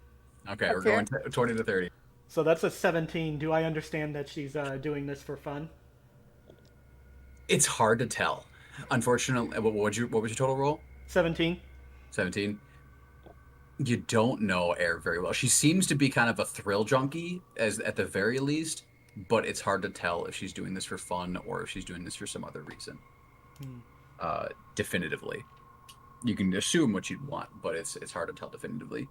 Okay, That's we're going 20 to 30. So that's a 17. Do I understand that she's doing this for fun? It's hard to tell. Unfortunately, what was your total roll? 17. 17. You don't know Air very well. She seems to be kind of a thrill junkie, as at the very least, but it's hard to tell if she's doing this for fun or if she's doing this for some other reason. Definitively, you can assume what you'd want, but it's hard to tell definitively.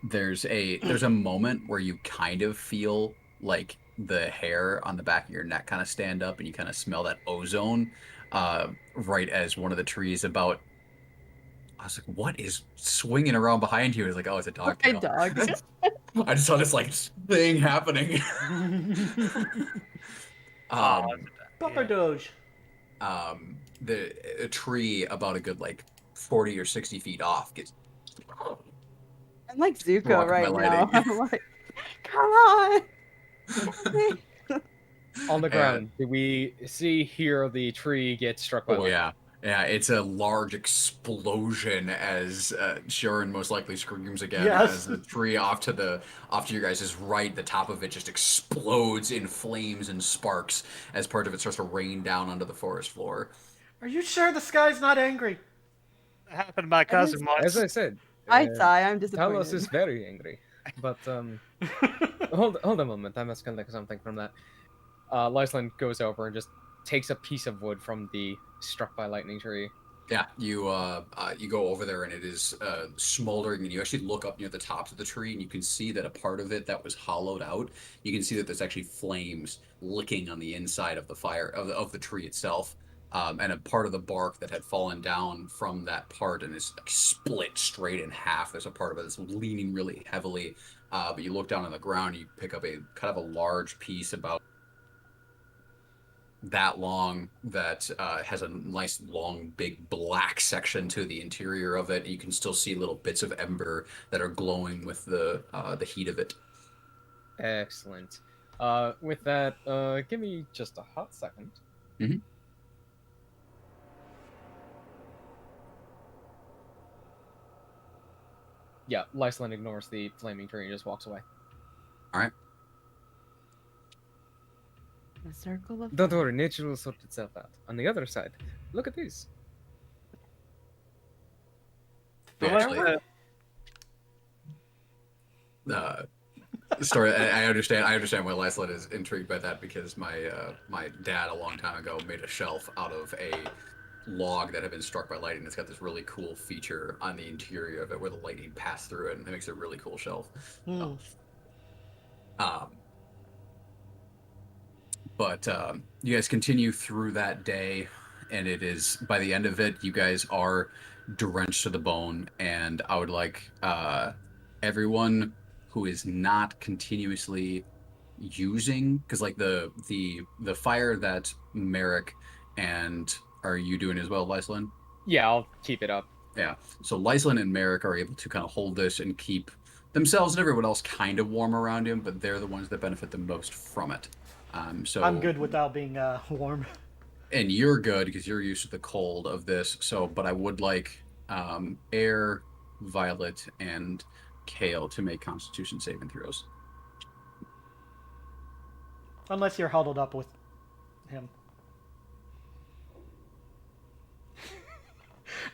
There's a moment where you kind of feel like the hair on the back of your neck kind of stand up, and you kind of smell that ozone. Right as one of the trees about. I was like, what is swinging around behind you? It's like, oh, it's a dog tail. Dog. I just saw this like thing happening. Papa Doge. A tree about a good like 40 or 60 feet off gets I'm like Zuko struck by right now. lightning. I'm like, come on. On the And- ground, do we hear the tree get struck by Oh lightning? yeah. Yeah, it's a large explosion as Sharn most likely screams again Yes. as the tree off to your guys' right, the top of it just explodes in flames and sparks as part of it starts to rain down onto the forest floor. Are you sure the sky's not angry? That happened to my cousin once. As I said, I sigh. I'm Talos disappointed. is very angry. But hold a moment. I must collect something from that. Lyslin goes over and just takes a piece of wood from the struck by lightning tree. Yeah, you go over there and it is smoldering, and you actually look up near the top of the tree and you can see that a part of it that was hollowed out. You can see that there's actually flames licking on the inside of the fire of the tree itself, and a part of the bark that had fallen down from that part and is like split straight in half. There's a part of it that's leaning really heavily, but you look down on the ground, you pick up a kind of a large piece about that long that has a nice long big black section to the interior of it. You can still see little bits of ember that are glowing with the heat of it. Excellent. With that, give me just a hot second. Mm-hmm. Yeah, Lyslin ignores the flaming tree and just walks away. All right. The circle of Don't life. worry, nature will sort itself out. On the other side, look at this. Actually, story. I understand. I understand why Lyslin is intrigued by that because my dad a long time ago made a shelf out of a log that had been struck by lightning. It's got this really cool feature on the interior of it where the lightning passed through it, and it makes it a really cool shelf. Hmm. But you guys continue through that day, and it is by the end of it, you guys are drenched to the bone. And I would like everyone who is not continuously using, because like the fire that Merrick and are you doing as well, Lyslin? Yeah, I'll keep it up. Yeah. So Lyslin and Merrick are able to kind of hold this and keep themselves and everyone else kind of warm around him, but they're the ones that benefit the most from it. So I'm good without being warm. and you're good because you're used to the cold of this. So, but I would like Air, Violet, and Kale to make Constitution saving throws. Unless you're huddled up with him.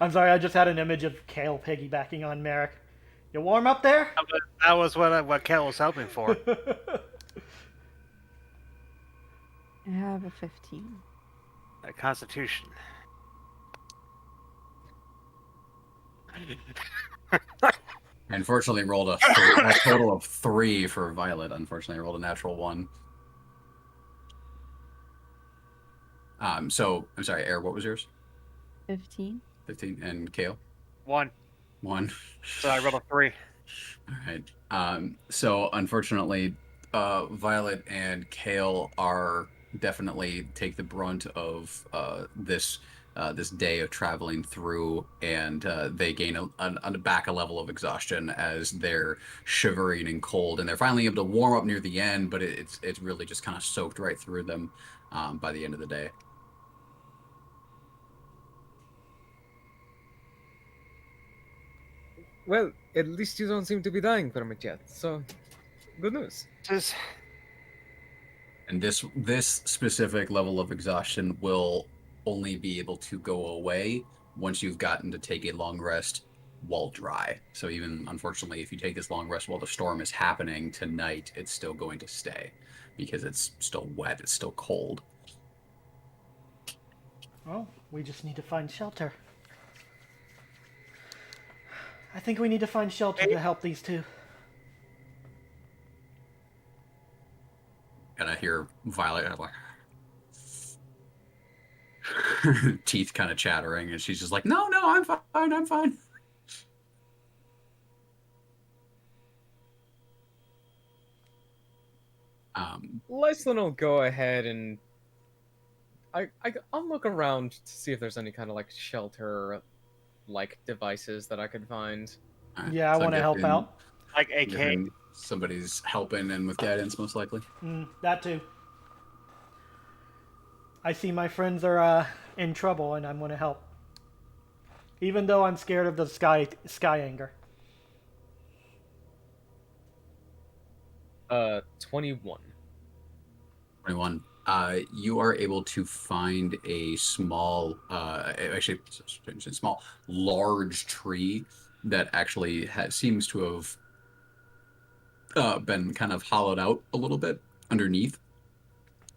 I'm sorry, I just had an image of Kale piggybacking on Merrick. You warm up there? That was what Kel was hoping for. I have a 15. A Constitution. Unfortunately, rolled a total of 3 for Violet. Unfortunately, I rolled a natural 1. So I'm sorry, Air. What was yours? 15. 15, and Kale. 1. 1. So I rolled a 3. All right. So unfortunately, Violet and Kale are definitely take the brunt of this day of traveling through, and they gain back a level of exhaustion as they're shivering and cold, and they're finally able to warm up near the end, but it's really just kind of soaked right through them by the end of the day. Well, at least you don't seem to be dying from it yet, so good news. Just And this specific level of exhaustion will only be able to go away once you've gotten to take a long rest while dry. So even unfortunately, if you take this long rest while the storm is happening tonight, it's still going to stay because it's still wet, it's still cold. Well, we just need to find shelter. I think we need to find shelter to help these two. And I hear Violet like teeth kind of chattering, and she's just like, "No, I'm fine, I'm fine." Lyslin will go ahead and I'll look around to see if there's any kind of like shelter, like devices that I could find. Alright, Yeah, I so I'm want to help guessing- out. Like I'm AK. guessing somebody's helping and with guidance, most likely. That too. I see my friends are in trouble, and I want to help. Even though I'm scared of the sky anger. 21. 21. You are able to find a small, actually, small, large tree that actually seems to have been kind of hollowed out a little bit underneath.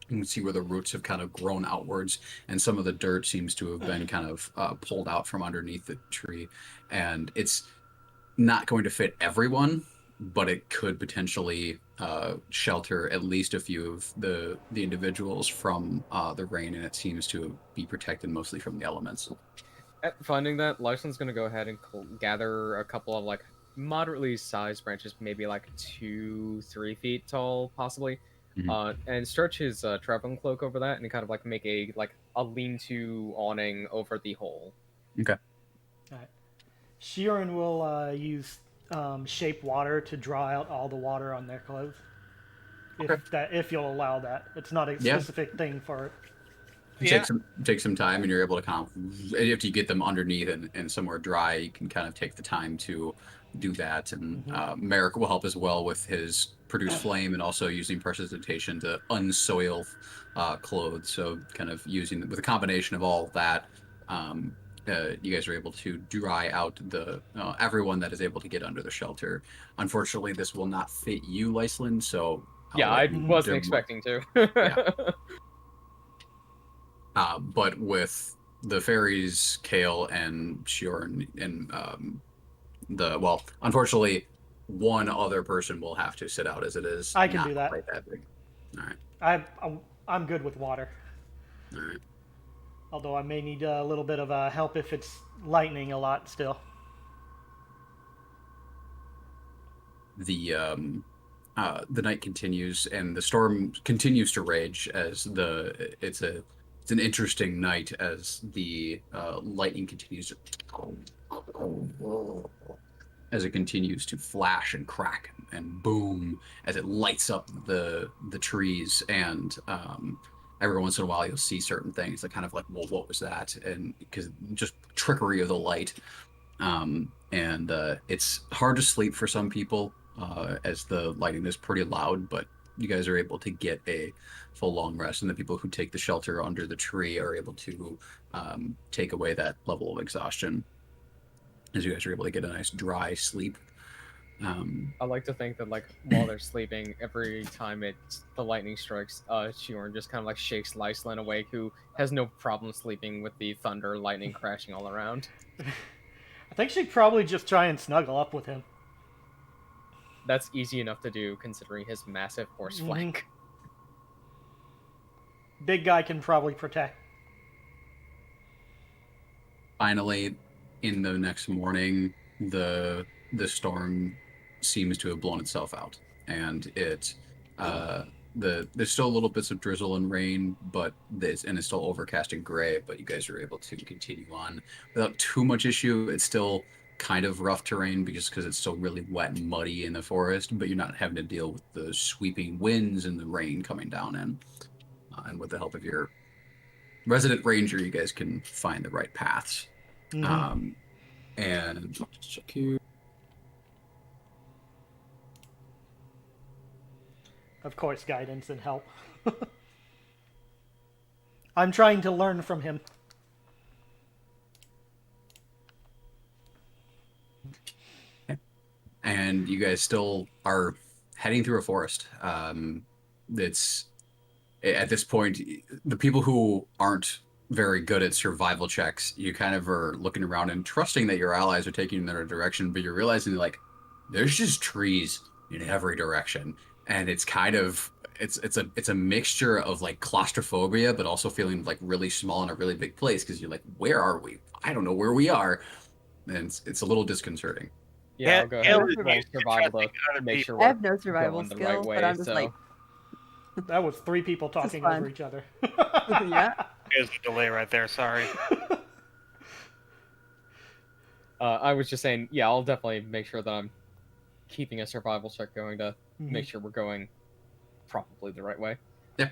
You can see where the roots have kind of grown outwards, and some of the dirt seems to have been kind of pulled out from underneath the tree. And it's not going to fit everyone, but it could potentially shelter at least a few of the individuals from the rain, and it seems to be protected mostly from the elements. At finding that, Lyson's gonna go ahead and gather a couple of like moderately sized branches, maybe like 2-3 feet tall, possibly, and stretch his traveling cloak over that, and kind of like make a lean-to awning over the hole. Okay. All right. Sharn will use shape water to draw out all the water on their clothes. If you'll allow that, it's not a specific thing for it. Take some time, and you're able to kind of, after you get them underneath and somewhere dry, you can kind of take the time to do that. And Merrick will help as well with his produce flame and also using precipitation to unsoil clothes. So kind of using with a combination of all that, you guys are able to dry out the everyone that is able to get under the shelter. Unfortunately, this will not fit you, Lyslin. So I wasn't expecting to. Yeah. But with the fairies, Kale and Sharn, and unfortunately, one other person will have to sit out as it is. I can do that. Quite that big. All right. I'm good with water. All right. Although I may need a little bit of help if it's lightning a lot still. The night continues and the storm continues to rage as it's an interesting night as the lightning continues as it continues to flash and crack and boom as it lights up the trees, and every once in a while you'll see certain things that kind of like, well, what was that? And because just trickery of the light, and it's hard to sleep for some people as the lighting is pretty loud, but you guys are able to get a full long rest, and the people who take the shelter under the tree are able to take away that level of exhaustion as you guys are able to get a nice dry sleep. I like to think that like while they're sleeping, every time the lightning strikes, Sharn just kind of like shakes Lyslin awake, who has no problem sleeping with the thunder, lightning crashing all around. I think she'd probably just try and snuggle up with him. That's easy enough to do considering his massive horse flank. Big guy can probably protect. Finally, in the next morning, the storm seems to have blown itself out, and there's still a little bits of drizzle and rain, but it's still overcast and gray. But you guys are able to continue on without too much issue. It's still kind of rough terrain because it's still really wet and muddy in the forest, but you're not having to deal with the sweeping winds and the rain coming down in. And with the help of your resident ranger, you guys can find the right paths. And let's check here. Of course, guidance and help. I'm trying to learn from him. And you guys still are heading through a forest. It's at this point, the people who aren't very good at survival checks, you kind of are looking around and trusting that your allies are taking you in their direction, but you're realizing like there's just trees in every direction, and it's kind of it's a mixture of like claustrophobia, but also feeling like really small in a really big place because you're like, where are we? I don't know where we are, and it's a little disconcerting. Yeah, I'll go ahead and roll survival to make sure I have no survival going the skills, right way, but I'm just so- like, That was 3 people talking fun. over each other. yeah. There's a delay right there. Sorry. I was just saying, yeah, I'll definitely make sure that I'm keeping a survival check going to make sure we're going probably the right way. Yeah.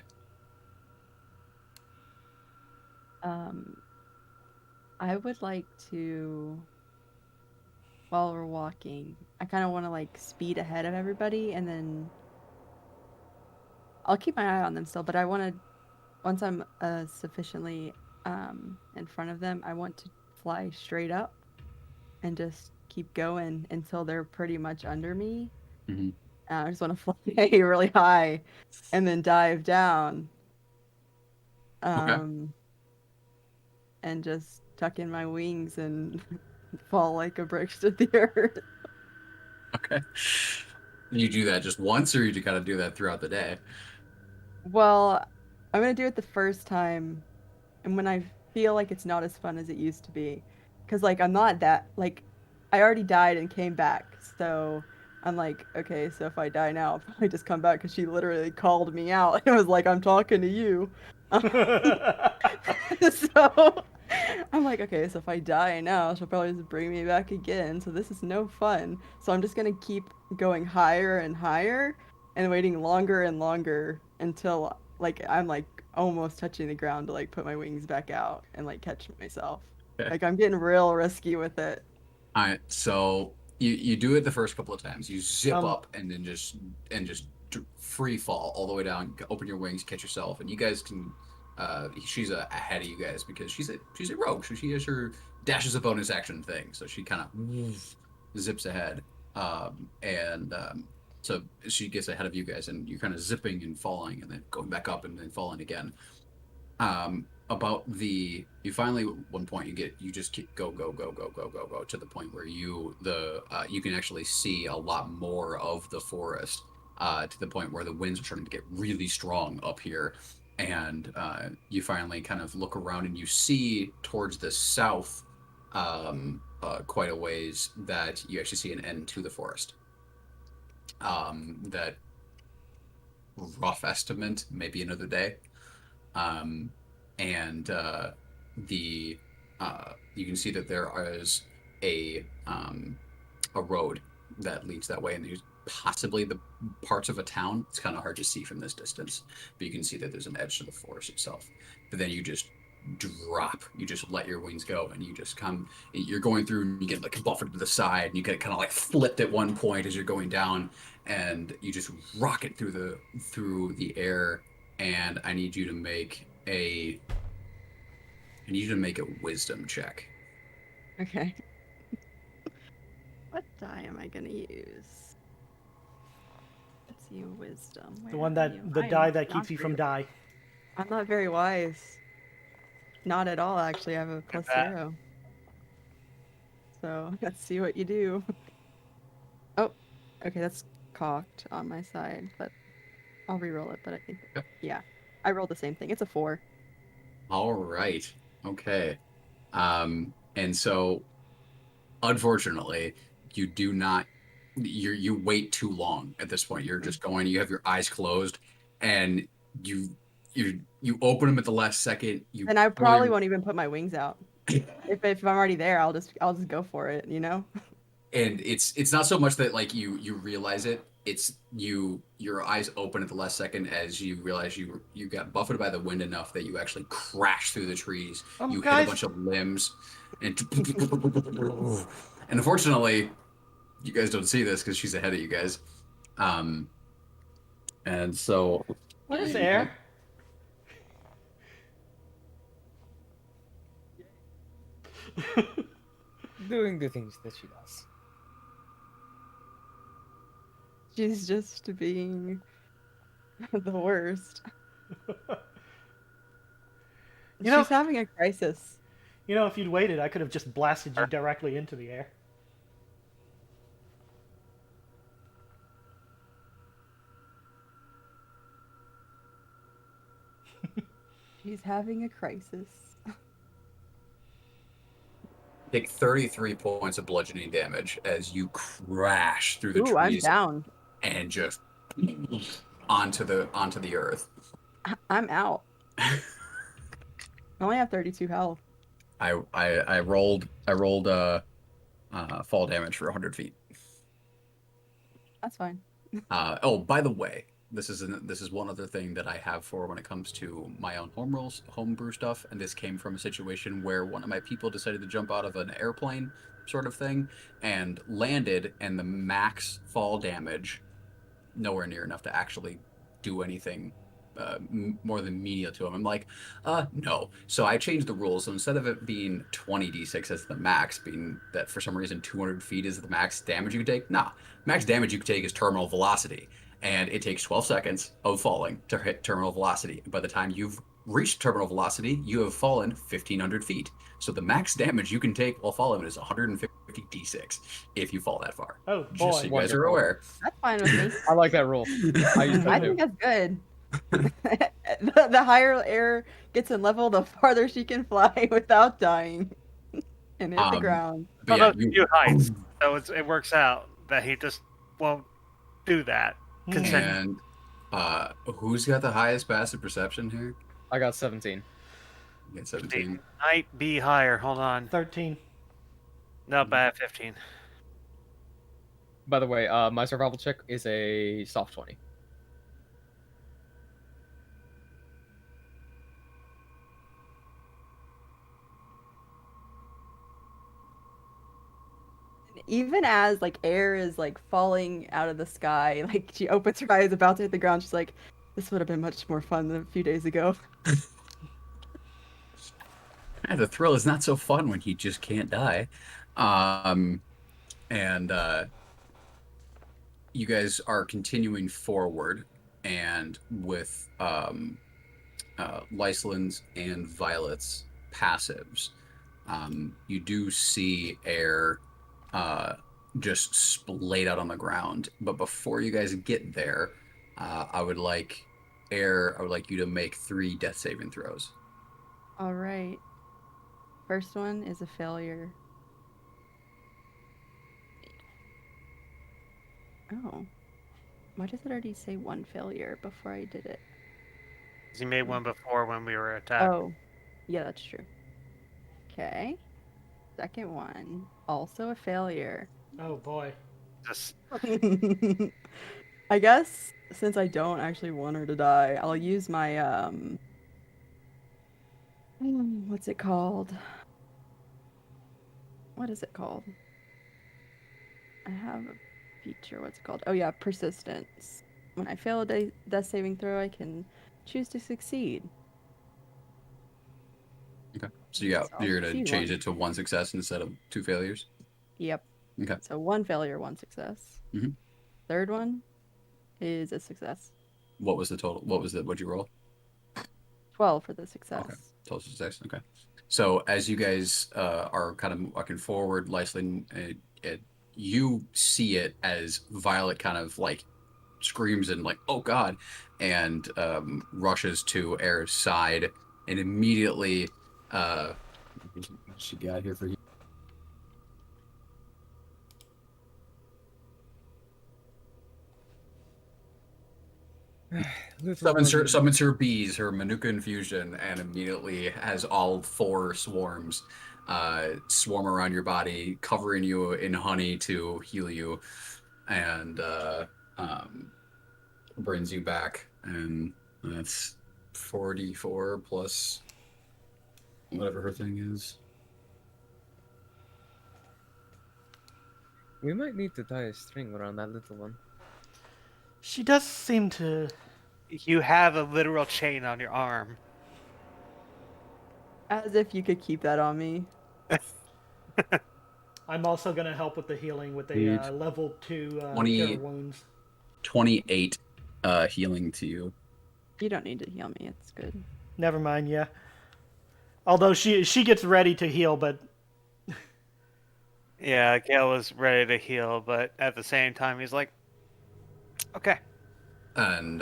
I would like to, while we're walking, I kind of want to like speed ahead of everybody, and then I'll keep my eye on them still. But I want to, once I'm sufficiently in front of them, I want to fly straight up and just keep going until they're pretty much under me. Mm-hmm. I just want to fly really high and then dive down. Okay. And just tuck in my wings and fall like a brick to the earth. Okay. You do that just once, or you kind of do that throughout the day? Well, I'm gonna do it the first time, and when I feel like it's not as fun as it used to be, because like I'm not that like I already died and came back, so I'm like, okay, so if I die now, I'll probably just come back because she literally called me out. It was like, I'm talking to you. So I'm like, okay, so if I die now, she'll probably just bring me back again. So this is no fun. So I'm just gonna keep going higher and higher and waiting longer and longer until like I'm like almost touching the ground to like put my wings back out and like catch myself. Okay. Like I'm getting real risky with it. All right. So you do it the first couple of times. You zip up and then just free fall all the way down. Open your wings, catch yourself, and you guys can. She's ahead of you guys because she's a rogue, so she has her dash as a bonus action thing. So she kind of zips ahead, so she gets ahead of you guys, and you're kind of zipping and falling, and then going back up and then falling again. You finally at one point you just keep go to the point where you can actually see a lot more of the forest, to the point where the winds are starting to get really strong up here, and you finally kind of look around and you see towards the south, quite a ways, that you actually see an end to the forest. That rough estimate, maybe another day. You can see that there is a road that leads that way, and there's possibly the parts of a town. It's kind of hard to see from this distance, but you can see that there's an edge to the forest itself. But then you just drop, you just let your wings go, and you're going through, and you get like buffeted to the side, and you get kind of like flipped at one point as you're going down, and you just rocket through the air. And I need you to make a wisdom check. Okay. What die am I gonna use? Let's see, wisdom. The one the die that keeps you from die. I'm not very wise. Not at all, actually. I have a +0. So let's see what you do. Oh, okay, that's cocked on my side, but I'll re-roll it. But I think, yeah, I rolled the same thing. It's a 4. All right. Okay. And so, unfortunately, you do not. You wait too long at this point. You're just going. You have your eyes closed, and you open them at the last second. And I probably won't even put my wings out. if I'm already there, I'll just go for it. You know. And it's not so much that like you realize it. It's your eyes open at the last second as you realize you got buffeted by the wind enough that you actually crash through the trees. You hit a bunch of limbs, and unfortunately, you guys don't see this because she's ahead of you guys. And so what is air? Doing the things that she does. She's just being the worst. She's having a crisis. You know, if you'd waited, I could have just blasted you directly into the air. She's having a crisis. Take 33 points of bludgeoning damage as you crash through the trees. I'm down. And just onto the earth. I'm out. I only have 32 health. I rolled fall damage for 100 feet. That's fine. Oh, by the way, this is one other thing that I have for when it comes to my own homebrew stuff, and this came from a situation where one of my people decided to jump out of an airplane sort of thing and landed, and the max fall damage nowhere near enough to actually do anything more than menial to him. I'm like, no. So I changed the rules. So instead of it being 20 d6 as the max, being that for some reason 200 feet is the max damage you can take, nah. Max damage you can take is terminal velocity. And it takes 12 seconds of falling to hit terminal velocity. By the time you've reached terminal velocity, you have fallen 1,500 feet. So the max damage you can take while falling is 150 d6 if you fall that far. Oh, boy. Just so you guys are aware. That's fine with me. I like that rule. I use I that too. think that's good. the higher air gets in level, the farther she can fly without dying and hit the ground. But Well, yeah, no, you heights, so it works out that he just won't do that. And who's got the highest passive perception here? I got 17. You get 17. Might be higher. Hold on. 13. No, bad 15. By the way, my survival check is a soft 20. Even as like air is like falling out of the sky, like she opens her eyes about to hit the ground, she's like, this would have been much more fun than a few days ago. Yeah, the thrill is not so fun when you just can't die. And you guys are continuing forward, and with Lycelin's and Violet's passives, you do see air just splayed out on the ground. But before you guys get there, I would like you to make 3 death saving throws. All right. First one is a failure. Oh. Why does it already say 1 failure before I did it? He made one before when we were attacked. Oh. Yeah, that's true. Okay. Second one. Also a failure. Oh, boy. Just I guess since I don't actually want her to die, I'll use my what's it called? What is it called? I have a feature. What's it called? Oh yeah, persistence. When I fail a death saving throw, I can choose to succeed. Okay. So you're gonna change it to 1 success instead of 2 failures? Yep. Okay. So 1 failure, 1 success. Mhm. Third one is a success. What was the total? What'd you roll? 12 for the success. Okay. Total success. Okay. So as you guys are kind of walking forward, Lyslin, you see it as Violet kind of like screams and like, oh God, and rushes to Air's side, and immediately she got here for you. Summons her bees, her Manuka infusion, and immediately has all 4 swarms swarm around your body, covering you in honey to heal you, and brings you back. And that's 44 plus whatever her thing is. We might need to tie a string around that little one. She does seem to... You have a literal chain on your arm. As if you could keep that on me. I'm also going to help with the healing with a level 2 cure wounds. 28 healing to you. You don't need to heal me. It's good. Never mind, yeah. Although she gets ready to heal, but... Yeah, Gale was ready to heal, but at the same time, he's like, okay. And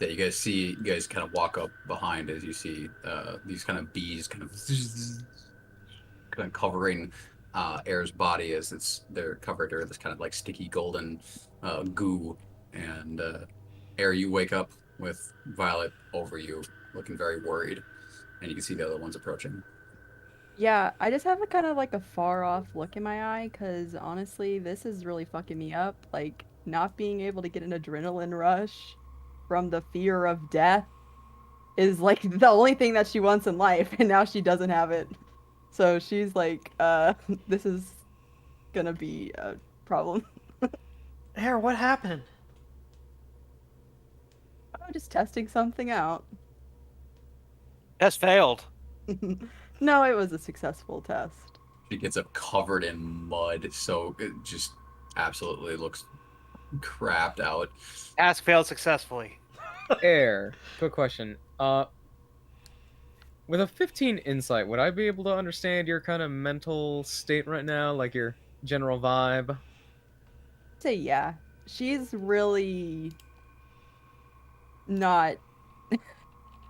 yeah, you guys kind of walk up behind as you see these kind of bees kind of covering Air's body as they're covered in this kind of like sticky golden goo. And Air, you wake up with Violet over you, looking very worried. and you can see the other ones approaching. Yeah, I just have a kind of like a far off look in my eye because honestly, this is really fucking me up. Like, not being able to get an adrenaline rush from the fear of death is like the only thing that she wants in life, and now she doesn't have it. So she's like, this is gonna be a problem. Air, what happened? I'm just testing something out. Test failed. No, it was a successful test. She gets up covered in mud, so it just absolutely looks crapped out. Task failed successfully. Air. Quick question. With a 15 insight, would I be able to understand your kind of mental state right now, like your general vibe? Say yeah. She's really not.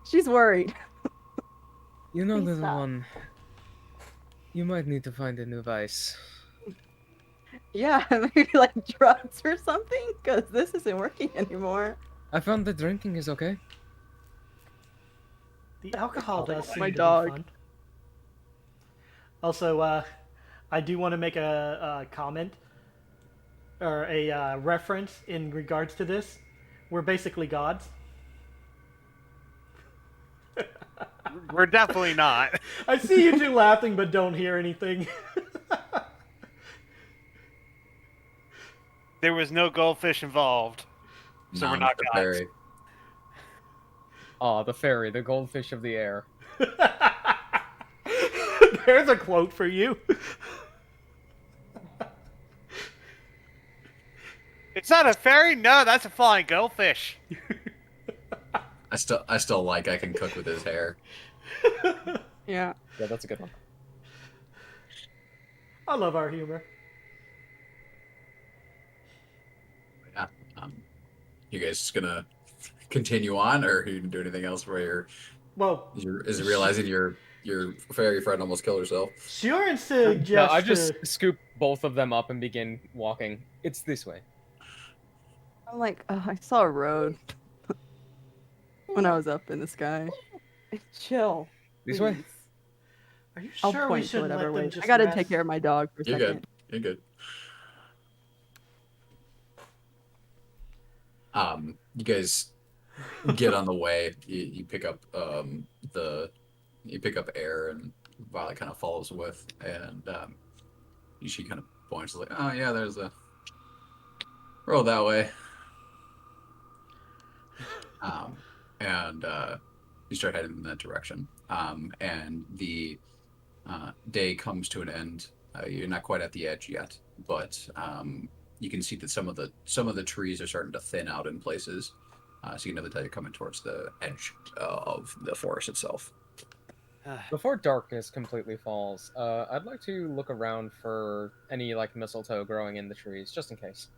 She's worried. You know, Please little stop. one, you might need to find a new vice. Yeah, maybe like drugs or something, because this isn't working anymore. I found the drinking is okay. The alcohol does seem My to dog. be fun. Also, I do want to make a comment or a reference in regards to this. We're basically gods. We're definitely not. I see you two laughing, but don't hear anything. There was no goldfish involved, so we're not the gods. fairy. Ah, the fairy, the goldfish of the air. There's a quote for you. It's not a fairy? No, that's a flying goldfish. I still like I can cook with his hair. Yeah. Yeah, that's a good one. I love our humor. Yeah. You guys just gonna continue on, or are you gonna do anything else where is it realizing your fairy friend almost killed herself? Sharn suggests. No, I just scoop both of them up and begin walking. It's this way. I'm like, oh, I saw a road when I was up in the sky. Chill. This way? please. Are you I'll sure we point to shouldn't whatever let them way. just I gotta rest? take care of my dog for a You're second. good. You're good. You guys get on the way. You pick up air, and Violet kind of follows with, and she kind of points like, oh yeah, there's a road that way. And you start heading in that direction. And the day comes to an end. You're not quite at the edge yet, but you can see that some of the trees are starting to thin out in places. So you know that you're coming towards the edge of the forest itself. Before darkness completely falls, I'd like to look around for any like mistletoe growing in the trees, just in case.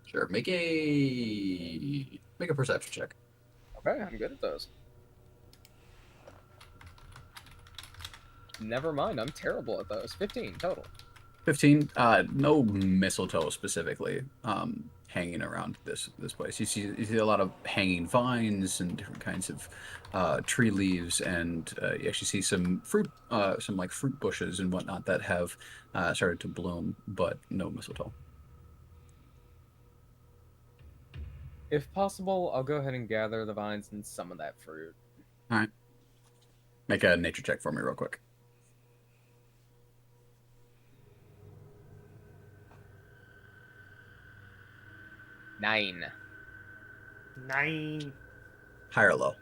Sure. Make a perception check. Okay, I'm good at those. Never mind, I'm terrible at those. 15 total. 15. No mistletoe specifically hanging around this place. You see a lot of hanging vines and different kinds of tree leaves, and you actually see some fruit bushes and whatnot that have started to bloom, but no mistletoe. If possible, I'll go ahead and gather the vines and some of that fruit. All right. Make a nature check for me real quick. Nine. High or low?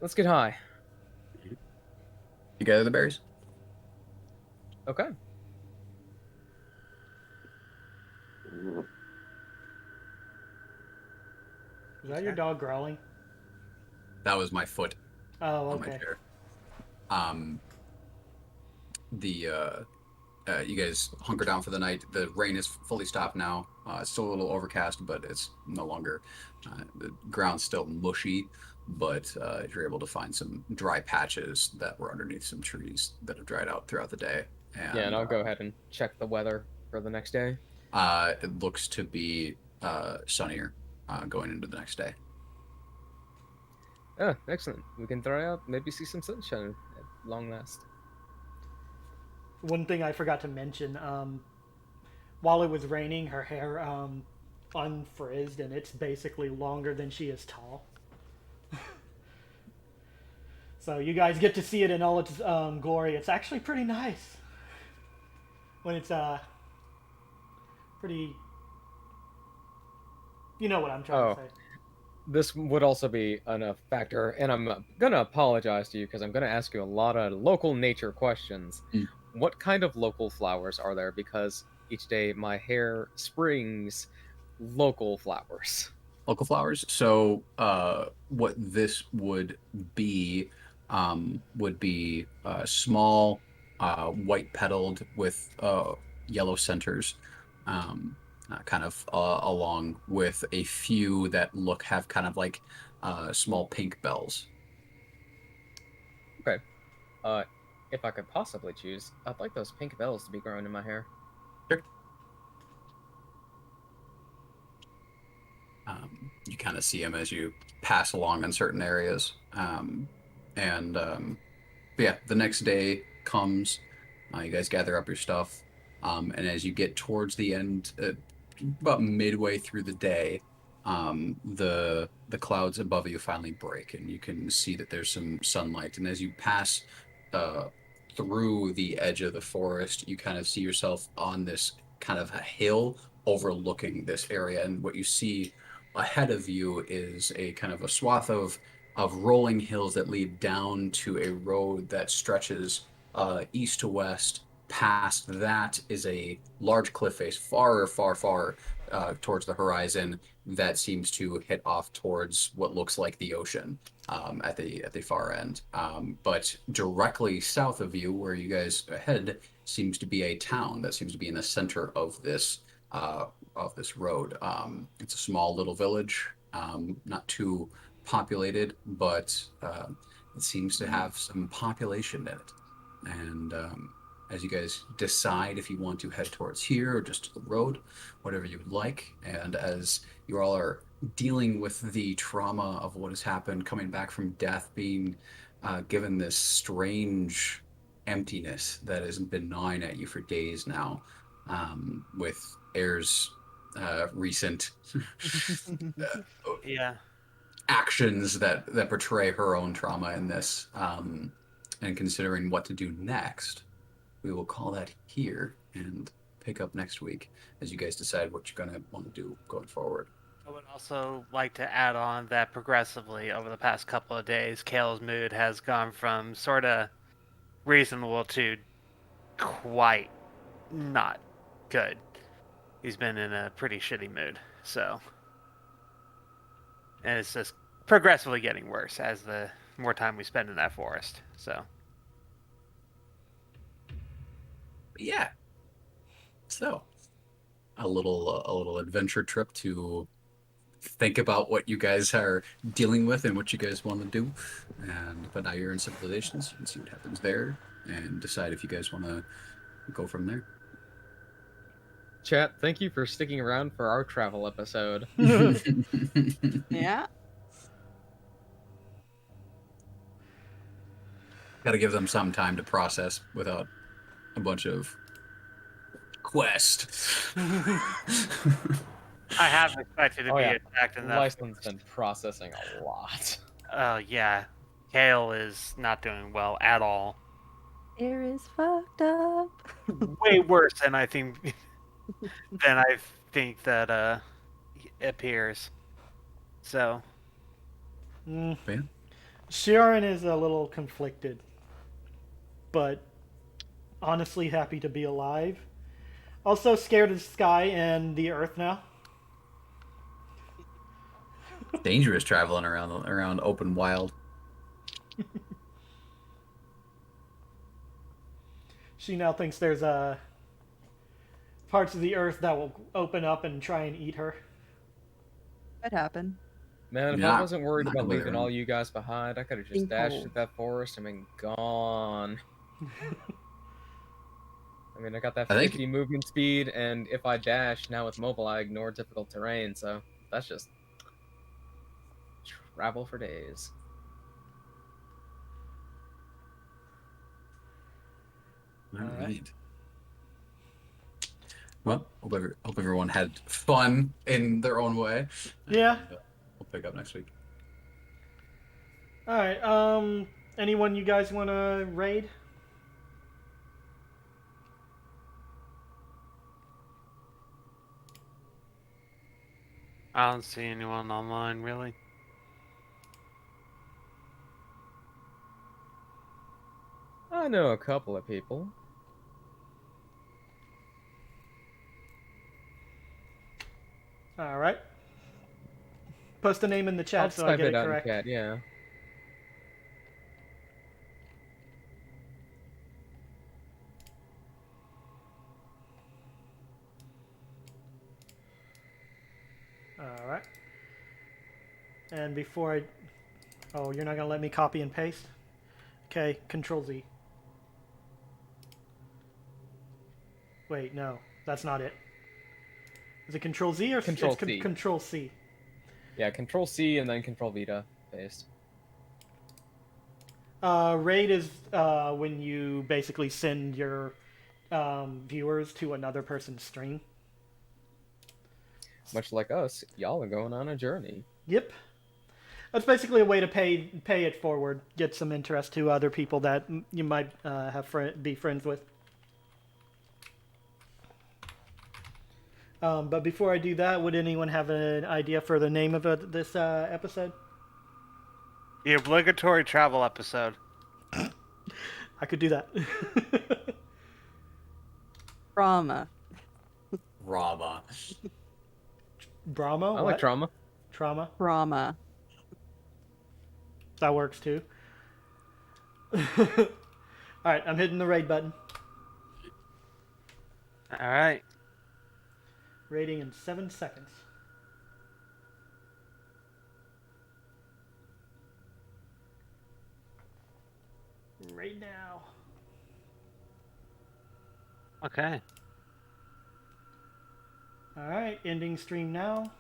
Let's get high. You gather the berries? Okay. Is that your dog growling? That was my foot Oh, on my okay. chair. You guys hunker down for the night. The rain is fully stopped now. It's still a little overcast, but it's no longer. The ground's still mushy, but you're able to find some dry patches that were underneath some trees that have dried out throughout the day. And I'll go ahead and check the weather for the next day. It looks to be sunnier going into the next day. Oh, excellent. We can try out, maybe see some sunshine at long last. One thing I forgot to mention, while it was raining, her hair unfrizzed, and it's basically longer than she is tall. So you guys get to see it in all its glory. It's actually pretty nice when it's pretty. You know what I'm trying Oh, to say. this would also be a factor, and I'm gonna apologize to you because I'm gonna ask you a lot of local nature questions. Mm. What kind of local flowers are there? Because each day my hair springs local flowers. Local flowers. So, what this would be small, white petaled with yellow centers, kind of along with a few that have kind of like small pink bells. Okay. If I could possibly choose, I'd like those pink bells to be growing in my hair. Sure. You kind of see them as you pass along in certain areas. But yeah, the next day comes. You guys gather up your stuff, and as you get towards the end, about midway through the day, the clouds above you finally break, and you can see that there's some sunlight. And as you pass uh, through the edge of the forest, you kind of see yourself on this kind of a hill overlooking this area, and what you see ahead of you is a kind of a swath of rolling hills that lead down to a road that stretches east to west. Past that is a large cliff face, far, far, far towards the horizon, that seems to hit off towards what looks like the ocean at the far end. But directly south of you, where you guys head, seems to be a town that seems to be in the center of this road. It's a small little village, not too populated, but it seems to have some population in it. And as you guys decide if you want to head towards here or just to the road, whatever you would like, and as you all are dealing with the trauma of what has happened, coming back from death, being given this strange emptiness that has been gnawing at you for days now, with Air's recent Yeah. actions that portray her own trauma in this, and considering what to do next, we will call that here and pick up next week as you guys decide what you're going to want to do going forward. I would also like to add on that progressively over the past couple of days, Kale's mood has gone from sort of reasonable to quite not good. He's been in a pretty shitty mood, so. And it's just progressively getting worse as the more time we spend in that forest, so. Yeah. So, a little adventure trip to think about what you guys are dealing with and what you guys want to do. But now you're in civilizations, you can see what happens there and decide if you guys want to go from there. Chat, thank you for sticking around for our travel episode. Yeah. Got to give them some time to process without a bunch of quest. I have expected to Oh, be yeah. attacked in that. Lyson's been processing a lot. Oh, yeah. Kale is not doing well at all. Air is fucked up. Way worse than I think that appears. So. Mm. Yeah. Sharn is a little conflicted, but honestly happy to be alive. Also scared of the sky and the earth now. Dangerous traveling around open wild. She now thinks there's parts of the earth that will open up and try and eat her. What happened? Man, if Not- I wasn't worried not about completely leaving wrong. all you guys behind, I could have just Being dashed cold. at that forest and been gone. I mean, I got that I think- 50 movement speed, and if I dash, now with mobile, I ignore difficult terrain, so that's just travel for days. All All right. right. Well, hope everyone had fun in their own way. Yeah. We'll pick up next week. All right. Anyone you guys want to raid? I don't see anyone online, really. I know a couple of people. All right. Post a name in the chat I'll so I type get it it out in correct. chat, yeah. All right. And before I... Oh, you're not going to let me copy and paste? Okay, Control Z. Wait, no. That's not it. Is it Control Z or Control it's C. Control C? Yeah, Control C and then Control V to paste. Raid is when you basically send your viewers to another person's stream. Much like us, y'all are going on a journey. Yep. That's basically a way to pay it forward, get some interest to other people that you might be friends with. But before I do that, would anyone have an idea for the name of this episode? The obligatory travel episode. I could do that. Trauma. Rama. Brahma? I What? like trauma. Trauma? Trauma. That works too. Alright, I'm hitting the raid button. Alright. Raiding in 7 seconds. Right now. Okay. Alright, ending stream now.